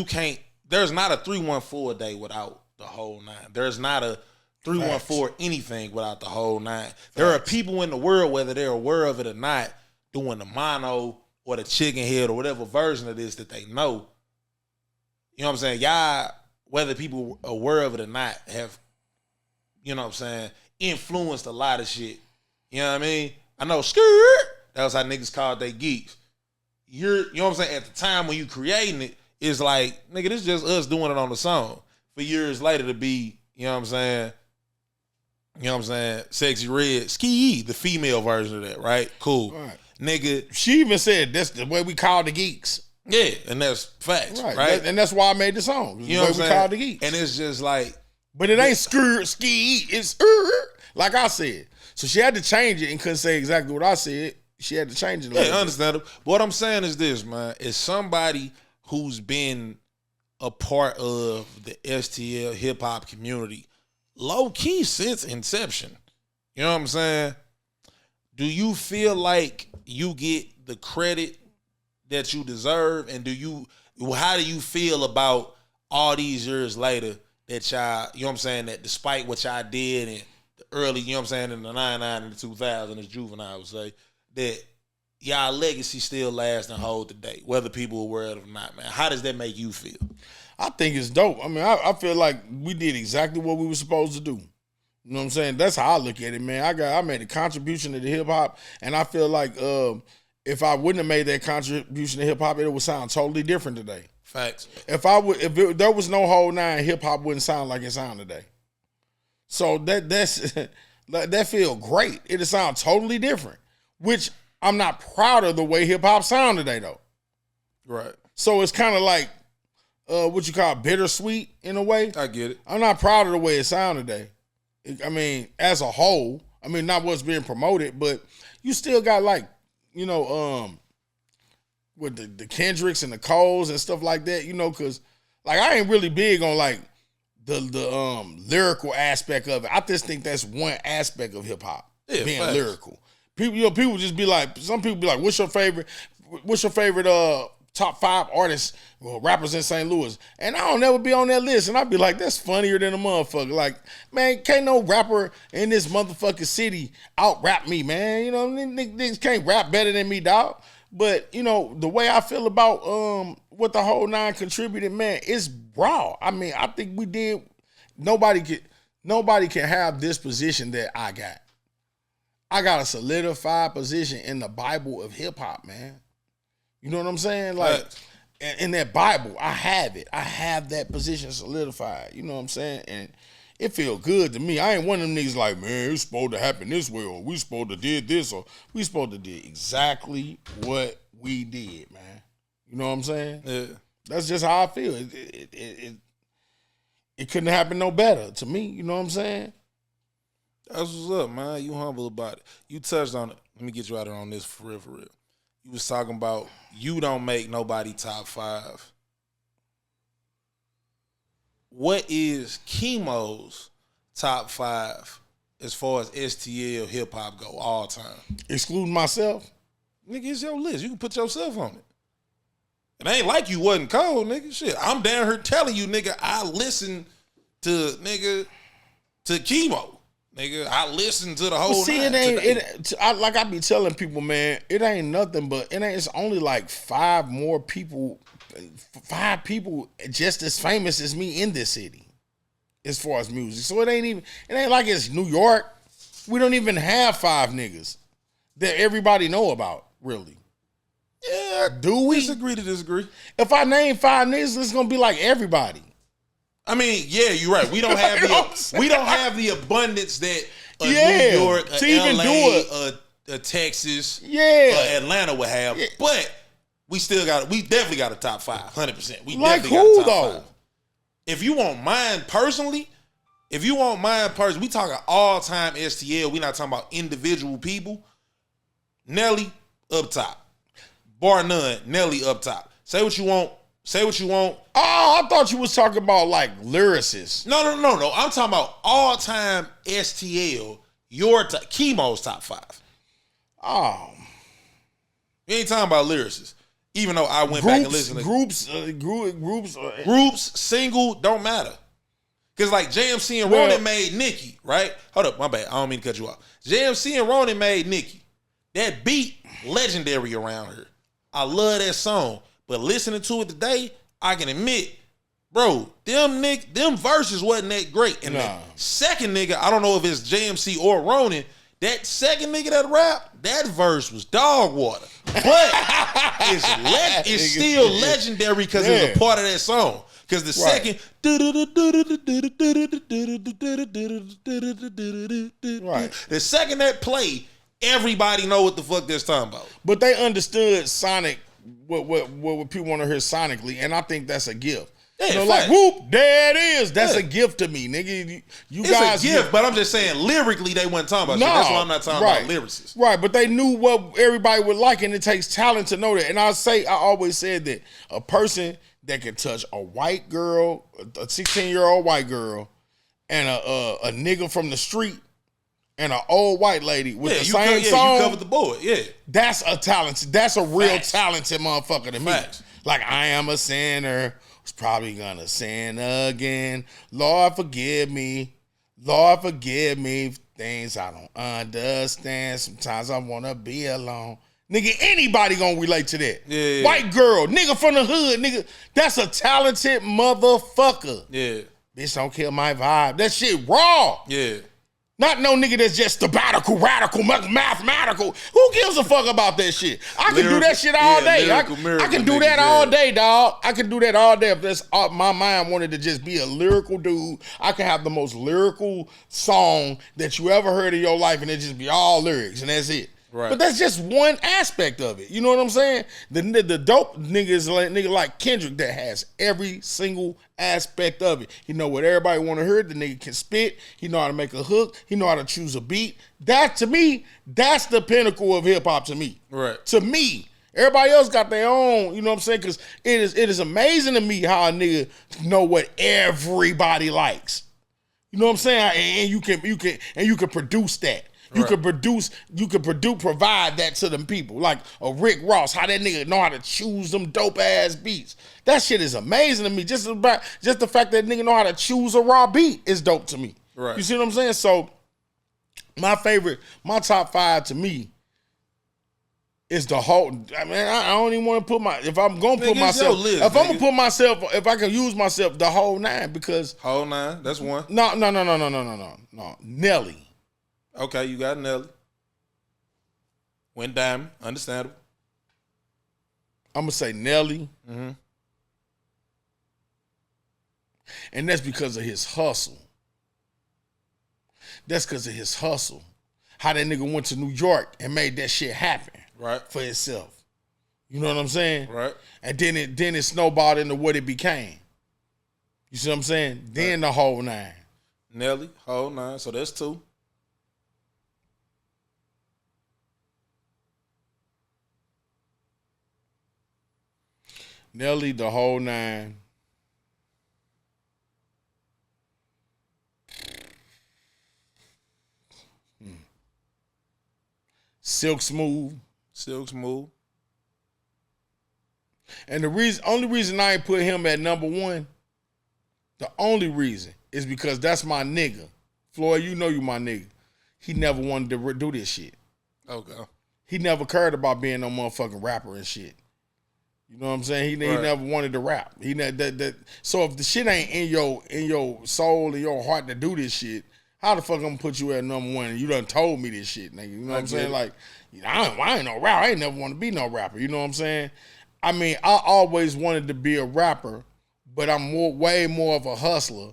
S3: There's not a 314 day without the whole nine. There's not a 314 anything without the whole nine. There are people in the world, whether they're aware of it or not, doing the mono or the chicken head or whatever version of this that they know. You know what I'm saying? Y'all, whether people are aware of it or not, have, you know what I'm saying, influenced a lot of shit. You know what I mean? I know skirt, that was how niggas called they geeks. You know what I'm saying? At the time when you creating it, it's like, nigga, this is just us doing it on the song. For years later to be, you know what I'm saying? Sexy Red, Ski, the female version of that, right? Cool.
S2: Right.
S3: Nigga.
S2: She even said that's the way we call the geeks.
S3: Yeah, and that's facts, right?
S2: And that's why I made the song.
S3: You know what I'm saying?
S2: We call the geeks.
S3: And it's just like,
S2: But it ain't ski, it's like I said. So she had to change it and couldn't say exactly what I said. She had to change it.
S3: Yeah, understandable. But what I'm saying is this, man. Is somebody who's been a part of the STL hip hop community low key since inception. You know what I'm saying? Do you feel like you get the credit that you deserve? And how do you feel about all these years later that y'all, you know what I'm saying, that despite what y'all did in the early, you know what I'm saying, in the 99 and the 2000, as Juvenile would say, that y'all legacy still lasts and hold today, whether people are aware of it or not, man? How does that make you feel?
S2: I think it's dope. I mean, I feel like we did exactly what we were supposed to do. You know what I'm saying? That's how I look at it, man. I made a contribution to the hip hop, and I feel like if I wouldn't have made that contribution to hip hop, it would sound totally different today.
S3: Facts.
S2: If there was no whole nine, hip hop wouldn't sound like it sound today. So that feel great. It'll sound totally different, which I'm not proud of the way hip hop sound today though.
S3: Right.
S2: So it's kind of like what you call bittersweet in a way.
S3: I get it.
S2: I'm not proud of the way it sound today. I mean, as a whole, I mean, not what's being promoted, but you still got like, you know, with the Kendricks and the Coles and stuff like that, you know, because like I ain't really big on like the lyrical aspect of it. I just think that's one aspect of hip hop, being
S3: facts.
S2: lyrical. People just be like, some people be like, what's your favorite top 5 artists or rappers in St. Louis? And I don't never be on that list. And I'd be like, that's funnier than a motherfucker. Like, man, can't no rapper in this motherfucking city out rap me, man. You know, niggas can't rap better than me, dog. But, you know, the way I feel about what the whole nine contributed, man, it's raw. I mean, I think we did. Nobody can have this position that I got. I got a solidified position in the Bible of hip hop, man. You know what I'm saying? Like, in that Bible, I have it. I have that position solidified. You know what I'm saying? And it feel good to me. I ain't one of them niggas like, man, it's supposed to happen this way, or we supposed to did this, or we supposed to did exactly what we did, man. You know what I'm saying?
S3: Yeah.
S2: That's just how I feel. It couldn't happen no better to me. You know what I'm saying?
S3: That's what's up, man. You humble about it. You touched on it. Let me get you out there on this for real, for real. You was talking about you don't make nobody top 5. What is Kemo's top 5 as far as STL hip hop go all time?
S2: Excluding myself?
S3: Nigga, it's your list. You can put yourself on it. It ain't like you wasn't cold, nigga. Shit, I'm down here telling you, nigga, I listen to Kemo. Nigga, I listen to the whole
S2: See,
S3: nine.
S2: Like I be telling people, man, it ain't nothing but it's only like 5 people just as famous as me in this city as far as music. So it ain't like it's New York. We don't even have 5 niggas that everybody know about, really.
S3: Yeah,
S2: do we?
S3: Disagree to disagree.
S2: If I name 5 niggas, it's gonna be like everybody.
S3: I mean, yeah, you're right. We don't have the abundance that New York,
S2: to even
S3: LA,
S2: do it.
S3: Texas, Atlanta would have.
S2: Yeah.
S3: But we definitely got a top 5, 100%. We
S2: like
S3: definitely
S2: who
S3: got a top
S2: though?
S3: 5. If you want mine personally, we talking all time STL. We not talking about individual people. Nelly up top, bar none. Nelly up top. Say what you want.
S2: Oh, I thought you was talking about like lyricists.
S3: No. I'm talking about all time STL. Kemo's top 5.
S2: Oh,
S3: You ain't talking about lyricists. Even though I went back and listened to groups, single, don't matter. Cause like JMC and Ronin made Nicki, right? Hold up, my bad. I don't mean to cut you off. JMC and Ronin made Nicki. That beat legendary around here. I love that song. But listening to it today, I can admit, bro, them verses wasn't that great. And the second nigga, I don't know if it's JMC or Ronin, that second nigga that rap, that verse was dog water. But it's still legendary because it was a part of that song. Because the second, the second that play, everybody know what the fuck they're talking about.
S2: But they understood sonic, what people want to hear sonically, and I think that's a gift. Yeah, like whoop, there it is. That's a gift to me, nigga. You
S3: it's
S2: guys
S3: a gift, but I'm just saying lyrically they wasn't talking about shit. That's why I'm not talking about lyricists.
S2: Right, but they knew what everybody would like, and it takes talent to know that. And I always said that a person that can touch a white girl, a 16-year-old white girl, and a nigga from the street, and an old white lady with the same song.
S3: You covered the board,
S2: That's a talent. That's a real talented motherfucker to me. Like, I am a sinner. Was probably gonna sin again. Lord, forgive me. Lord, forgive me. Things I don't understand. Sometimes I wanna be alone. Nigga, anybody gonna relate to that.
S3: Yeah.
S2: White girl, nigga from the hood, nigga. That's a talented motherfucker.
S3: Yeah.
S2: Bitch, don't kill my vibe. That shit raw.
S3: Yeah.
S2: Not no nigga that's just sabbatical, radical, mathematical. Who gives a fuck about that shit? I can do that shit all day. I can do that all day, dog. I can do that all day. If that's my mind wanted to just be a lyrical dude, I can have the most lyrical song that you ever heard in your life, and it just be all lyrics, and that's it.
S3: Right.
S2: But that's just one aspect of it. You know what I'm saying? The dope niggas nigga like Kendrick that has every single aspect of it. He know what everybody want to hear. The nigga can spit. He know how to make a hook. He know how to choose a beat. That to me, that's the pinnacle of hip hop to me.
S3: Right.
S2: To me. Everybody else got their own, you know what I'm saying? Because it is amazing to me how a nigga know what everybody likes. You know what I'm saying? And you can produce that. You could provide that to them people. Like a Rick Ross, how that nigga know how to choose them dope ass beats. That shit is amazing to me. Just the fact that nigga know how to choose a raw beat is dope to me.
S3: Right.
S2: You see what I'm saying? So my top 5 to me is the whole. I mean, I don't even want to put if I'm gonna put myself,
S3: list,
S2: if I'm gonna put myself, if I can use myself, the whole 9 because
S3: whole 9. That's one.
S2: No. Nelly.
S3: Okay, you got Nelly. Went diamond, understandable.
S2: I'm gonna say Nelly, and that's because of his hustle. That's because of his hustle. How that nigga went to New York and made that shit happen,
S3: right,
S2: for himself. You know what I'm saying?
S3: Right.
S2: And then it snowballed into what it became. You see what I'm saying? Then the whole 9.
S3: Nelly, whole 9. So that's 2.
S2: Nelly, the whole 9. Silk Smooth. And the only reason I ain't put him at number 1, the only reason is because that's my nigga. Floyd, you know you my nigga. He never wanted to do this shit.
S3: Okay.
S2: He never cared about being no motherfucking rapper and shit. You know what I'm saying? He never wanted to rap. So if the shit ain't in your soul and your heart to do this shit, how the fuck I'm gonna put you at number 1? And you done told me this shit, nigga. You know what I'm saying? Like, I ain't no rapper. I ain't never want to be no rapper. You know what I'm saying? I mean, I always wanted to be a rapper, but I'm way more of a hustler,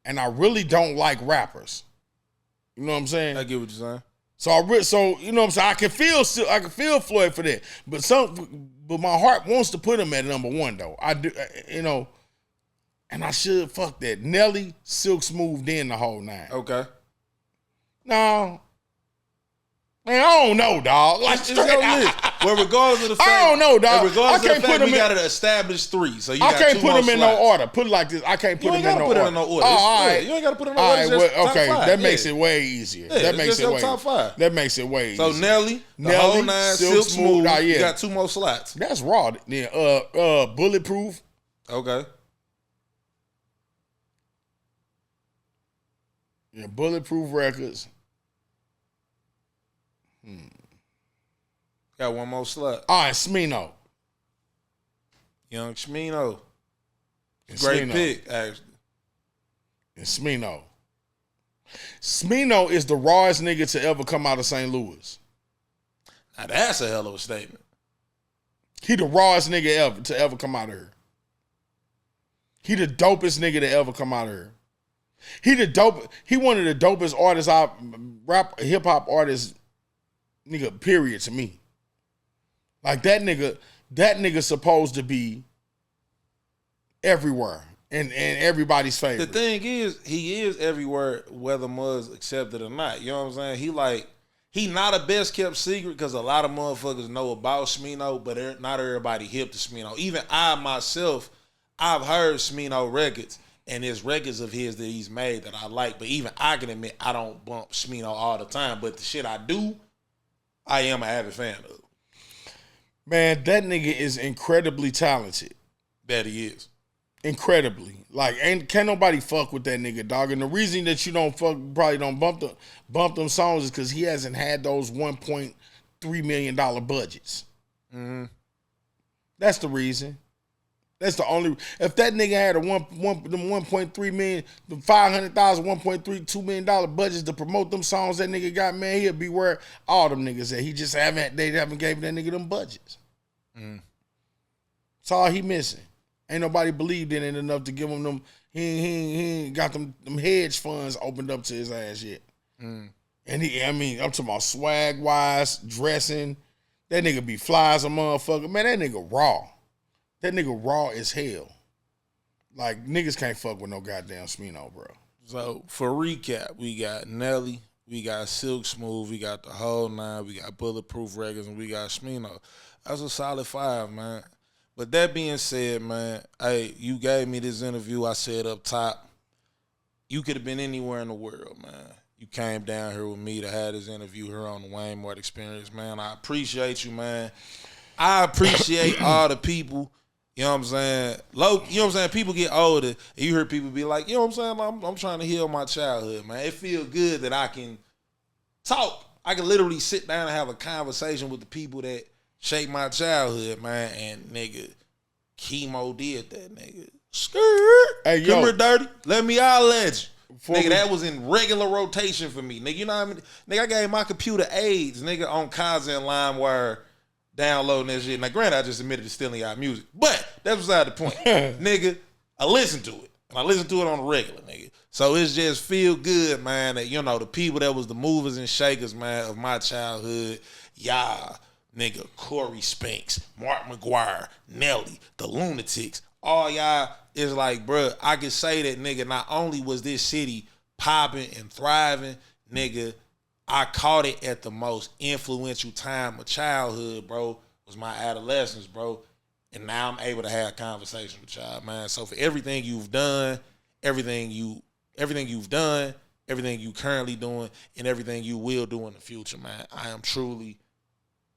S2: and I really don't like rappers. You know what I'm saying?
S3: I get what you're saying.
S2: So you know what I'm saying? I can feel Floyd for that, but my heart wants to put him at number 1 though. I do, and I should fuck that. Nelly, Silk Smooth, then the whole 9.
S3: Okay.
S2: No. Man, I don't know, dog. Like,
S3: it's your list. Well, regardless of the fact,
S2: I don't know, dog.
S3: Regardless of the fact, we got to establish 3. So
S2: I can't put them in no order. Put it like this. I can't put them in no order.
S3: Oh, all right. You ain't got to put them in no order.
S2: Okay, that makes it way easier.
S3: Yeah,
S2: that makes it way.
S3: Top 5.
S2: That makes it way easier.
S3: So Nelly, the whole 9, Silk Smooth. You got 2 more slots.
S2: That's raw. Yeah. Bulletproof.
S3: Okay.
S2: Yeah, Bulletproof Records.
S3: Got 1 more slot.
S2: All right, Smino.
S3: Young Smino. Great pick, actually.
S2: And Smino. Smino is the rawest nigga to ever come out of St. Louis.
S3: Now that's a hell of a statement.
S2: He the rawest nigga to ever come out of here. He the dopest nigga to ever come out of here. He one of the dopest artists, hip hop artists, nigga, period, to me. Like that nigga supposed to be everywhere and everybody's favorite.
S3: The thing is, he is everywhere, whether Mud's accepted or not. You know what I'm saying? He not a best kept secret because a lot of motherfuckers know about Smino, but not everybody hip to Smino. Even I myself, I've heard Smino records, and there's records of his that he's made that I like. But even I can admit I don't bump Smino all the time. But the shit I do, I am an avid fan of.
S2: Man, that nigga is incredibly talented.
S3: That he is.
S2: Incredibly. Like, can't nobody fuck with that nigga, dog. And the reason that you probably don't bump them songs is because he hasn't had those $1.3 million budgets.
S3: Mm-hmm.
S2: That's the reason. That's the only. If that nigga had them 1.3 million, the 500,000, $1.32 million budgets to promote them songs that nigga got, man, he'll be where all them niggas at. He just they haven't gave that nigga them budgets.
S3: Mm.
S2: That's all he missing. Ain't nobody believed in it enough to give him them. He ain't got them hedge funds opened up to his ass yet.
S3: Mm.
S2: And I'm talking about swag wise, dressing. That nigga be fly as a motherfucker. Man, that nigga raw. That nigga raw as hell. Like, niggas can't fuck with no goddamn Smino, bro.
S3: So, for recap, we got Nelly, we got Silk Smooth, we got the whole nine, we got Bulletproof Records, and we got Smino. That's a solid 5, man. But that being said, man, hey, you gave me this interview. I said up top, you could have been anywhere in the world, man. You came down here with me to have this interview here on the Waynemart Experience, man. I appreciate you, man. I appreciate all the people. You know what I'm saying? You know what I'm saying? People get older, and you hear people be like, you know what I'm saying? I'm trying to heal my childhood, man. It feels good that I can talk. I can literally sit down and have a conversation with the people that shaped my childhood, man. And nigga, Kemo did that, nigga. Skirt.
S2: Hey,
S3: Come
S2: yo.
S3: here, dirty. Let me holler at you.
S2: Before
S3: That was in regular rotation for me. Nigga, you know what I mean? Nigga, I gave my computer AIDS, nigga, on Kazaa and LimeWire, downloading that shit. Now, granted, I just admitted to stealing y'all music, but that's beside the point. Nigga, I listened to it. And I listened to it on the regular, nigga. So it's just feel good, man, that, you know, the people that was the movers and shakers, man, of my childhood, y'all, nigga, Corey Spinks, Mark McGuire, Nelly, the Lunatics, all y'all is like, bruh, I can say that, nigga, not only was this city popping and thriving, nigga, I caught it at the most influential time of childhood, bro, was my adolescence, bro. And now I'm able to have a conversation with y'all, man. So for everything you've done, everything you currently doing, and everything you will do in the future, man, I am truly,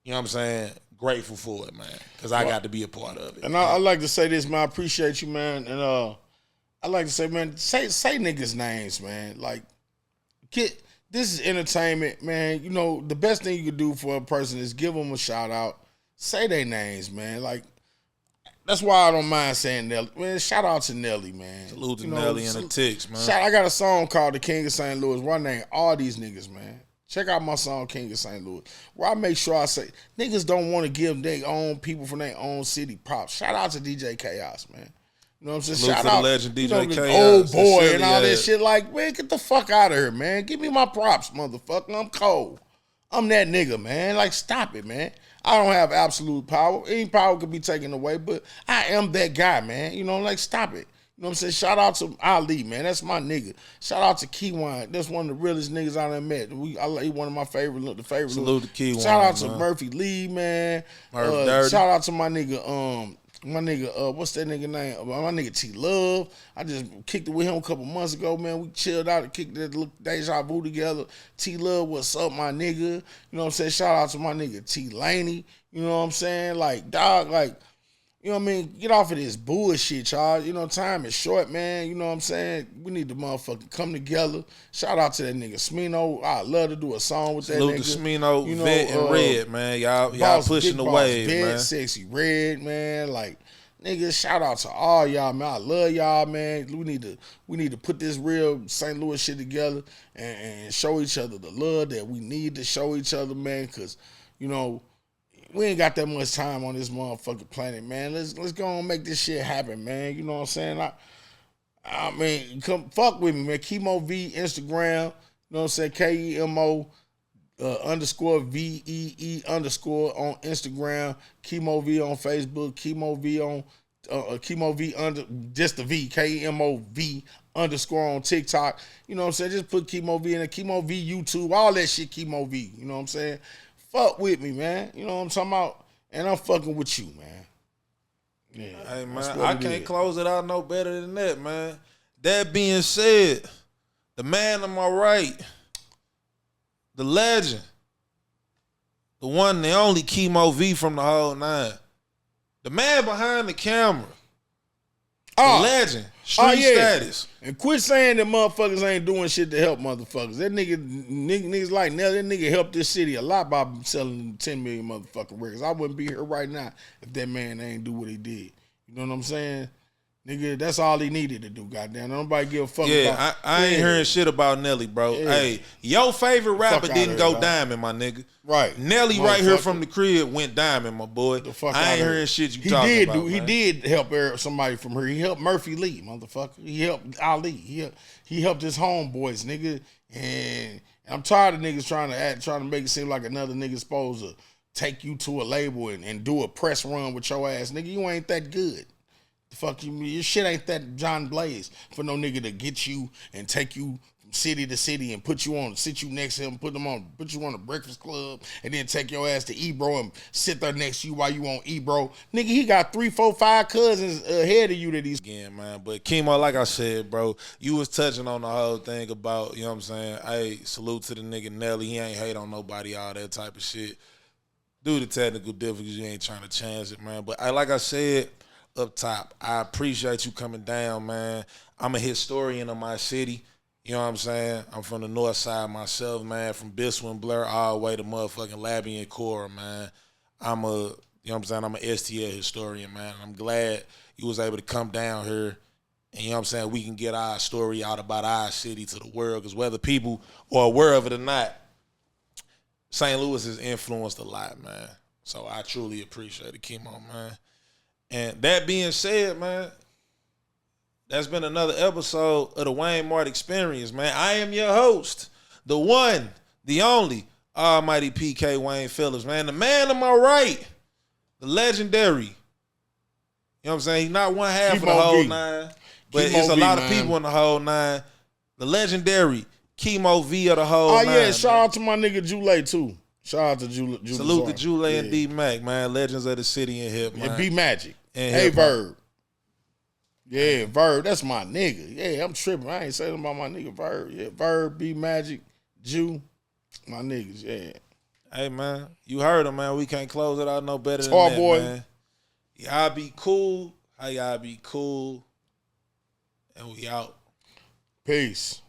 S3: you know what I'm saying, grateful for it, man, because I got to be a part of it.
S2: And I like to say this, man, I appreciate you, man. And I like to say, man, say niggas' names, man. Like, this is entertainment, man. You know, the best thing you can do for a person is give them a shout out. Say their names, man. Like, that's why I don't mind saying Nelly. Man, shout out to Nelly, man.
S3: Salute to Nelly and the Ticks, man.
S2: I got a song called The King of St. Louis where I name all these niggas, man. Check out my song, King of St. Louis, where I make sure I say, niggas don't want to give their own people from their own city props. Shout out to DJ Chaos, man. You know what I'm saying?
S3: Salute
S2: Shout
S3: to the
S2: out,
S3: legend DJ
S2: you know,
S3: Chaos,
S2: old
S3: the
S2: boy
S3: silly
S2: and all that
S3: ass.
S2: shit. Like, man, get the fuck out of here, man. Give me my props, motherfucker. I'm cold. I'm that nigga, man. Like, stop it, man. I don't have absolute power. Any power could be taken away, but I am that guy, man. You know, like, stop it. You know what I'm saying? Shout out to Ali, man. That's my nigga. Shout out to Keywan. That's one of the realest niggas I done met. He one of my favorite.
S3: Salute to Keywan.
S2: Shout out to
S3: man.
S2: Murphy Lee, man.
S3: Dirty.
S2: Shout out to my nigga, what's that nigga name? My nigga T Love. I just kicked it with him a couple months ago, man. We chilled out and kicked that Deja Vu together. T Love, what's up, my nigga? You know what I'm saying? Shout out to my nigga T Laney. You know what I'm saying? Like, dog, like, you know what I mean? Get off of this bullshit, y'all. You know, time is short, man. You know what I'm saying? We need to motherfucking come together. Shout out to that nigga Smino. I love to do a song with that nigga.
S3: Salute to Smino,
S2: You know,
S3: Vet, and Red, man. Y'all pushing
S2: Big
S3: the
S2: Boss,
S3: wave,
S2: Vet,
S3: man.
S2: Sexy Red, man. Like, nigga, shout out to all y'all, man. I love y'all, man. We need to put this real St. Louis shit together and show each other the love that we need to show each other, man. Cause, you know, we ain't got that much time on this motherfucking planet, man. Let's go and make this shit happen, man. You know what I'm saying? I mean, come fuck with me, man. Kemo Vee, Instagram. You know what I'm saying? KEMO _VEE_ on Instagram. Kemo Vee on Facebook. Kemo Vee on Kemo Vee just the V, Kemo Vee _ on TikTok. You know what I'm saying? Just put Kemo Vee in a Kemo Vee YouTube, all that shit Kemo Vee. You know what I'm saying? Fuck with me, man. You know what I'm talking about? And I'm fucking with you, man. Yeah.
S3: Hey, man, I can't close it out no better than that, man. That being said, the man on my right, the legend, the one, the only Kemo Vee from the whole nine, the man behind the camera, the legend, street status.
S2: And quit saying that motherfuckers ain't doing shit to help motherfuckers. That niggas like Nelly, that nigga helped this city a lot by selling 10 million motherfucking records. I wouldn't be here right now if that man ain't do what he did. You know what I'm saying? Nigga, that's all he needed to do, goddamn. Nobody give a fuck about.
S3: I ain't hearing shit about Nelly, bro. Yeah. Hey, your favorite rapper didn't go diamond, my nigga.
S2: Right.
S3: Nelly right here from the crib went diamond, my boy. I ain't hearing shit you talking about,
S2: He did help somebody from her. He helped Murphy Lee, motherfucker. He helped Ali. He helped his homeboys, nigga. And I'm tired of niggas trying to make it seem like another nigga supposed to take you to a label and do a press run with your ass. Nigga, you ain't that good. The fuck you mean? Your shit ain't that John Blaze for no nigga to get you and take you from city to city and sit you next to him, put you on a Breakfast Club, and then take your ass to Ebro and sit there next to you while you on Ebro. Nigga, he got 3, 4, 5 cousins ahead of you that he's
S3: again, man. But Kemo, like I said, bro, you was touching on the whole thing about, you know what I'm saying? Hey, salute to the nigga Nelly. He ain't hate on nobody, all that type of shit. Due to technical difficulties, you ain't trying to change it, man. But like I said up top, I appreciate you coming down, man. I'm a historian of my city. You know what I'm saying? I'm from the north side myself, man. From Bissell and Blair all the way to motherfucking Labby and Cora, man. I'm a STL historian, man. I'm glad you was able to come down here and, you know what I'm saying, we can get our story out about our city to the world, because whether people are aware of it or not, St. Louis has influenced a lot, man. So I truly appreciate it, Kemo, man. And that being said, man, that's been another episode of the Waynemart Experience, man. I am your host, the one, the only, almighty PK Wayne Phillips, man. The man on my right, the legendary. You know what I'm saying? He's not one half of the whole nine, but it's a lot of people in the whole nine. The legendary Kemo Vee of the whole nine. Oh, yeah,
S2: shout out to my nigga Jule, too. Shout out to Jule.
S3: Salute to Jule and D-Mac, man. Legends of the city and hip, man.
S2: And B-Magic. And hey, Verb. Yeah, Verb. That's my nigga. Yeah, I'm tripping. I ain't saying about my nigga Verb. Yeah, Verb, B-Magic, Jew. My niggas, yeah.
S3: Hey, man. You heard him, man. We can't close it out no better than that, boy. Man. Y'all be cool. How y'all be cool. And we out.
S2: Peace.